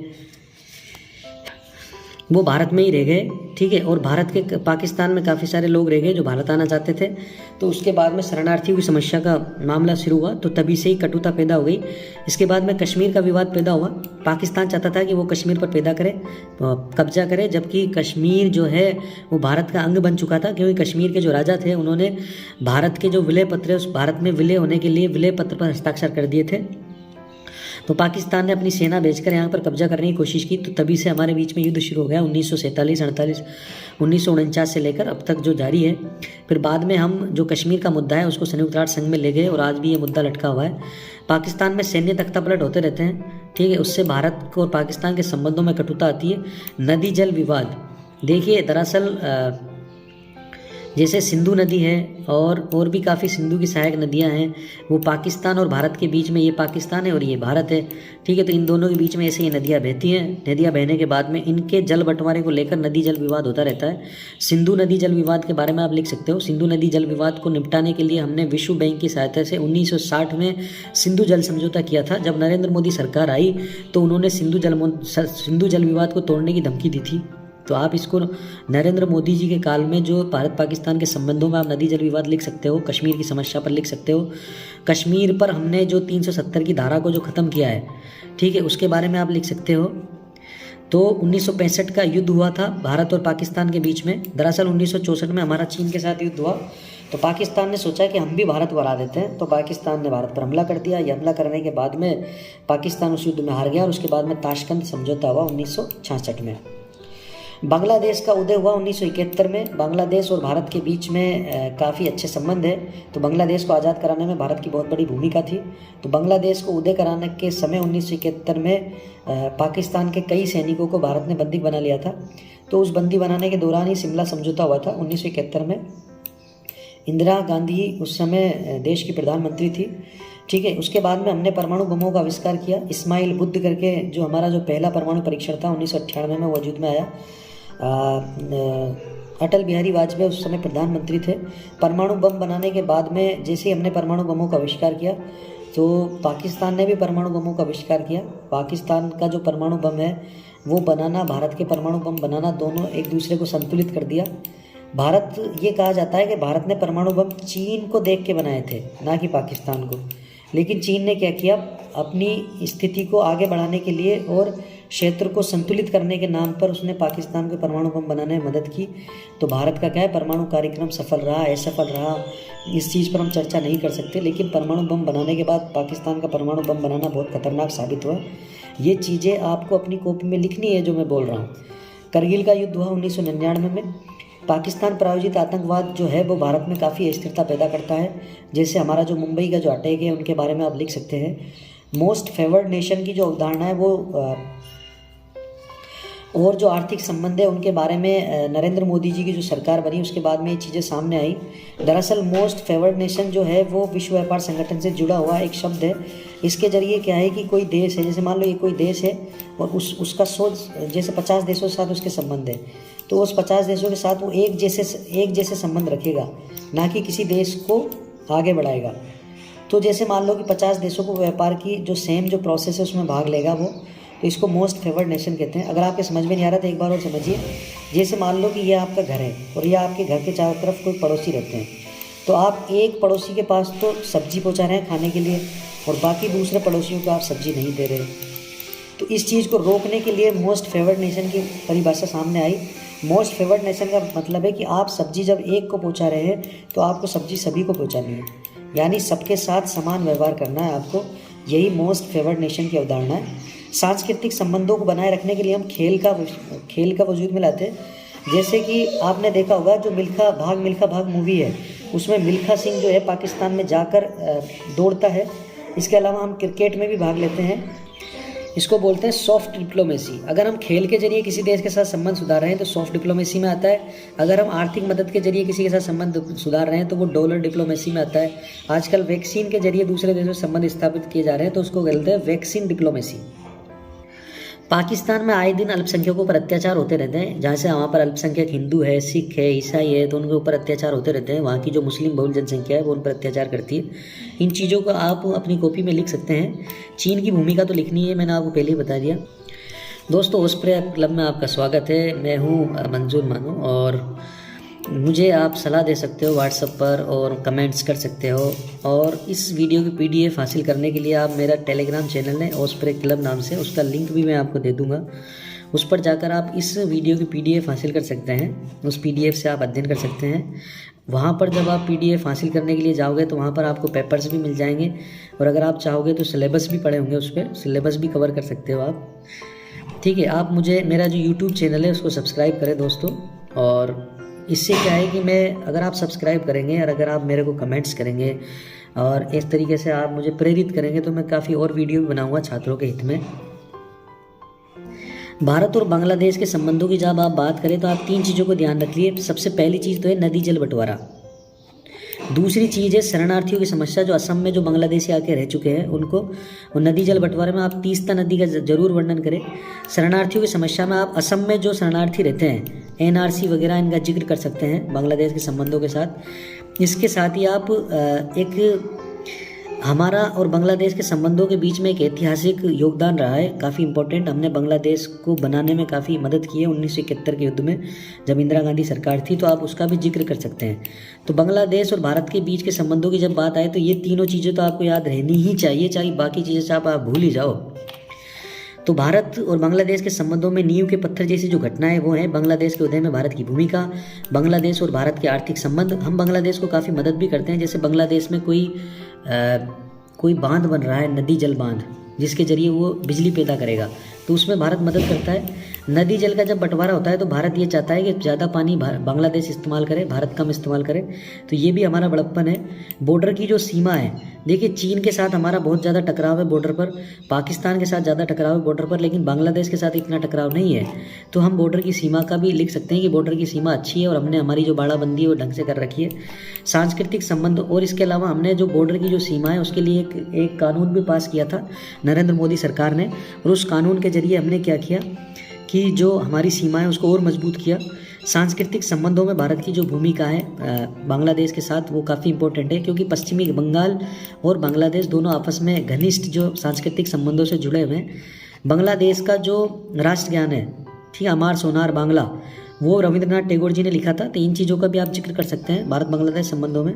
वो भारत में ही रह गए। ठीक है, और भारत के पाकिस्तान में काफ़ी सारे लोग रह गए जो भारत आना चाहते थे। तो उसके बाद में शरणार्थियों की समस्या का मामला शुरू हुआ, तो तभी से ही कटुता पैदा हो गई। इसके बाद में कश्मीर का विवाद पैदा हुआ। पाकिस्तान चाहता था कि वो कश्मीर पर कब्जा करे, जबकि कश्मीर जो है वो भारत का अंग बन चुका था, क्योंकि कश्मीर के जो राजा थे उन्होंने भारत के जो विलय पत्र है, उस भारत में विलय होने के लिए विलय पत्र पर हस्ताक्षर कर दिए थे। तो पाकिस्तान ने अपनी सेना भेजकर यहाँ पर कब्जा करने की कोशिश की, तो तभी से हमारे बीच में युद्ध शुरू हो गया 1947, 48, 1949 से लेकर अब तक जो जारी है। फिर बाद में हम जो कश्मीर का मुद्दा है उसको संयुक्त राष्ट्र संघ में ले गए और आज भी ये मुद्दा लटका हुआ है। पाकिस्तान में सैन्य तख्तापलट होते रहते हैं। ठीक है, उससे भारत को और पाकिस्तान के संबंधों में कटुता आती है। नदी जल विवाद, देखिए दरअसल जैसे सिंधु नदी है और भी काफ़ी सिंधु की सहायक नदियां हैं, वो पाकिस्तान और भारत के बीच में, ये पाकिस्तान है और ये भारत है, ठीक है। तो इन दोनों के बीच में ऐसे ये नदियां बहती हैं। नदियां बहने के बाद में इनके जल बंटवारे को लेकर नदी जल विवाद होता रहता है। सिंधु नदी जल विवाद के बारे में आप लिख सकते हो। सिंधु नदी जल विवाद को निपटाने के लिए हमने विश्व बैंक की सहायता से 1960 में सिंधु जल समझौता किया था। जब नरेंद्र मोदी सरकार आई तो उन्होंने सिंधु जल विवाद को तोड़ने की धमकी दी थी। तो आप इसको नरेंद्र मोदी जी के काल में जो भारत पाकिस्तान के संबंधों में आप नदी जल विवाद लिख सकते हो। कश्मीर की समस्या पर लिख सकते हो। कश्मीर पर हमने जो 370 की धारा को जो ख़त्म किया है, ठीक है, उसके बारे में आप लिख सकते हो। तो 1965 का युद्ध हुआ था भारत और पाकिस्तान के बीच में। दरअसल 1964 में हमारा चीन के साथ युद्ध हुआ, तो पाकिस्तान ने सोचा कि हम भी भारत को हरा देते हैं, तो पाकिस्तान ने भारत पर हमला कर दिया। ये हमला करने के बाद में पाकिस्तान उस युद्ध में हार गया और उसके बाद में ताशकंद समझौता हुआ 1966 में। बांग्लादेश का उदय हुआ 1971 में। बांग्लादेश और भारत के बीच में काफ़ी अच्छे संबंध है, तो बांग्लादेश को आज़ाद कराने में भारत की बहुत बड़ी भूमिका थी। तो बांग्लादेश को उदय कराने के समय 1971 में पाकिस्तान के कई सैनिकों को भारत ने बंदी बना लिया था। तो उस बंदी बनाने के दौरान ही शिमला समझौता हुआ था 1971 में। इंदिरा गांधी उस समय देश की प्रधानमंत्री थी, ठीक है। उसके बाद में हमने परमाणु बमों का आविष्कार किया। इस्माइल बुद्ध करके जो हमारा जो पहला परमाणु परीक्षण था 1998 में वजूद में आया। अटल बिहारी वाजपेयी उस समय प्रधानमंत्री थे। परमाणु बम बनाने के बाद में जैसे ही हमने परमाणु बमों का आविष्कार किया, तो पाकिस्तान ने भी परमाणु बमों का आविष्कार किया। पाकिस्तान का जो परमाणु बम है वो बनाना, भारत के परमाणु बम बनाना, दोनों एक दूसरे को संतुलित कर दिया। भारत, ये कहा जाता है कि भारत ने परमाणु बम चीन को देख के बनाए थे, ना कि पाकिस्तान को। लेकिन चीन ने क्या किया, अपनी स्थिति को आगे बढ़ाने के लिए और क्षेत्र को संतुलित करने के नाम पर उसने पाकिस्तान को परमाणु बम बनाने में मदद की। तो भारत का क्या है, परमाणु कार्यक्रम सफल रहा, असफल रहा, इस चीज़ पर हम चर्चा नहीं कर सकते। लेकिन परमाणु बम बनाने के बाद पाकिस्तान का परमाणु बम बनाना बहुत खतरनाक साबित हुआ। ये चीज़ें आपको अपनी कॉपी में लिखनी है जो मैं बोल रहा हूँ। करगिल का युद्ध हुआ 1999 में। पाकिस्तान प्रायोजित आतंकवाद जो है वो भारत में काफ़ी अस्थिरता पैदा करता है। जैसे हमारा जो मुंबई का जो अटैक है उनके बारे में आप लिख सकते हैं। मोस्ट फेवर्ड नेशन की जो अवधारणा है वो और जो आर्थिक संबंध है उनके बारे में नरेंद्र मोदी जी की जो सरकार बनी उसके बाद में ये चीज़ें सामने आई। दरअसल मोस्ट फेवर्ड नेशन जो है वो विश्व व्यापार संगठन से जुड़ा हुआ एक शब्द है। इसके जरिए क्या है कि कोई देश है, जैसे मान लो ये कोई देश है और उसका जैसे 50 देशों के साथ उसके संबंध है, तो उस 50 देशों के साथ वो एक जैसे संबंध रखेगा, ना कि किसी देश को आगे बढ़ाएगा। तो जैसे मान लो कि 50 देशों को व्यापार की जो सेम जो प्रोसेस है उसमें भाग लेगा वो, तो इसको मोस्ट फेवर्ड नेशन कहते हैं। अगर आपके समझ में नहीं आ रहा तो एक बार और समझिए। जैसे मान लो कि ये आपका घर है और ये आपके घर के चारों तरफ कोई पड़ोसी रहते हैं, तो आप एक पड़ोसी के पास तो सब्जी पहुंचा रहे हैं खाने के लिए और बाकी दूसरे पड़ोसियों को आप सब्जी नहीं दे रहे। तो इस चीज़ को रोकने के लिए मोस्ट फेवर्ड नेशन की परिभाषा सामने आई। मोस्ट फेवर्ड नेशन का मतलब है कि आप सब्जी जब एक को पहुंचा रहे हैं तो आपको सब्जी सभी को पहुंचानी है, यानी सबके साथ समान व्यवहार करना है आपको। यही मोस्ट फेवर्ड नेशन की अवधारणा है। सांस्कृतिक संबंधों को बनाए रखने के लिए हम खेल का वजूद में लाते हैं। जैसे कि आपने देखा होगा जो मिल्खा भाग मूवी है, उसमें मिल्खा सिंह जो है पाकिस्तान में जाकर दौड़ता है। इसके अलावा हम क्रिकेट में भी भाग लेते हैं। इसको बोलते हैं सॉफ्ट डिप्लोमेसी। अगर हम खेल के जरिए किसी देश के साथ संबंध सुधार रहे हैं तो सॉफ्ट डिप्लोमेसी में आता है। अगर हम आर्थिक मदद के जरिए किसी के साथ संबंध सुधार रहे हैं तो वो डॉलर डिप्लोमेसी में आता है। आजकल वैक्सीन के जरिए दूसरे देशों से संबंध स्थापित किए जा रहे हैं तो उसको बोलते हैं वैक्सीन डिप्लोमेसी। पाकिस्तान में आए दिन अल्पसंख्यकों पर अत्याचार होते रहते हैं। जहाँ से वहाँ पर अल्पसंख्यक हिंदू है, सिख है, ईसाई है, तो उनके ऊपर अत्याचार होते रहते हैं। वहाँ की जो मुस्लिम बहुल जनसंख्या है वो उन पर अत्याचार करती है। इन चीज़ों को आप अपनी कॉपी में लिख सकते हैं। चीन की भूमिका तो लिखनी है, मैंने आपको पहले ही बता दिया। दोस्तों, ओस्प्रे क्लब में आपका स्वागत है। मैं हूँ मंजूर मानू और मुझे आप सलाह दे सकते हो व्हाट्सएप पर और कमेंट्स कर सकते हो। और इस वीडियो की PDF हासिल करने के लिए आप मेरा टेलीग्राम चैनल है ओस्प्रे क्लब नाम से, उसका लिंक भी मैं आपको दे दूंगा। उस पर जाकर आप इस वीडियो की PDF हासिल कर सकते हैं। उस PDF से आप अध्ययन कर सकते हैं। वहाँ पर जब आप PDF हासिल करने के लिए जाओगे तो वहाँ पर आपको पेपर्स भी मिल जाएंगे और अगर आप चाहोगे तो सिलेबस भी पढ़े होंगे, उस पर सिलेबस भी कवर कर सकते हो आप। ठीक है, आप मेरा जो YouTube चैनल है उसको सब्सक्राइब करें दोस्तों। और इससे क्या है कि अगर आप सब्सक्राइब करेंगे और अगर आप मेरे को कमेंट्स करेंगे और इस तरीके से आप मुझे प्रेरित करेंगे तो मैं काफ़ी और वीडियो भी बनाऊंगा छात्रों के हित में। भारत और बांग्लादेश के संबंधों की जब आप बात करें तो आप 3 चीज़ों को ध्यान रखिए। सबसे पहली चीज़ तो है नदी जल बंटवारा। दूसरी चीज़ है शरणार्थियों की समस्या, जो असम में जो बांग्लादेशी आके रह चुके हैं उनको। और नदी जल बंटवारे में आप तीस्ता नदी का जरूर वर्णन करें। शरणार्थियों की समस्या में आप असम में जो शरणार्थी रहते हैं, एनआरसी वगैरह, इनका जिक्र कर सकते हैं बांग्लादेश के संबंधों के साथ। इसके साथ ही आप एक हमारा और बांग्लादेश के संबंधों के बीच में एक ऐतिहासिक योगदान रहा है, काफ़ी इंपॉर्टेंट। हमने बांग्लादेश को बनाने में काफ़ी मदद की है 1971 के युद्ध में, जब इंदिरा गांधी सरकार थी, तो आप उसका भी जिक्र कर सकते हैं। तो बांग्लादेश और भारत के बीच के संबंधों की जब बात आए तो ये तीनों चीज़ें तो आपको याद रहनी ही चाहिए, चाहे बाकी चीज़ें से आप भूल ही जाओ। तो भारत और बांग्लादेश के संबंधों में नींव के पत्थर जैसी जो घटनाएं वो हैं बांग्लादेश के उदय में भारत की भूमिका, बांग्लादेश और भारत के आर्थिक संबंध। हम बांग्लादेश को काफ़ी मदद भी करते हैं, जैसे बांग्लादेश में कोई बांध बन रहा है, नदी जल बांध, जिसके जरिए वो बिजली पैदा करेगा, तो उसमें भारत मदद करता है। नदी जल का जब बंटवारा होता है तो भारत ये चाहता है कि ज़्यादा पानी बांग्लादेश इस्तेमाल करे, भारत कम इस्तेमाल करे, तो ये भी हमारा बड़प्पन है। बॉर्डर की जो सीमा है, देखिए चीन के साथ हमारा बहुत ज़्यादा टकराव है बॉर्डर पर, पाकिस्तान के साथ ज़्यादा टकराव है बॉर्डर पर, लेकिन बांग्लादेश के साथ इतना टकराव नहीं है। तो हम बॉर्डर की सीमा का भी लिख सकते हैं कि बॉर्डर की सीमा अच्छी है और हमने हमारी जो बाड़ाबंदी है वो ढंग से कर रखी है। सांस्कृतिक संबंध, और इसके अलावा हमने जो बॉर्डर की जो सीमा है उसके लिए एक कानून भी पास किया था नरेंद्र मोदी सरकार ने, और उस कानून के जरिए हमने क्या किया कि जो हमारी सीमा है उसको और मजबूत किया। सांस्कृतिक संबंधों में भारत की जो भूमिका है बांग्लादेश के साथ वो काफ़ी इंपॉर्टेंट है, क्योंकि पश्चिमी बंगाल और बांग्लादेश दोनों आपस में घनिष्ठ जो सांस्कृतिक संबंधों से जुड़े हुए हैं। बांग्लादेश का जो राष्ट्रगान है, ठीक है, अमार सोनार बांग्ला, वो रविंद्रनाथ टैगोर जी ने लिखा था। तो इन चीज़ों का भी आप जिक्र कर सकते हैं भारत बांग्लादेश संबंधों में।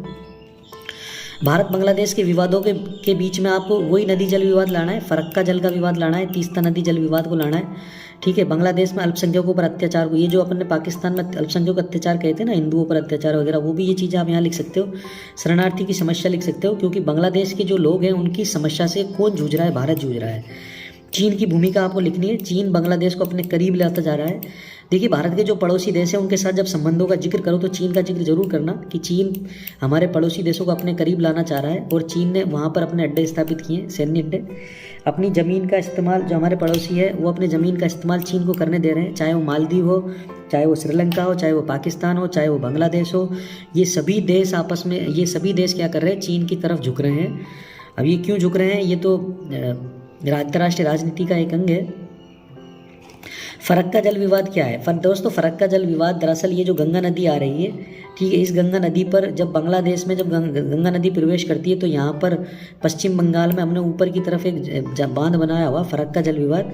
भारत बांग्लादेश के विवादों के बीच में आपको वही नदी जल विवाद लाना है, फरक्का जल का विवाद लाना है, तीस्ता नदी जल विवाद को लाना है, ठीक है। बांग्लादेश में अल्पसंख्यकों पर अत्याचार को, ये जो अपन ने पाकिस्तान में अल्पसंख्यक अत्याचार कहे थे ना, हिंदुओं पर अत्याचार वगैरह, वो भी ये चीज़ें आप यहाँ लिख सकते हो। शरणार्थी की समस्या लिख सकते हो, क्योंकि बांग्लादेश के जो लोग हैं उनकी समस्या से कौन जूझ रहा है, भारत जूझ रहा है। चीन की भूमिका आपको लिखनी है, चीन बांग्लादेश को अपने करीब लाता जा रहा है। देखिए भारत के जो पड़ोसी देश हैं उनके साथ जब संबंधों का जिक्र करो तो चीन का जिक्र जरूर करना कि चीन हमारे पड़ोसी देशों को अपने करीब लाना चाह रहा है, और चीन ने वहाँ पर अपने अड्डे स्थापित किए, सैन्य अड्डे। अपनी ज़मीन का इस्तेमाल, जो हमारे पड़ोसी है वो अपने ज़मीन का इस्तेमाल चीन को करने दे रहे हैं, चाहे वो मालदीव हो, चाहे वो श्रीलंका हो, चाहे वो पाकिस्तान हो, चाहे वो बांग्लादेश हो। ये सभी देश आपस में, ये सभी देश क्या कर रहे हैं, चीन की तरफ झुक रहे हैं। अब ये क्यों झुक रहे हैं, ये तो अंतर्राष्ट्रीय राजनीति का एक अंग है। फरक्का जल विवाद क्या है दोस्तों? फरक्का जल विवाद दरअसल ये जो गंगा नदी आ रही है, ठीक है, इस गंगा नदी पर जब बांग्लादेश में जब गंगा नदी प्रवेश करती है तो यहाँ पर पश्चिम बंगाल में हमने ऊपर की तरफ एक बांध बनाया हुआ, फरक्का जल विवाद।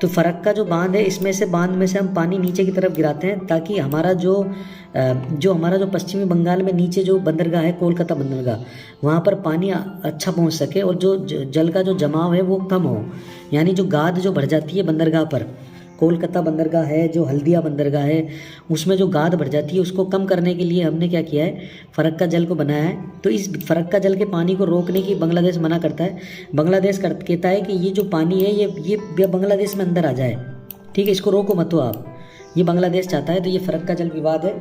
तो फरक्का जो बांध है, इसमें से बांध में से हम पानी नीचे की तरफ गिराते हैं, ताकि हमारा जो पश्चिमी बंगाल में नीचे जो बंदरगाह है, कोलकाता बंदरगाह, वहाँ पर पानी अच्छा पहुँच सके और जो जल का जो जमाव है वो कम हो। यानी जो गाद जो भर जाती है बंदरगाह पर, कोलकाता बंदरगाह है, जो हल्दिया बंदरगाह है, उसमें जो गाद भर जाती है उसको कम करने के लिए हमने क्या किया है, फरक्का जल को बनाया है। तो इस फरक्का जल के पानी को रोकने की बांग्लादेश मना करता है। बांग्लादेश कहता है कि ये जो पानी है ये बांग्लादेश में अंदर आ जाए, ठीक है, इसको रोको मत हो आप, ये बांग्लादेश चाहता है। तो ये फरक्का जल विवाद है।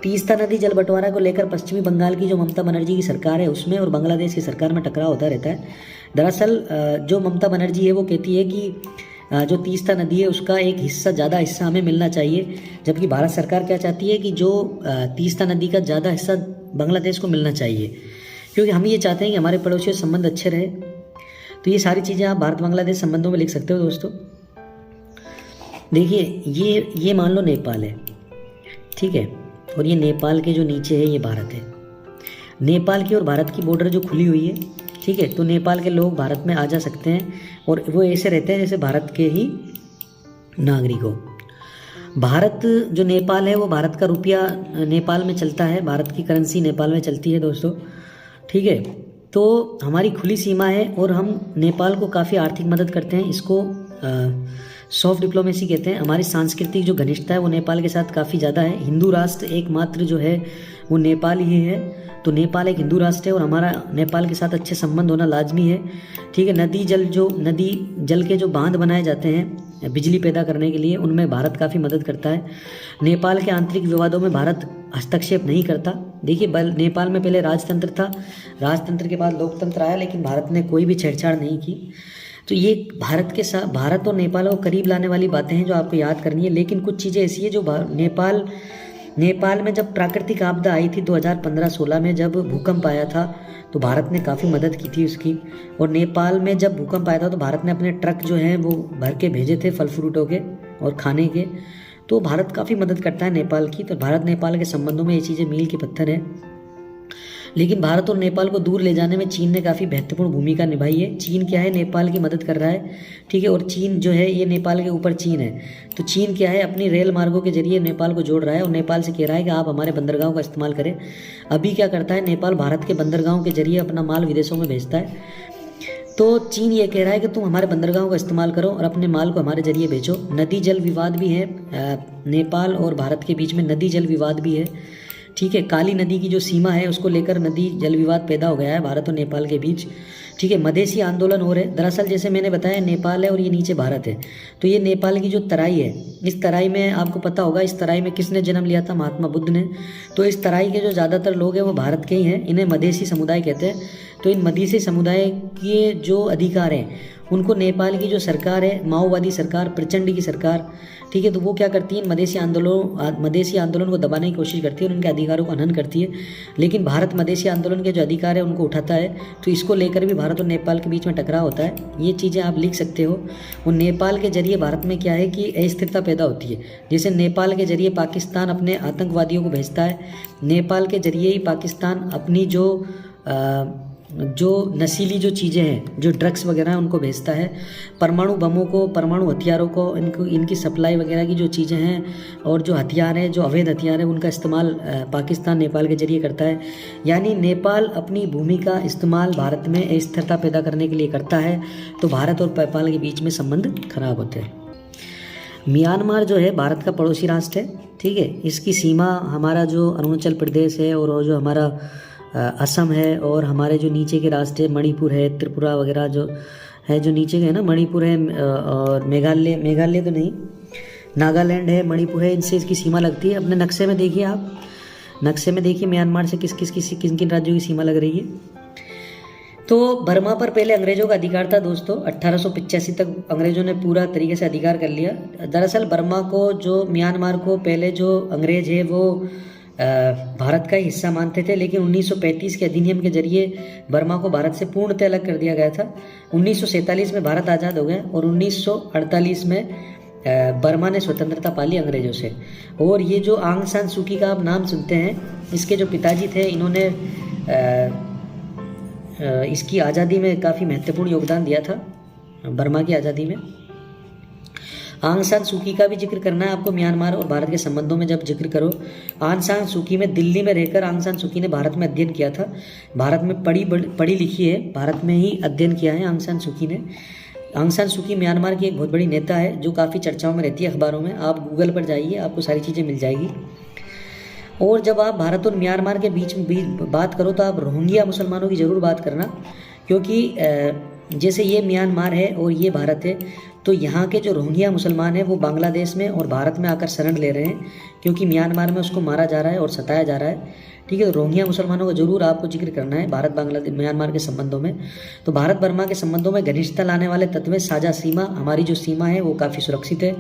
तीस्ता नदी जल बंटवारा को लेकर पश्चिमी बंगाल की जो ममता बनर्जी की सरकार है उसमें और बांग्लादेश की सरकार में टकराव होता रहता है। दरअसल जो ममता बनर्जी है वो कहती है कि जो तीस्ता नदी है उसका एक हिस्सा, ज़्यादा हिस्सा हमें मिलना चाहिए, जबकि भारत सरकार क्या चाहती है कि जो तीस्ता नदी का ज़्यादा हिस्सा बांग्लादेश को मिलना चाहिए, क्योंकि हम ये चाहते हैं कि हमारे पड़ोसियों से संबंध अच्छे रहे। तो ये सारी चीज़ें आप भारत बांग्लादेश संबंधों में लिख सकते हो दोस्तों। देखिए ये मान लो नेपाल है, ठीक है, और ये नेपाल के जो नीचे है ये भारत है। नेपाल की और भारत की बॉर्डर जो खुली हुई है, ठीक है, तो नेपाल के लोग भारत में आ जा सकते हैं और वो ऐसे रहते हैं जैसे भारत के ही नागरिक हो। भारत जो नेपाल है वो भारत का रुपया नेपाल में चलता है, भारत की करेंसी नेपाल में चलती है दोस्तों, ठीक है। तो हमारी खुली सीमा है और हम नेपाल को काफ़ी आर्थिक मदद करते हैं, इसको सॉफ्ट डिप्लोमेसी कहते हैं। हमारी सांस्कृतिक जो घनिष्ठता है वो नेपाल के साथ काफ़ी ज़्यादा है। हिंदू राष्ट्र एकमात्र जो है वो नेपाल ही है, तो नेपाल एक हिंदू राष्ट्र है और हमारा नेपाल के साथ अच्छे संबंध होना लाजमी है, ठीक है। नदी जल के जो बांध बनाए जाते हैं बिजली पैदा करने के लिए, उनमें भारत काफ़ी मदद करता है। नेपाल के आंतरिक विवादों में भारत हस्तक्षेप नहीं करता। देखिए नेपाल में पहले राजतंत्र था, राजतंत्र के बाद लोकतंत्र आया, लेकिन भारत ने कोई भी छेड़छाड़ नहीं की। तो ये भारत के साथ, भारत और नेपाल को करीब लाने वाली बातें हैं जो आपको याद करनी है। लेकिन कुछ चीज़ें ऐसी है जो नेपाल में जब प्राकृतिक आपदा आई थी 2015-16 में, जब भूकंप आया था तो भारत ने काफ़ी मदद की थी उसकी। और नेपाल में जब भूकंप आया था तो भारत ने अपने ट्रक जो हैं वो भर के भेजे थे फल फ्रूटों के और खाने के। तो भारत काफ़ी मदद करता है नेपाल की। तो भारत नेपाल के संबंधों में ये चीज़ें मील के पत्थर हैं। लेकिन भारत और नेपाल को दूर ले जाने में चीन ने काफ़ी महत्वपूर्ण भूमिका निभाई है। चीन क्या है, नेपाल की मदद कर रहा है, ठीक है। और चीन जो है ये नेपाल के ऊपर चीन है। तो चीन क्या है, अपनी रेल मार्गों के जरिए नेपाल को जोड़ रहा है और नेपाल से कह रहा है कि आप हमारे बंदरगाहों का इस्तेमाल करें। अभी क्या करता है, नेपाल भारत के बंदरगाहों के जरिए अपना माल विदेशों में भेजता है। तो चीन ये कह रहा है कि तुम हमारे बंदरगाहों का इस्तेमाल करो और अपने माल को हमारे जरिए भेजो। नदी जल विवाद भी है, नेपाल और भारत के बीच में नदी जल विवाद भी है, ठीक है। काली नदी की जो सीमा है उसको लेकर नदी जल विवाद पैदा हो गया है भारत और नेपाल के बीच, ठीक है। मधेसी आंदोलन हो रहे हैं। दरअसल जैसे मैंने बताया, नेपाल है और ये नीचे भारत है। तो ये नेपाल की जो तराई है, इस तराई में आपको पता होगा, इस तराई में किसने जन्म लिया था, महात्मा बुद्ध ने। तो इस तराई के जो ज़्यादातर लोग हैं वो भारत के ही हैं। इन्हें मधेसी समुदाय कहते हैं। तो इन मधेसी समुदाय के जो अधिकार हैं उनको नेपाल की जो सरकार है, माओवादी सरकार, प्रचंड की सरकार, ठीक है, तो वो क्या करती है, मधेसी आंदोलन को दबाने की कोशिश करती है और उनके अधिकारों को हनन करती है। लेकिन भारत मधेसी आंदोलन के जो अधिकार है उनको उठाता है। तो इसको लेकर भी भारत और नेपाल के बीच में टकराव होता है। ये चीज़ें आप लिख सकते हो। और नेपाल के जरिए भारत में क्या है कि अस्थिरता पैदा होती है। जैसे नेपाल के जरिए पाकिस्तान अपने आतंकवादियों को भेजता है, नेपाल के जरिए ही पाकिस्तान अपनी जो नशीली जो चीज़ें हैं, जो ड्रग्स वगैरह हैं, उनको भेजता है। परमाणु बमों को, परमाणु हथियारों को, इनकी सप्लाई वगैरह की जो चीज़ें हैं और जो हथियार हैं, जो अवैध हथियार हैं, उनका इस्तेमाल पाकिस्तान नेपाल के जरिए करता है। यानी नेपाल अपनी भूमि का इस्तेमाल भारत में अस्थिरता पैदा करने के लिए करता है। तो भारत और नेपाल के बीच में संबंध खराब होते हैं। म्यांमार जो है भारत का पड़ोसी राष्ट्र है, ठीक है। इसकी सीमा हमारा जो अरुणाचल प्रदेश है और जो हमारा असम है और हमारे जो नीचे के राष्ट्र है, मणिपुर है, त्रिपुरा वगैरह जो है, जो नीचे के है ना, मणिपुर है और मेघालय तो नहीं, नागालैंड है, मणिपुर है, इनसे इसकी सीमा लगती है। अपने नक्शे में देखिए, आप नक्शे में देखिए म्यांमार से किन किन राज्यों की सीमा लग रही है। तो बर्मा पर पहले अंग्रेजों का अधिकार था दोस्तों। 1885 तक अंग्रेजों ने पूरा तरीके से अधिकार कर लिया। दरअसल बर्मा को, जो म्यांमार को पहले जो अंग्रेज है वो भारत का ही हिस्सा मानते थे। लेकिन 1935 के अधिनियम के जरिए बर्मा को भारत से पूर्णतः अलग कर दिया गया था। 1947 में भारत आज़ाद हो गया और 1948 में बर्मा ने स्वतंत्रता पाली अंग्रेजों से। और ये जो आंग सान सूकी का आप नाम सुनते हैं, इसके जो पिताजी थे, इन्होंने इसकी आज़ादी में काफ़ी महत्वपूर्ण योगदान दिया था, बर्मा की आज़ादी में। आंग सान सूकी का भी जिक्र करना है आपको। म्यांमार और भारत के संबंधों में जब जिक्र करो, आंग सान सूकी में दिल्ली में रहकर आंग सान सूकी ने भारत में अध्ययन किया था। भारत में पढ़ी लिखी है, भारत में ही अध्ययन किया है आंग सान सूकी ने। आंग सान सूकी म्यांमार की एक बहुत बड़ी नेता है जो काफ़ी चर्चाओं में रहती है अखबारों में। आप गूगल पर जाइए, आपको सारी चीज़ें मिल जाएगी। और जब आप भारत और म्यांमार के बीच में बात करो तो आप रोहिंग्या मुसलमानों की ज़रूर बात करना, क्योंकि जैसे ये म्यांमार है और ये भारत है, तो यहाँ के जो रोहिंग्या मुसलमान हैं वो बांग्लादेश में और भारत में आकर शरण ले रहे हैं, क्योंकि म्यांमार में उसको मारा जा रहा है और सताया जा रहा है, ठीक है। तो रोहिंग्या मुसलमानों का जरूर आपको जिक्र करना है भारत बांग्लादेश म्यांमार के संबंधों में। तो भारत बर्मा के संबंधों में घनिष्ठता लाने वाले तत्व साझा सीमा। हमारी जो सीमा है वो काफ़ी सुरक्षित है।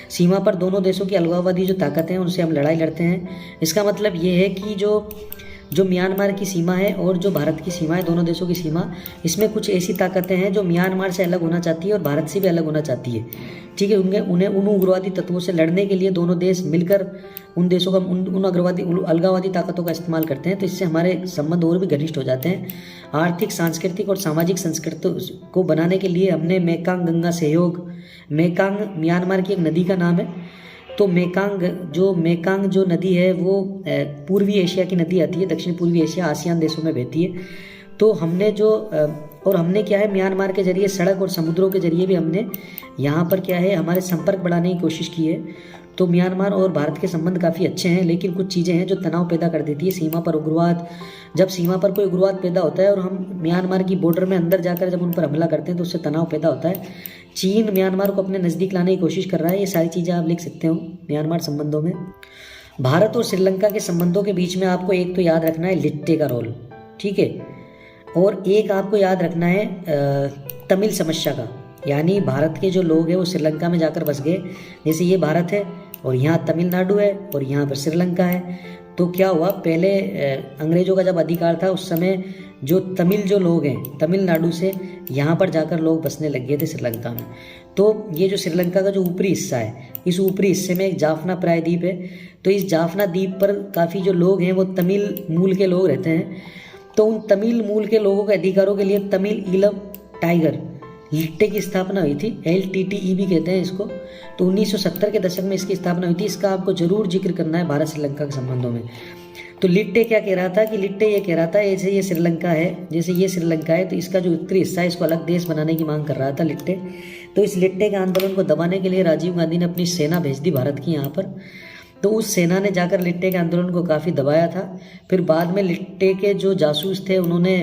सीमा पर दोनों देशों की अलगाववादी जो ताकतें हैं उनसे हम लड़ाई लड़ते हैं। इसका मतलब ये है कि जो म्यांमार की सीमा है और जो भारत की सीमा है, दोनों देशों की सीमा, इसमें कुछ ऐसी ताकतें हैं जो म्यांमार से अलग होना चाहती है और भारत से भी अलग होना चाहती है, ठीक है। उन्हें उन उग्रवादी तत्वों से लड़ने के लिए दोनों देश मिलकर उन देशों का उन अलगाववादी ताकतों का इस्तेमाल करते हैं। तो इससे हमारे संबंध और भी घनिष्ठ हो जाते हैं। आर्थिक, सांस्कृतिक और सामाजिक संस्कृति को बनाने के लिए हमने मेकांग गंगा सहयोग, मेकांग म्यांमार की एक नदी का नाम है। तो मेकांग जो नदी है वो पूर्वी एशिया की नदी आती है, दक्षिण पूर्वी एशिया, आसियान देशों में बहती है। तो हमने क्या है, म्यांमार के जरिए सड़क और समुद्रों के जरिए भी हमने यहाँ पर क्या है, हमारे संपर्क बढ़ाने की कोशिश की है। तो म्यांमार और भारत के संबंध काफ़ी अच्छे हैं, लेकिन कुछ चीज़ें हैं जो तनाव पैदा कर देती है। सीमा पर उग्रवाद, जब सीमा पर कोई उग्रवाद पैदा होता है और हम म्यांमार की बॉर्डर में अंदर जाकर जब उन पर हमला करते हैं तो उससे तनाव पैदा होता है। चीन म्यांमार को अपने नज़दीक लाने की कोशिश कर रहा है। ये सारी चीज़ें आप लिख सकते हो म्यांमार संबंधों में। भारत और श्रीलंका के संबंधों के बीच में आपको एक तो याद रखना है लिट्टे का रोल, ठीक है। और एक आपको याद रखना है तमिल समस्या का, यानी भारत के जो लोग हैं वो श्रीलंका में जाकर बस गए। जैसे ये भारत है और यहाँ तमिलनाडु है और यहाँ पर श्रीलंका है। तो क्या हुआ, पहले अंग्रेज़ों का जब अधिकार था उस समय जो तमिल जो लोग हैं तमिलनाडु से यहाँ पर जाकर लोग बसने लग गए थे श्रीलंका में। तो ये जो श्रीलंका का जो ऊपरी हिस्सा है, इस ऊपरी हिस्से में एक जाफना प्रायद्वीप है। तो इस जाफना द्वीप पर काफ़ी जो लोग हैं वो तमिल मूल के लोग रहते हैं। तो उन तमिल मूल के लोगों के अधिकारों के लिए तमिल ईलम टाइगर लिट्टे की स्थापना हुई थी। LTTE भी कहते हैं इसको। तो 1970 के दशक में इसकी स्थापना हुई थी। इसका आपको जरूर जिक्र करना है भारत श्रीलंका के संबंधों में। तो लिट्टे क्या कह रहा था कि लिट्टे ये कह रहा था जैसे ये श्रीलंका है, जैसे ये श्रीलंका है तो इसका जो उत्तरी हिस्सा है इसको अलग देश बनाने की मांग कर रहा था लिट्टे। तो इस लिट्टे के आंदोलन को दबाने के लिए राजीव गांधी ने अपनी सेना भेज दी भारत की यहाँ पर। तो उस सेना ने जाकर लिट्टे के आंदोलन को काफ़ी दबाया था। फिर बाद में लिट्टे के जो जासूस थे उन्होंने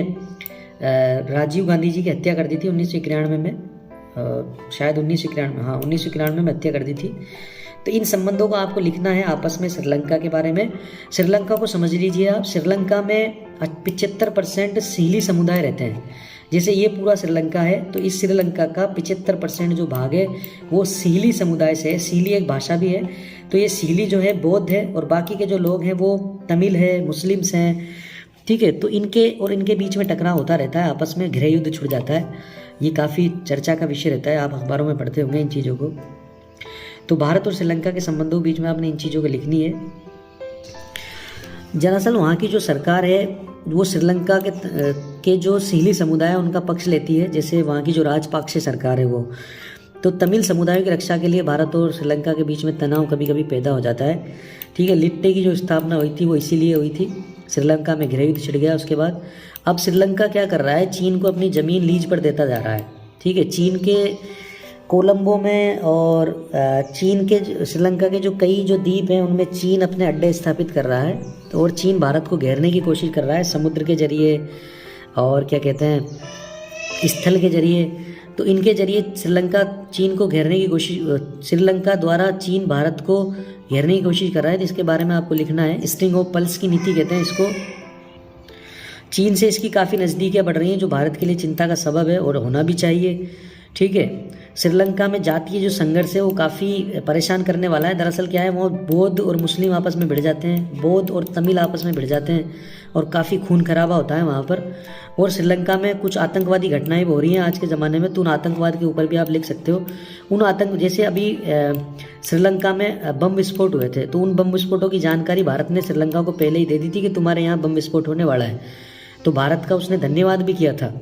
राजीव गांधी जी की हत्या कर दी थी 1991 में, शायद 1991, हाँ 1991 में हत्या कर दी थी। तो इन संबंधों को आपको लिखना है आपस में श्रीलंका के बारे में। श्रीलंका को समझ लीजिए आप, श्रीलंका में 75% सीली समुदाय रहते हैं। जैसे ये पूरा श्रीलंका है तो इस श्रीलंका का 75% जो भाग है वो सीली समुदाय से है। सीली एक भाषा भी है। तो ये सीली जो है बौद्ध है और बाकी के जो लोग हैं वो तमिल है, मुस्लिम्स हैं, ठीक है। तो इनके बीच में टकराव होता रहता है, आपस में गृह युद्ध छुड़ जाता है। ये काफ़ी चर्चा का विषय रहता है, आप अखबारों में पढ़ते होंगे इन चीज़ों को। तो भारत और श्रीलंका के संबंधों के बीच में आपने इन चीज़ों को लिखनी है। दरअसल वहाँ की जो सरकार है वो श्रीलंका के जो सीली समुदाय है उनका पक्ष लेती है। जैसे वहाँ की जो राजपक्षे सरकार है वो, तो तमिल समुदायों की रक्षा के लिए भारत और श्रीलंका के बीच में तनाव कभी कभी पैदा हो जाता है, ठीक है। लिट्टे की जो स्थापना हुई थी वो इसीलिए हुई थी, श्रीलंका में गृह युद्ध छिड़ गया उसके बाद। अब श्रीलंका क्या कर रहा है, चीन को अपनी ज़मीन लीज पर देता जा रहा है, ठीक है। चीन के कोलंबो में और चीन के श्रीलंका के जो कई जो द्वीप हैं उनमें चीन अपने अड्डे स्थापित कर रहा है। तो और चीन भारत को घेरने की कोशिश कर रहा है समुद्र के जरिए और क्या कहते हैं स्थल के जरिए। तो इनके जरिए श्रीलंका चीन को घेरने की कोशिश, श्रीलंका द्वारा चीन भारत को घेरने की कोशिश कर रहा है। तो इसके बारे में आपको लिखना है। स्ट्रिंग ऑफ पल्स की नीति कहते हैं इसको। चीन से इसकी काफ़ी नज़दीकियाँ बढ़ रही हैं जो भारत के लिए चिंता का सबब है और होना भी चाहिए, ठीक है। श्रीलंका में जातीय जो संघर्ष है वो काफ़ी परेशान करने वाला है। दरअसल क्या है, वहाँ बौद्ध और मुस्लिम आपस में भिड़ जाते हैं, बौद्ध और तमिल आपस में भिड़ जाते हैं और काफ़ी खून खराबा होता है वहाँ पर। और श्रीलंका में कुछ आतंकवादी घटनाएं हो रही हैं आज के ज़माने में। तो उन आतंकवाद के ऊपर भी आप लिख सकते हो। उन जैसे अभी श्रीलंका में बम विस्फोट हुए थे, तो उन बम विस्फोटों की जानकारी भारत ने श्रीलंका को पहले ही दे दी थी कि तुम्हारे यहाँ बम विस्फोट होने वाला है। तो भारत का उसने धन्यवाद भी किया था।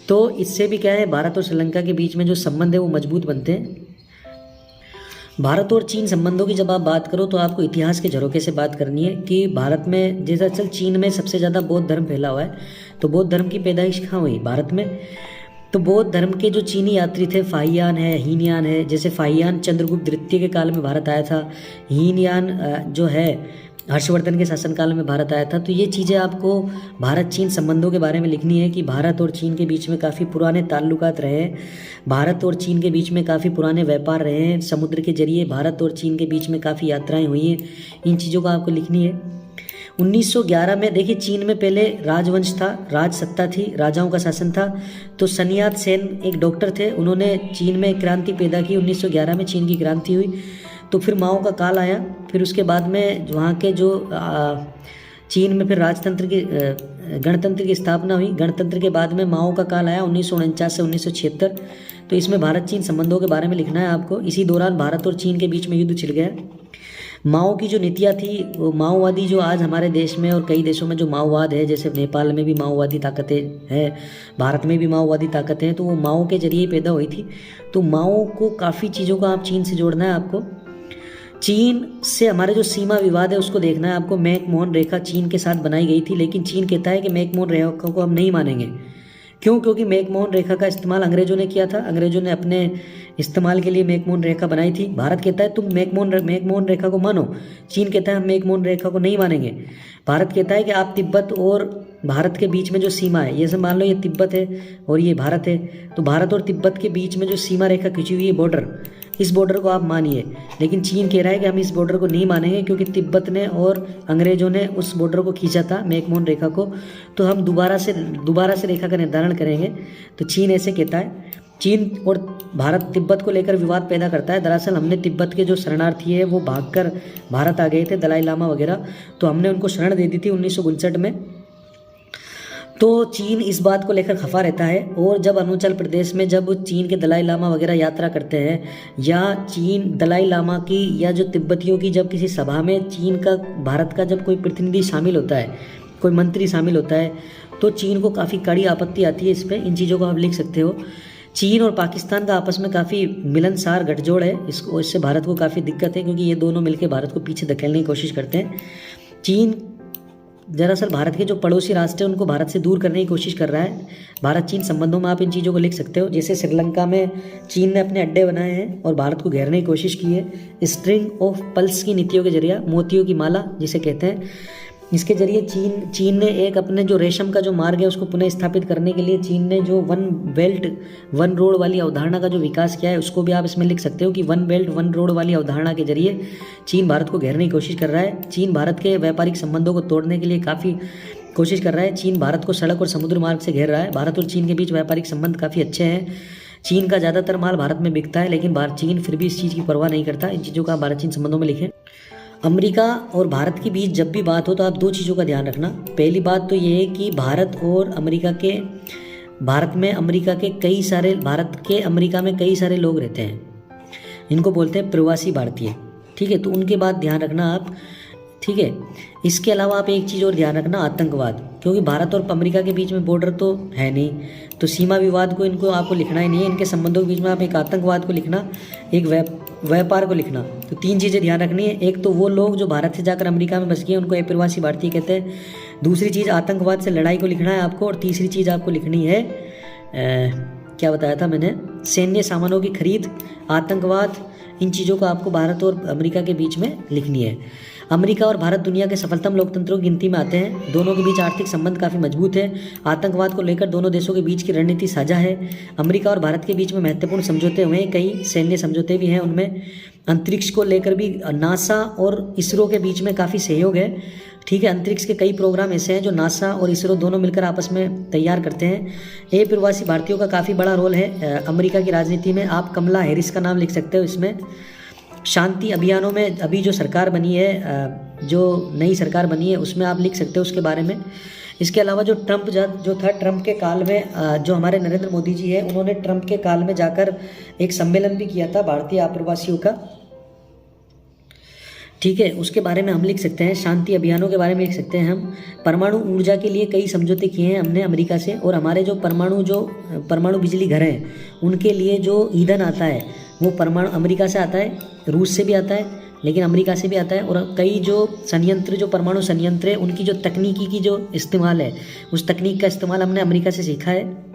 तो इससे भी क्या है, भारत और श्रीलंका के बीच में जो संबंध है वो मजबूत बनते हैं। भारत और चीन संबंधों की जब आप बात करो तो आपको इतिहास के झरोके से बात करनी है कि भारत में जैसा चल चीन में सबसे ज़्यादा बौद्ध धर्म फैला हुआ है। तो बौद्ध धर्म की पैदाइश कहाँ हुई, भारत में। तो बौद्ध धर्म के जो चीनी यात्री थे, फाहियान है, हीनयान है। जैसे फाहियान चंद्रगुप्त द्वितीय के काल में भारत आया था, हीनयान जो है हर्षवर्धन के शासनकाल में भारत आया था। तो ये चीज़ें आपको भारत चीन संबंधों के बारे में लिखनी है कि भारत और चीन के बीच में काफ़ी पुराने ताल्लुकात रहे हैं, भारत और चीन के बीच में काफ़ी पुराने व्यापार रहे हैं, समुद्र के जरिए भारत और चीन के बीच में काफ़ी यात्राएं हुई हैं। इन चीज़ों को आपको लिखनी है। 1911 में देखिए चीन में पहले राजवंश था, राज सत्ता थी, राजाओं का शासन था। तो सन्यात सेन एक डॉक्टर थे, उन्होंने चीन में क्रांति पैदा की। 1911 में चीन की क्रांति हुई। तो फिर माओ का काल आया। फिर उसके बाद में वहाँ के जो चीन में फिर राजतंत्र की गणतंत्र की स्थापना हुई। गणतंत्र के बाद में माओ का काल आया 1949 से 1976। तो इसमें भारत चीन संबंधों के बारे में लिखना है आपको। इसी दौरान भारत और चीन के बीच में युद्ध छिड़ गया। माओ की जो नीतियाँ थी वो माओवादी जो आज हमारे देश में और कई देशों में जो माओवाद है, जैसे नेपाल में भी माओवादी ताकतें हैं, भारत में भी माओवादी ताकतें हैं, तो वो माओ के जरिए पैदा हुई थी। तो माओ को काफ़ी चीज़ों को आप चीन से जोड़ना है आपको। चीन से हमारे जो सीमा विवाद है उसको देखना है आपको। मैकमोहन रेखा चीन के साथ बनाई गई थी, लेकिन चीन कहता है कि मैकमोहन रेखा को हम नहीं मानेंगे। क्यों? क्योंकि मैकमोहन रेखा का इस्तेमाल अंग्रेजों ने किया था, अंग्रेजों ने अपने इस्तेमाल के लिए मैकमोहन रेखा बनाई थी। भारत कहता है तुम मैकमोहन रेखा को मानो, चीन कहता है हम मैकमोहन रेखा को नहीं मानेंगे। भारत कहता है कि आप तिब्बत और भारत के बीच में जो सीमा है, ये सब मान लो ये तिब्बत है और ये भारत है, तो भारत और तिब्बत के बीच में जो सीमा रेखा खींची हुई है बॉर्डर, इस बॉर्डर को आप मानिए। लेकिन चीन कह रहा है कि हम इस बॉर्डर को नहीं मानेंगे क्योंकि तिब्बत ने और अंग्रेजों ने उस बॉर्डर को खींचा था, मैकमोहन रेखा को, तो हम दोबारा से रेखा का निर्धारण करेंगे। तो चीन ऐसे कहता है। चीन और भारत तिब्बत को लेकर विवाद पैदा करता है। दरअसल हमने तिब्बत के जो शरणार्थी है वो भागकर भारत आ गए थे, दलाई लामा वगैरह, तो हमने उनको शरण दे दी थी 1959 में। तो चीन इस बात को लेकर खफा रहता है। और जब अरुणाचल प्रदेश में जब चीन के दलाई लामा वगैरह यात्रा करते हैं, या चीन दलाई लामा की या जो तिब्बतियों की जब किसी सभा में चीन का, भारत का जब कोई प्रतिनिधि शामिल होता है, कोई मंत्री शामिल होता है, तो चीन को काफ़ी कड़ी आपत्ति आती है इस पर। इन चीज़ों को आप लिख सकते हो। चीन और पाकिस्तान का आपस में काफ़ी मिलनसार गठजोड़ है, इससे भारत को काफ़ी दिक्कत है, क्योंकि ये दोनों मिलकर भारत को पीछे धकेलने की कोशिश करते हैं। चीन दरअसल भारत के जो पड़ोसी राष्ट्र हैं उनको भारत से दूर करने की कोशिश कर रहा है। भारत चीन संबंधों में आप इन चीज़ों को लिख सकते हो। जैसे श्रीलंका में चीन ने अपने अड्डे बनाए हैं और भारत को घेरने की कोशिश की है। स्ट्रिंग ऑफ पल्स की नीतियों के जरिए, मोतियों की माला जिसे कहते हैं, इसके जरिए चीन ने एक अपने जो रेशम का जो मार्ग है उसको पुनः स्थापित करने के लिए चीन ने जो वन बेल्ट वन रोड वाली अवधारणा का जो विकास किया है, उसको भी आप इसमें लिख सकते हो कि वन बेल्ट वन रोड वाली अवधारणा के जरिए चीन भारत को घेरने की कोशिश कर रहा है। चीन भारत के व्यापारिक संबंधों को तोड़ने के लिए काफ़ी कोशिश कर रहा है। चीन भारत को सड़क और समुद्र मार्ग से घेर रहा है। भारत और चीन के बीच व्यापारिक संबंध काफ़ी अच्छे हैं। चीन का ज़्यादातर माल भारत में बिकता है, लेकिन चीन फिर भी इस चीज़ की परवाह नहीं करता। इन चीज़ों का भारत चीन संबंधों में लिखें। अमेरिका और भारत के बीच जब भी बात हो तो आप दो चीज़ों का ध्यान रखना। पहली बात तो ये है कि भारत में अमेरिका में कई सारे लोग रहते हैं, इनको बोलते हैं प्रवासी भारतीय, ठीक है। तो उनके बाद ध्यान रखना आप, ठीक है। इसके अलावा आप एक चीज़ और ध्यान रखना, आतंकवाद, क्योंकि भारत और अमेरिका के बीच में बॉर्डर तो है नहीं, तो सीमा विवाद को इनको आपको लिखना ही नहीं है। इनके संबंधों के बीच में आप एक आतंकवाद को लिखना, एक व्यापार को लिखना। तो तीन चीज़ें ध्यान रखनी है। एक तो वो लोग जो भारत से जाकर अमेरिका में बस गए उनको अप्रवासी भारतीय कहते हैं। दूसरी चीज़ आतंकवाद से लड़ाई को लिखना है आपको। और तीसरी चीज़ आपको लिखनी है, क्या बताया था मैंने, सैन्य सामानों की खरीद, आतंकवाद, इन चीज़ों को आपको भारत और अमेरिका के बीच में लिखनी है। अमेरिका और भारत दुनिया के सफलतम लोकतंत्रों की गिनती में आते हैं। दोनों के बीच आर्थिक संबंध काफ़ी मजबूत है। आतंकवाद को लेकर दोनों देशों के बीच की रणनीति साझा है। अमेरिका और भारत के बीच में महत्वपूर्ण समझौते हुए हैं, कई सैन्य समझौते भी हैं उनमें। अंतरिक्ष को लेकर भी नासा और इसरो के बीच में काफ़ी सहयोग है, ठीक है। अंतरिक्ष के कई प्रोग्राम ऐसे हैं जो नासा और इसरो दोनों मिलकर आपस में तैयार करते हैं। प्रवासी भारतीयों का काफ़ी बड़ा रोल है अमेरिका की राजनीति में। आप कमला हैरिस का नाम लिख सकते हो इसमें। शांति अभियानों में अभी जो सरकार बनी है, जो नई सरकार बनी है, उसमें आप लिख सकते हो उसके बारे में। इसके अलावा जो ट्रंप के काल में जो हमारे नरेंद्र मोदी जी है, उन्होंने ट्रंप के काल में जाकर एक सम्मेलन भी किया था भारतीय आप्रवासियों का, ठीक है। उसके बारे में हम लिख सकते हैं। शांति अभियानों के बारे में लिख सकते हैं हम। परमाणु ऊर्जा के लिए कई समझौते किए हैं हमने अमेरिका से। और हमारे जो परमाणु बिजली घर हैं, उनके लिए जो ईंधन आता है वो अमेरिका से आता है, रूस से भी आता है, लेकिन अमेरिका से भी आता है। और कई जो परमाणु संयंत्र है, उनकी जो तकनीकी की जो इस्तेमाल है, उस तकनीक का इस्तेमाल हमने अमेरिका से सीखा है,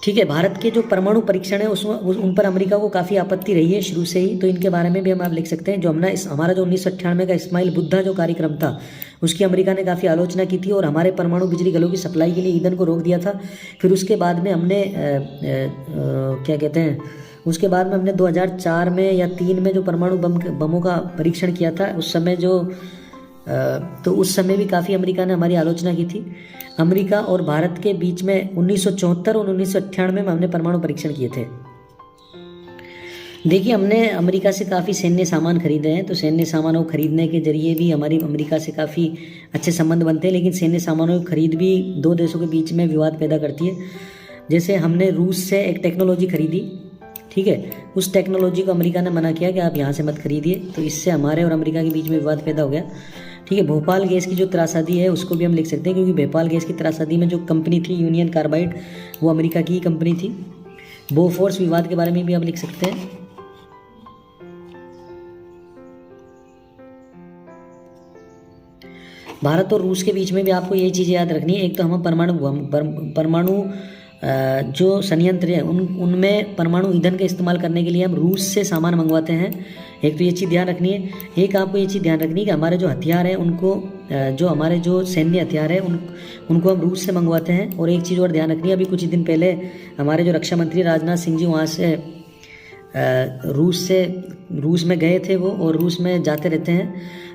ठीक है। भारत के जो परमाणु परीक्षण है उसमें उन पर अमेरिका को काफ़ी आपत्ति रही है शुरू से ही, तो इनके बारे में भी हम आप लिख सकते हैं। जो हमारा जो 1998 का इस्माइल बुद्धा जो कार्यक्रम था, उसकी अमेरिका ने काफ़ी आलोचना की थी और हमारे परमाणु बिजली घरों की सप्लाई के लिए ईंधन को रोक दिया था। फिर उसके बाद में हमने उसके बाद में हमने 2004 में या 3 में जो परमाणु बमों का परीक्षण किया था, उस समय भी काफ़ी अमेरिका ने हमारी आलोचना की थी। अमेरिका और भारत के बीच में 1974 और 1998 में हमने परमाणु परीक्षण किए थे। देखिए, हमने अमेरिका से काफ़ी सैन्य सामान खरीदे हैं, तो सैन्य सामानों को खरीदने के जरिए भी हमारी अमेरिका से काफ़ी अच्छे संबंध बनते हैं, लेकिन सैन्य सामानों की खरीद भी दो देशों के बीच में विवाद पैदा करती है। जैसे हमने रूस से एक टेक्नोलॉजी खरीदी, ठीक है, उस टेक्नोलॉजी को अमेरिका ने मना किया कि आप यहाँ से मत खरीदिए, तो इससे हमारे और अमेरिका के बीच में विवाद पैदा हो गया, ठीक है। भोपाल गैस की जो त्रासदी है उसको भी हम लिख सकते हैं, क्योंकि भोपाल गैस की त्रासदी में जो कंपनी थी यूनियन कार्बाइड, वो अमेरिका की ही कंपनी थी। बोफोर्स विवाद के बारे में भी हम लिख सकते हैं। भारत और रूस के बीच में भी आपको ये चीज़ें याद रखनी है। एक तो हम परमाणु जो संयंत्र है उनमें परमाणु ईंधन का इस्तेमाल करने के लिए हम रूस से सामान मंगवाते हैं। एक तो ये चीज़ ध्यान रखनी है। एक आपको ये चीज़ ध्यान रखनी है कि हमारे जो हथियार हैं उनको हमारे जो सैन्य हथियार है उनको हम रूस से मंगवाते हैं। और एक चीज़ और ध्यान रखनी है, अभी कुछ दिन पहले हमारे जो रक्षा मंत्री राजनाथ सिंह जी वहाँ से रूस में गए थे वो, और रूस में जाते रहते हैं,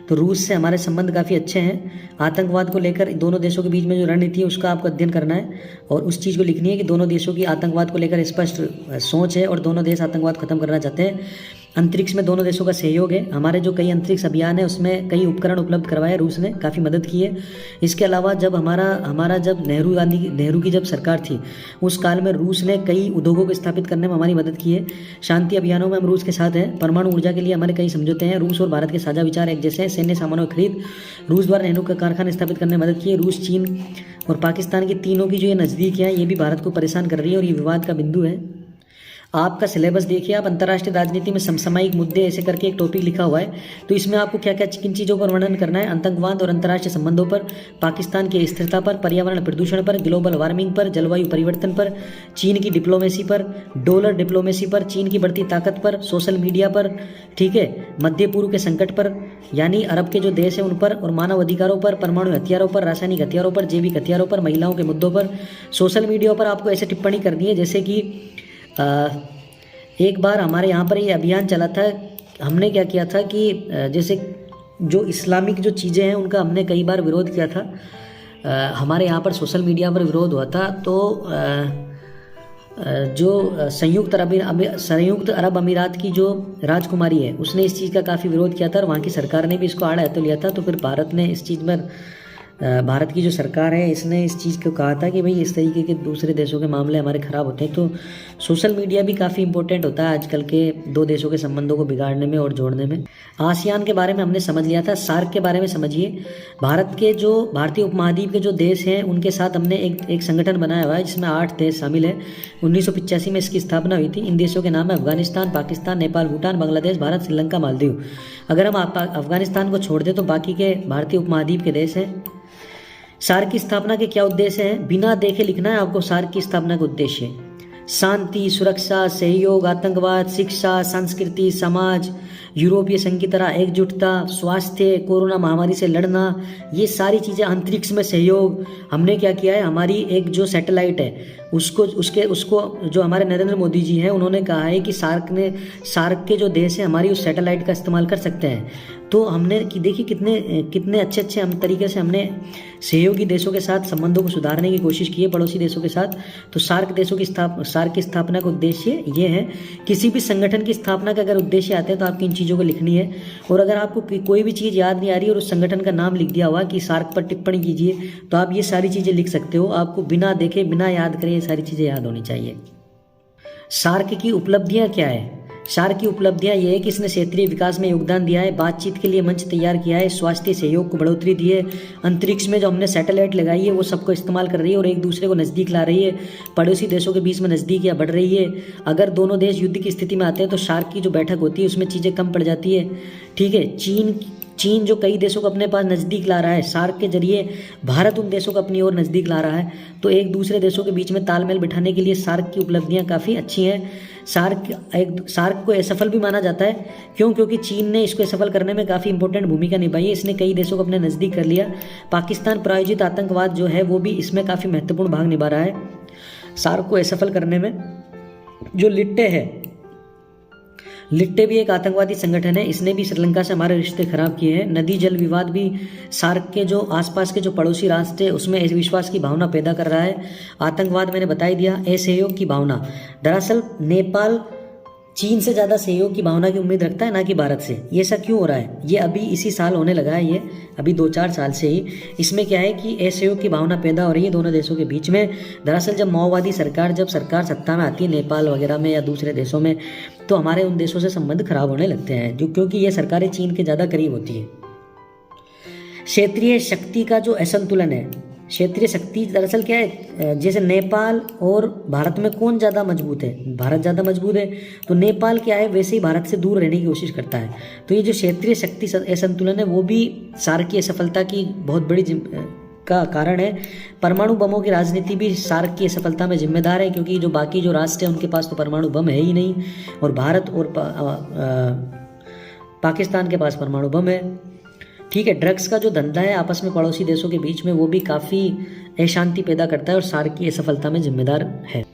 तो रूस से हमारे संबंध काफ़ी अच्छे हैं। आतंकवाद को लेकर दोनों देशों के बीच में जो रणनीति है उसका आपको अध्ययन करना है और उस चीज़ को लिखनी है कि दोनों देशों की आतंकवाद को लेकर स्पष्ट सोच है और दोनों देश आतंकवाद खत्म करना चाहते हैं। अंतरिक्ष में दोनों देशों का सहयोग है। हमारे जो कई अंतरिक्ष अभियान है उसमें कई उपकरण उपलब्ध करवाए रूस ने, काफ़ी मदद की है। इसके अलावा जब हमारा जब नेहरू की जब सरकार थी उस काल में रूस ने कई उद्योगों को स्थापित करने में हमारी मदद की है। शांति अभियानों में हम रूस के साथ हैं। परमाणु ऊर्जा के लिए हमारे कई समझौते हैं। रूस और भारत के साझा विचार एक जैसे हैं। सैन्य सामानों की खरीद रूस द्वारा नेहरू का कारखाना स्थापित करने में मदद की है। रूस, चीन और पाकिस्तान की तीनों की जो ये नज़दीक है ये भी भारत को परेशान कर रही है और ये विवाद का बिंदु है। आपका सिलेबस देखिए आप, अंतर्राष्ट्रीय राजनीति में समसामयिक मुद्दे ऐसे करके एक टॉपिक लिखा हुआ है। तो इसमें आपको क्या क्या किन चीज़ों पर वर्णन करना है, आतंकवाद और अंतर्राष्ट्रीय संबंधों पर, पाकिस्तान की स्थिरता पर, पर्यावरण प्रदूषण पर, ग्लोबल वार्मिंग पर, जलवायु परिवर्तन पर, चीन की डिप्लोमेसी पर, डॉलर डिप्लोमेसी पर, चीन की बढ़ती ताकत पर, सोशल मीडिया पर, ठीक है, मध्य पूर्व के संकट पर यानी अरब के जो देश हैं उन पर, और मानव अधिकारों पर, परमाणु हथियारों पर, रासायनिक हथियारों पर, जैविक हथियारों पर, महिलाओं के मुद्दों पर, सोशल मीडिया पर आपको ऐसे टिप्पणी करनी है जैसे कि एक बार हमारे यहाँ पर ये अभियान चला था। हमने क्या किया था कि जैसे जो इस्लामिक जो चीज़ें हैं उनका हमने कई बार विरोध किया था। हमारे यहाँ पर सोशल मीडिया पर विरोध हुआ था। तो जो संयुक्त अरब अमीरात की जो राजकुमारी है उसने इस चीज़ का काफ़ी विरोध किया था और वहाँ की सरकार ने भी इसको आड़ा तो लिया था। तो फिर भारत ने इस चीज़ पर भारत की जो सरकार है इसने इस चीज़ को कहा था कि भाई इस तरीके के दूसरे देशों के मामले हमारे ख़राब होते हैं। तो सोशल मीडिया भी काफ़ी इंपॉर्टेंट होता है आजकल के दो देशों के संबंधों को बिगाड़ने में और जोड़ने में। आसियान के बारे में हमने समझ लिया था। सार्क के बारे में समझिए। भारतीय उपमहाद्वीप के जो देश हैं उनके साथ हमने एक संगठन बनाया हुआ है जिसमें 8 देश शामिल है। 1985 में इसकी स्थापना हुई थी। इन देशों के नाम है अफगानिस्तान, पाकिस्तान, नेपाल, भूटान, बांग्लादेश, भारत, श्रीलंका, मालदीव। अगर हम अफगानिस्तान को छोड़ दें तो बाकी के भारतीय उपमहाद्वीप के देश हैं। सार्क की स्थापना के क्या उद्देश्य हैं, बिना देखे लिखना है आपको। सार्क की स्थापना का उद्देश्य शांति, सुरक्षा, सहयोग, आतंकवाद, शिक्षा, संस्कृति, समाज, यूरोपीय संघ की तरह एकजुटता, स्वास्थ्य, कोरोना महामारी से लड़ना, ये सारी चीज़ें, अंतरिक्ष में सहयोग। हमने क्या किया है, हमारी एक जो सैटेलाइट है उसको जो हमारे नरेंद्र मोदी जी हैं उन्होंने कहा है कि सार्क के जो देश हैं हमारी उस सैटेलाइट का इस्तेमाल कर सकते हैं। तो हमने कि देखिए कितने अच्छे हम तरीके से हमने सहयोगी देशों के साथ संबंधों को सुधारने की कोशिश की है, पड़ोसी देशों के साथ। तो सार्क की स्थापना का उद्देश्य ये है। किसी भी संगठन की स्थापना का अगर उद्देश्य आते हैं तो आपकी इन चीज़ों को लिखनी है। और अगर आपको कोई भी चीज़ याद नहीं आ रही और उस संगठन का नाम लिख दिया हुआ कि सार्क पर टिप्पणी कीजिए तो आप ये सारी चीज़ें लिख सकते हो। आपको बिना देखे बिना याद करे ये सारी चीज़ें याद होनी चाहिए। सार्क की उपलब्धियाँ क्या है? सार्क की उपलब्धियां ये है कि इसने क्षेत्रीय विकास में योगदान दिया है, बातचीत के लिए मंच तैयार किया है, स्वास्थ्य सहयोग को बढ़ोतरी दी है, अंतरिक्ष में जो हमने सैटेलाइट लगाई है वो सबको इस्तेमाल कर रही है और एक दूसरे को नज़दीक ला रही है, पड़ोसी देशों के बीच में नज़दीकियाँ बढ़ रही है। अगर दोनों देश युद्ध की स्थिति में आते हैं तो सार्क की जो बैठक होती है उसमें चीज़ें कम पड़ जाती है। ठीक है, चीन जो कई देशों को अपने पास नज़दीक ला रहा है, सार्क के जरिए भारत उन देशों को अपनी ओर नज़दीक ला रहा है। तो एक दूसरे देशों के बीच में तालमेल बिठाने के लिए सार्क की उपलब्धियां काफ़ी अच्छी हैं। सार्क को असफल भी माना जाता है। क्योंकि चीन ने इसको सफल करने में काफ़ी इंपॉर्टेंट भूमिका निभाई है। इसने कई देशों को अपने नज़दीक कर लिया। पाकिस्तान प्रायोजित आतंकवाद जो है वो भी इसमें काफ़ी महत्वपूर्ण भाग निभा रहा है। सार्क को असफल करने में जो लिट्टे भी एक आतंकवादी संगठन है। इसने भी श्रीलंका से हमारे रिश्ते खराब किए हैं। नदी जल विवाद भी सार्क के जो आसपास के जो पड़ोसी राष्ट्र है उसमें विश्वास की भावना पैदा कर रहा है। आतंकवाद मैंने बता ही दिया। असहयोग की भावना, दरअसल नेपाल चीन से ज़्यादा सहयोग की भावना की उम्मीद रखता है, ना कि भारत से। ये ऐसा क्यों हो रहा है? ये अभी इसी साल होने लगा है, ये अभी 2-4 साल से ही। इसमें क्या है कि असहयोग की भावना पैदा हो रही है दोनों देशों के बीच में। दरअसल जब माओवादी जब सरकार सत्ता में आती है नेपाल वगैरह में या दूसरे देशों में, तो हमारे उन देशों से संबंध खराब होने लगते हैं, जो क्योंकि ये सरकारें चीन के ज़्यादा करीब होती है। क्षेत्रीय शक्ति का जो असंतुलन है, क्षेत्रीय शक्ति दरअसल क्या है, जैसे नेपाल और भारत में कौन ज़्यादा मजबूत है? भारत ज़्यादा मजबूत है। तो नेपाल क्या है, वैसे ही भारत से दूर रहने की कोशिश करता है। तो ये जो क्षेत्रीय शक्ति असंतुलन है वो भी सार्क की असफलता की बहुत बड़ी का कारण है। परमाणु बमों की राजनीति भी सार्क की असफलता में जिम्मेदार है, क्योंकि जो बाकी जो राष्ट्र हैं उनके पास तो परमाणु बम है ही नहीं, और भारत और पाकिस्तान के पास परमाणु बम है। ठीक है, ड्रग्स का जो धंधा है आपस में पड़ोसी देशों के बीच में, वो भी काफ़ी अशांति पैदा करता है और सार्क की असफलता में जिम्मेदार है।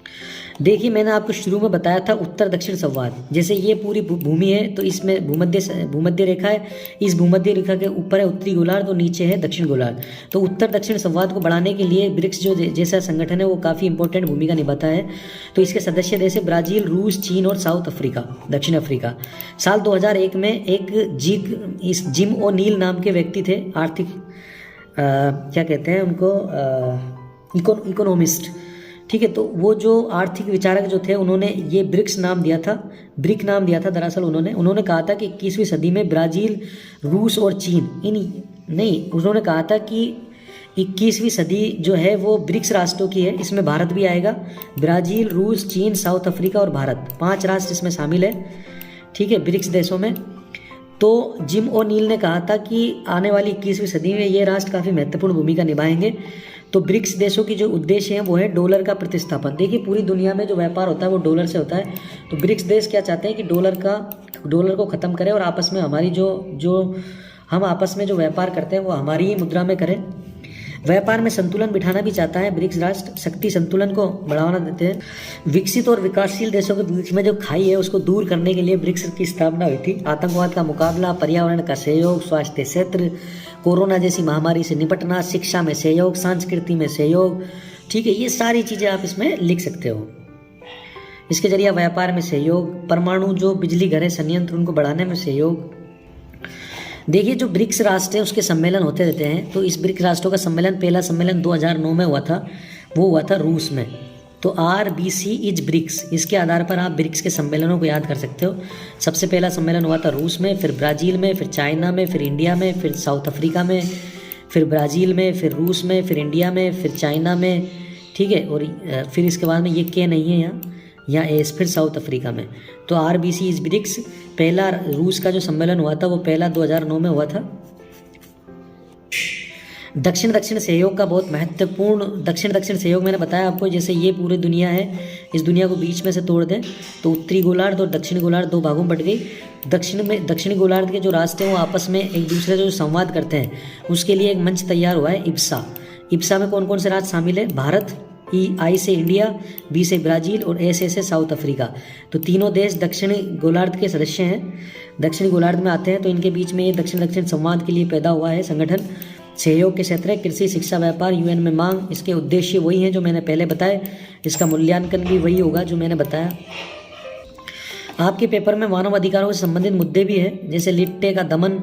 देखिए, मैंने आपको शुरू में बताया था उत्तर दक्षिण संवाद। जैसे ये पूरी भूमि है तो इसमें भूमध्य रेखा है, इस भूमध्य रेखा के ऊपर है उत्तरी गोलार्ध और नीचे है दक्षिण गोलार्ध। तो उत्तर दक्षिण संवाद को बढ़ाने के लिए ब्रिक्स जो जैसा संगठन है वो काफ़ी इंपॉर्टेंट भूमिका निभाता है। तो इसके सदस्य देश है ब्राज़ील, रूस, चीन और साउथ अफ्रीका, दक्षिण अफ्रीका। साल 2001 में एक जिम ओ'नील नाम के व्यक्ति थे, आर्थिक क्या कहते हैं उनको, इकोनॉमिस्ट, ठीक है। तो वो जो आर्थिक विचारक जो थे उन्होंने ये ब्रिक नाम दिया था दरअसल उन्होंने कहा था कि 21वीं सदी में ब्राज़ील, रूस और चीन उन्होंने कहा था कि 21वीं सदी जो है वो ब्रिक्स राष्ट्रों की है। इसमें भारत भी आएगा, ब्राज़ील, रूस, चीन, साउथ अफ्रीका और भारत, 5 राष्ट्र इसमें शामिल है, ठीक है, ब्रिक्स देशों में। तो जिम ओ'नील ने कहा था कि आने वाली 21वीं सदी में ये राष्ट्र काफ़ी महत्वपूर्ण भूमिका निभाएंगे। तो ब्रिक्स देशों की जो उद्देश्य है वो है डॉलर का प्रतिस्थापन। देखिए, पूरी दुनिया में जो व्यापार होता है वो डॉलर से होता है। तो ब्रिक्स देश क्या चाहते हैं कि डॉलर को ख़त्म करें और आपस में हमारी हम आपस में जो व्यापार करते हैं वो हमारी ही मुद्रा में करें। व्यापार में संतुलन बिठाना भी चाहता है ब्रिक्स राष्ट्र, शक्ति संतुलन को बढ़ावा देते हैं। विकसित और विकासशील देशों के बीच में जो खाई है उसको दूर करने के लिए ब्रिक्स की स्थापना हुई थी। आतंकवाद का मुकाबला, पर्यावरण का सहयोग, स्वास्थ्य क्षेत्र, कोरोना जैसी महामारी से निपटना, शिक्षा में सहयोग, संस्कृति में सहयोग, ठीक है, ये सारी चीज़ें आप इसमें लिख सकते हो। इसके जरिए व्यापार में सहयोग, परमाणु जो बिजली घर है संयंत्र उनको बढ़ाने में सहयोग। देखिए, जो ब्रिक्स राष्ट्र है उसके सम्मेलन होते रहते हैं। तो इस ब्रिक्स राष्ट्रों का पहला सम्मेलन 2009 में हुआ था, वो हुआ था रूस में। तो RBC इज ब्रिक्स, इसके आधार पर आप ब्रिक्स के सम्मेलनों को याद कर सकते हो। सबसे पहला सम्मेलन हुआ था रूस में, फिर ब्राज़ील में, फिर चाइना में, फिर इंडिया में, फिर साउथ अफ्रीका में, फिर ब्राज़ील में, फिर रूस में, फिर इंडिया में, फिर चाइना में, ठीक है। और फिर इसके बाद में ये के नहीं है यहाँ एस, फिर साउथ अफ्रीका में। तो RBC इज ब्रिक्स, पहला रूस का जो सम्मेलन हुआ था वो पहला 2009 में हुआ था। दक्षिण दक्षिण सहयोग का बहुत महत्वपूर्ण, दक्षिण दक्षिण सहयोग मैंने बताया आपको, जैसे ये पूरी दुनिया है, इस दुनिया को बीच में से तोड़ दें तो उत्तरी गोलार्ध और दक्षिणी गोलार्ध 2 भागों में बट गई। दक्षिणी गोलार्ध के जो राष्ट्र हैं वो आपस में एक दूसरे से जो संवाद करते हैं उसके लिए एक मंच तैयार हुआ है, इब्सा में कौन कौन से राज्य शामिल है? भारत, I से इंडिया, B से ब्राज़ील और S से साउथ अफ्रीका। तो तीनों देश दक्षिणी गोलार्ध के सदस्य हैं, दक्षिणी गोलार्ध में आते हैं। तो इनके बीच में ये दक्षिण दक्षिण संवाद के लिए पैदा हुआ है संगठन। सहयोग के क्षेत्र है कृषि, शिक्षा, व्यापार, UN में मांग। इसके उद्देश्य वही हैं जो मैंने पहले बताए, इसका मूल्यांकन भी वही होगा जो मैंने बताया। आपके पेपर में मानव अधिकारों से संबंधित मुद्दे भी हैं, जैसे लिट्टे का दमन,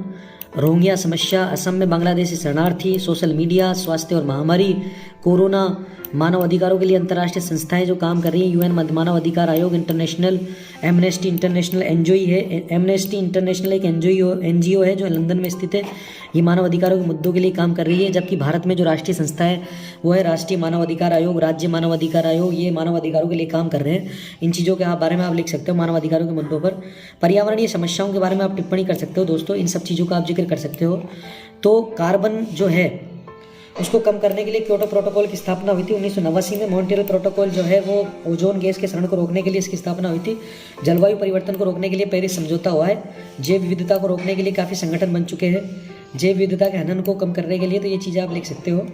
रोहिंग्या समस्या, असम में बांग्लादेशी शरणार्थी, सोशल मीडिया, स्वास्थ्य और महामारी, कोरोना, मानव अधिकारों के लिए अंतर्राष्ट्रीय संस्थाएं जो काम कर रही हैं, UN मानव अधिकार आयोग, इंटरनेशनल, एमनेस्टी इंटरनेशनल NGO है। एमनेस्टी इंटरनेशनल एक NGO है जो लंदन में स्थित है, ये मानव अधिकारों के मुद्दों के लिए काम कर रही है। जबकि भारत में जो राष्ट्रीय संस्था है वो है राष्ट्रीय मानव अधिकार आयोग, राज्य मानव अधिकार आयोग, ये मानव अधिकारों के लिए काम कर रहे हैं। इन चीज़ों के बारे में आप लिख सकते हो मानव अधिकारों के मुद्दों पर। पर्यावरणीय समस्याओं के बारे में आप टिप्पणी कर सकते हो दोस्तों, इन सब चीज़ों का आप जिक्र कर सकते हो। तो कार्बन जो है उसको कम करने के लिए क्योटो प्रोटोकॉल की स्थापना हुई थी 1989 में। मॉन्ट्रियल प्रोटोकॉल जो है वो ओजोन गैस के क्षरण को रोकने के लिए इसकी स्थापना हुई थी। जलवायु परिवर्तन को रोकने के लिए पेरिस समझौता हुआ है। जैव विविधता को रोकने के लिए काफ़ी संगठन बन चुके हैं, जैव विविधता के हनन को कम करने के लिए। तो ये चीज़ें आप लिख सकते हो।